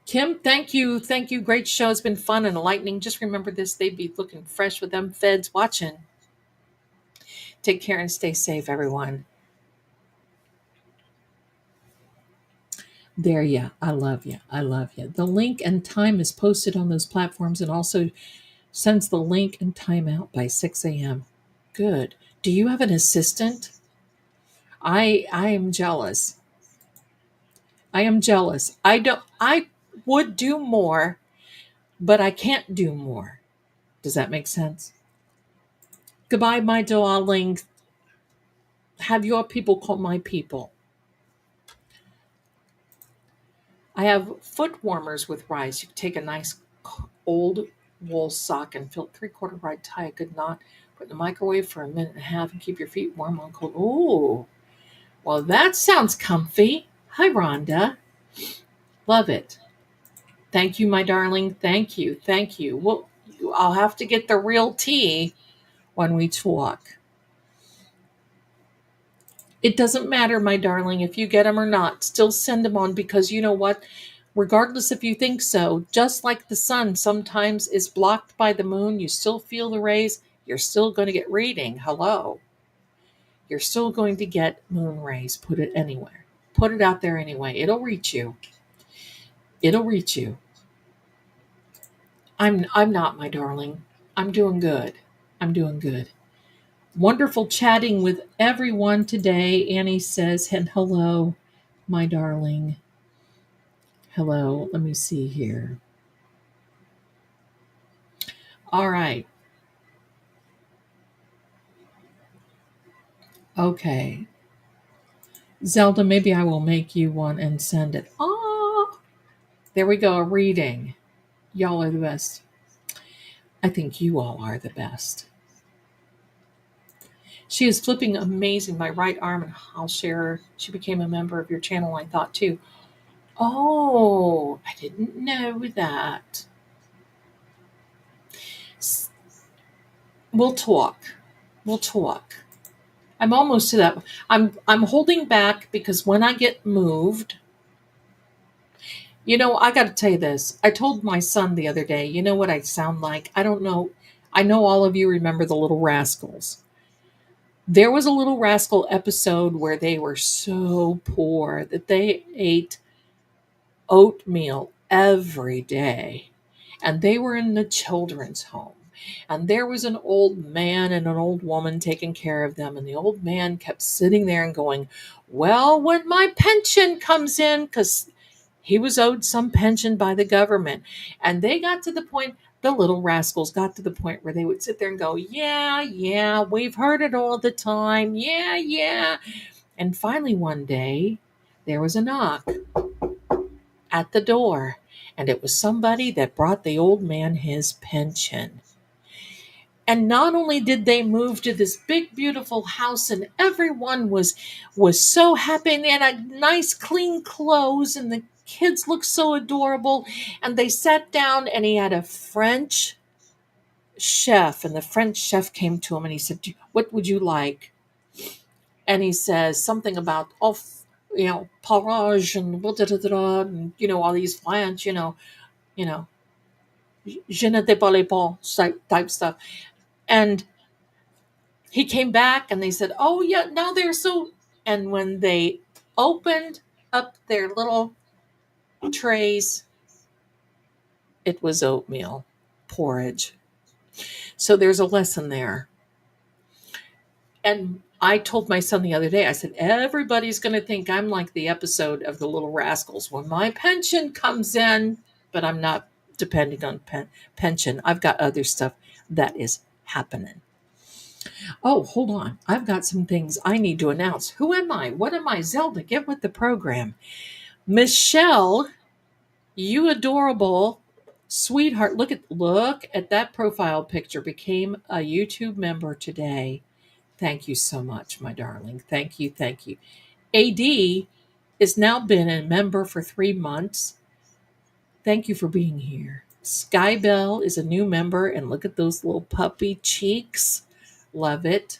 Kim, thank you. Thank you. Great show. It's been fun and enlightening. Just remember this, they'd be looking fresh with them feds watching. Take care and stay safe, everyone. There you. I love you. I love you. The link and time is posted on those platforms and also sends the link and time out by 6 a.m. Good. Do you have an assistant? I am jealous. I am jealous. I would do more, but I can't do more. Does that make sense? Goodbye, my darling. Have your people call my people. I have foot warmers with rice. You take a nice old wool sock and fill 3/4 right, tie a good knot, put in the microwave for a minute and a half and keep your feet warm on cold. Ooh, well, that sounds comfy. Hi, Rhonda. Love it. Thank you, my darling. Thank you. Thank you. Well, I'll have to get the real tea when we talk. It doesn't matter, my darling, if you get them or not. Still send them on, because you know what? Regardless if you think so, just like the sun sometimes is blocked by the moon, you still feel the rays. You're still going to get reading. Hello. You're still going to get moon rays. Put it anywhere. Put it out there anyway. It'll reach you. It'll reach you. I'm not, my darling. I'm doing good. I'm doing good. Wonderful chatting with everyone today. Annie says, and hello, my darling. Hello. Let me see here. All right. Okay. Zelda, maybe I will make you one and send it. Oh, there we go. A reading. Y'all are the best. I think you all are the best. She is flipping amazing. My right arm, and I'll share her. She became a member of your channel, I thought, too. Oh, I didn't know that. We'll talk. We'll talk. I'm almost to that. I'm holding back because when I get moved, you know, I got to tell you this. I told my son the other day, you know what I sound like? I don't know. I know all of you remember the Little Rascals. There was a Little Rascal episode where they were so poor that they ate oatmeal every day. And they were in the children's home. And there was an old man and an old woman taking care of them. And the old man kept sitting there and going, well, when my pension comes in, because he was owed some pension by the government. And they got to the point, the Little Rascals got to the point where they would sit there and go, yeah, yeah, we've heard it all the time. Yeah, yeah. And finally, one day, there was a knock at the door, and it was somebody that brought the old man his pension. And not only did they move to this big beautiful house, and everyone was so happy, and they had nice clean clothes, and the kids looked so adorable, and they sat down, and he had a French chef, and the French chef came to him and he said, what would you like? And he says something about porridge and and all these French, you know, je ne sais pas les bons type stuff. And he came back and they said, oh, yeah, now they're so. And when they opened up their little trays, it was oatmeal porridge. So there's a lesson there. And I told my son the other day, I said, everybody's going to think I'm like the episode of the Little Rascals when my pension comes in, but I'm not depending on pension. I've got other stuff that is happening. Oh, hold on. I've got some things I need to announce. Who am I? What am I? Zelda, get with the program. Michelle, you adorable sweetheart. Look at that profile picture. Became a YouTube member today. Thank you so much, my darling. Thank you. Thank you. AD has now been a member for 3 months. Thank you for being here. Skybell is a new member, and look at those little puppy cheeks. Love it.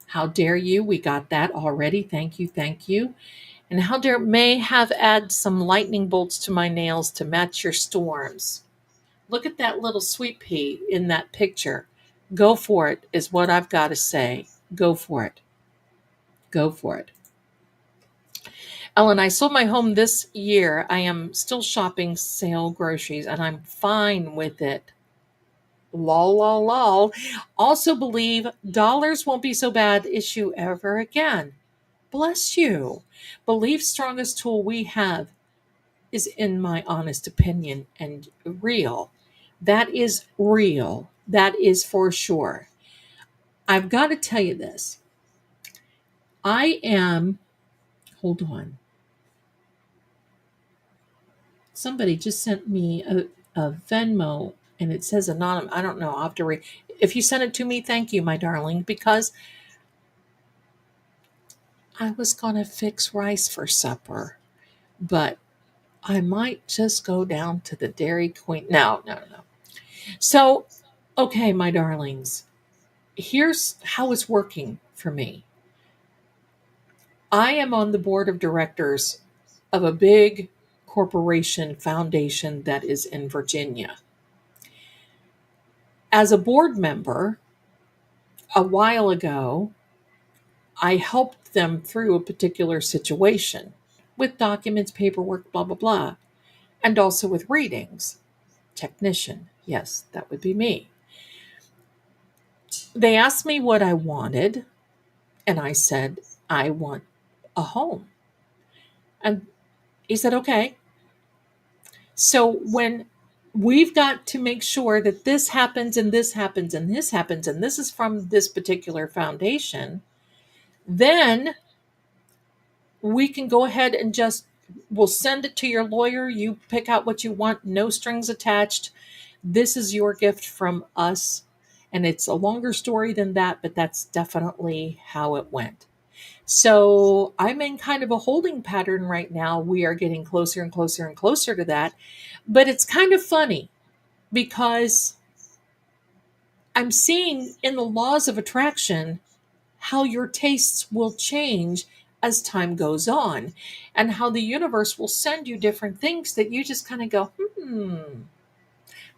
How dare you? We got that already. Thank you. Thank you. And how dare may have add some lightning bolts to my nails to match your storms. Look at that little sweet pea in that picture. Go for it is what I've got to say. Go for it. Go for it. Ellen, I sold my home this year. I am still shopping sale groceries and I'm fine with it. Lol, lol, lol. Also believe dollars won't be so bad issue ever again. Bless you. Believe strongest tool we have is, in my honest opinion, and real. That is real. That is for sure. I've got to tell you this. Hold on. Somebody just sent me a Venmo and it says anonymous. I don't know. I'll have to read. If you send it to me, thank you, my darling, because I was going to fix rice for supper, but I might just go down to the Dairy Queen. No. So, okay, my darlings, here's how it's working for me. I am on the board of directors of a big corporation foundation that is in Virginia. As a board member, a while ago, I helped them through a particular situation with documents, paperwork, blah, blah, blah, and also with readings. Technician, yes, that would be me. They asked me what I wanted, and I said, I want a home. And he said, okay. So when we've got to make sure that this happens and this happens and this happens, and this is from this particular foundation, then we can go ahead and we'll send it to your lawyer. You pick out what you want, no strings attached. This is your gift from us. And it's a longer story than that, but that's definitely how it went. So I'm in kind of a holding pattern right now. We are getting closer and closer and closer to that. But it's kind of funny because I'm seeing in the laws of attraction how your tastes will change as time goes on and how the universe will send you different things that you just kind of go,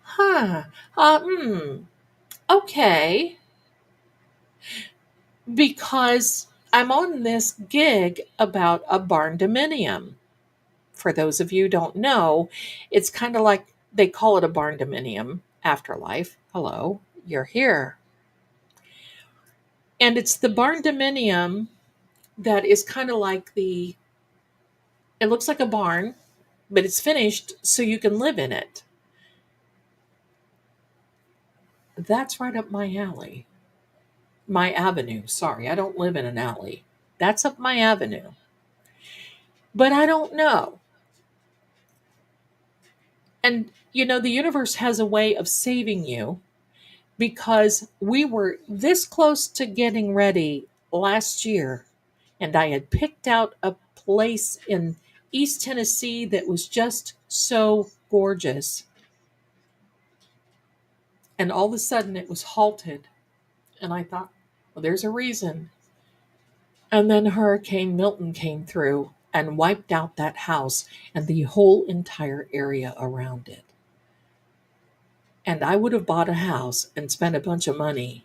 huh, Okay, because I'm on this gig about a barn dominium. For those of you who don't know, it's kind of like they call it a barn dominium afterlife. Hello, you're here. And it's the barn dominium that is kind of like it looks like a barn, but it's finished so you can live in it. That's right up my alley. My avenue. Sorry, I don't live in an alley. That's up my avenue. But I don't know. And, the universe has a way of saving you because we were this close to getting ready last year. And I had picked out a place in East Tennessee that was just so gorgeous. And all of a sudden it was halted. And I thought, well, there's a reason. And then Hurricane Milton came through and wiped out that house and the whole entire area around it. And I would have bought a house and spent a bunch of money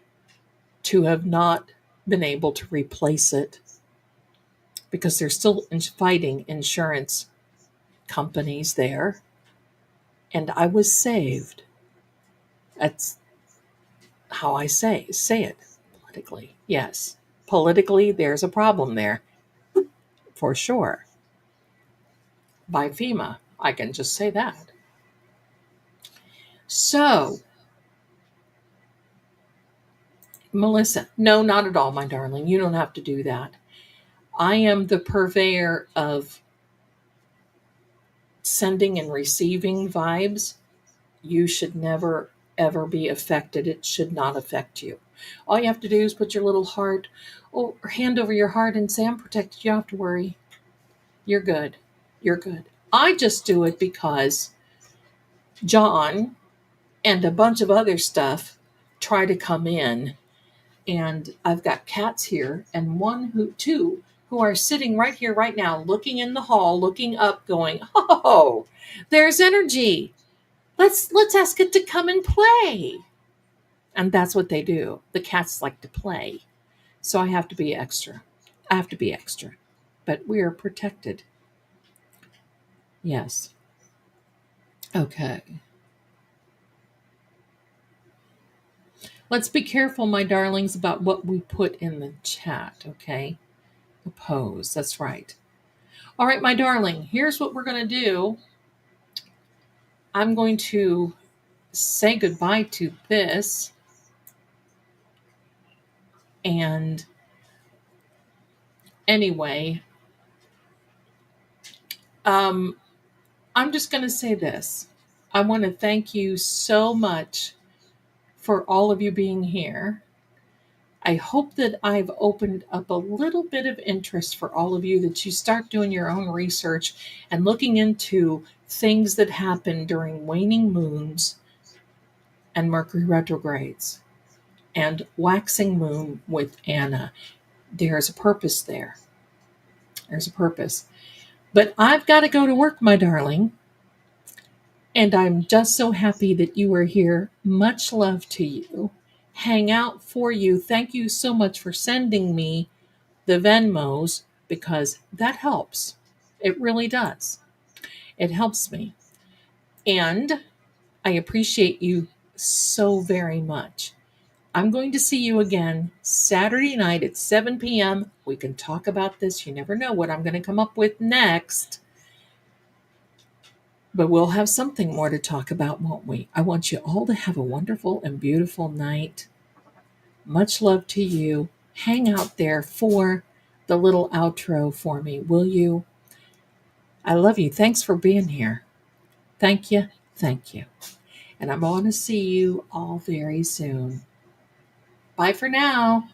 to have not been able to replace it because they're still fighting insurance companies there. And I was saved. That's how I say it politically. Yes. Politically, there's a problem there for sure. By FEMA. I can just say that. So, Melissa, no, not at all, my darling. You don't have to do that. I am the purveyor of sending and receiving vibes. You should never, ever be affected. It should not affect you. All you have to do is put your little heart or hand over your heart and say, I'm protected. You don't have to worry. You're good. You're good. I just do it because John and a bunch of other stuff try to come in. And I've got cats here and two who are sitting right here right now, looking in the hall, looking up, going, oh, there's energy. Let's ask it to come and play. And that's what they do. The cats like to play. So I have to be extra. But we are protected. Yes. Okay. Let's be careful, my darlings, about what we put in the chat, okay? Oppose. That's right. All right, my darling, here's what we're going to do. I'm going to say goodbye to this. And anyway, I'm just going to say this. I want to thank you so much for all of you being here. I hope that I've opened up a little bit of interest for all of you, that you start doing your own research and looking into things that happen during waning moons and Mercury retrogrades and waxing moon with Anna. There's a purpose there. There's a purpose. But I've got to go to work, my darling. And I'm just so happy that you are here. Much love to you. Hang out for you. Thank you so much for sending me the Venmos, because that helps. It really does. It helps me. And I appreciate you so very much. I'm going to see you again Saturday night at 7 p.m. We can talk about this. You never know what I'm going to come up with next. But we'll have something more to talk about, won't we? I want you all to have a wonderful and beautiful night. Much love to you. Hang out there for the little outro for me, will you? I love you. Thanks for being here. Thank you. Thank you. And I'm going to see you all very soon. Bye for now.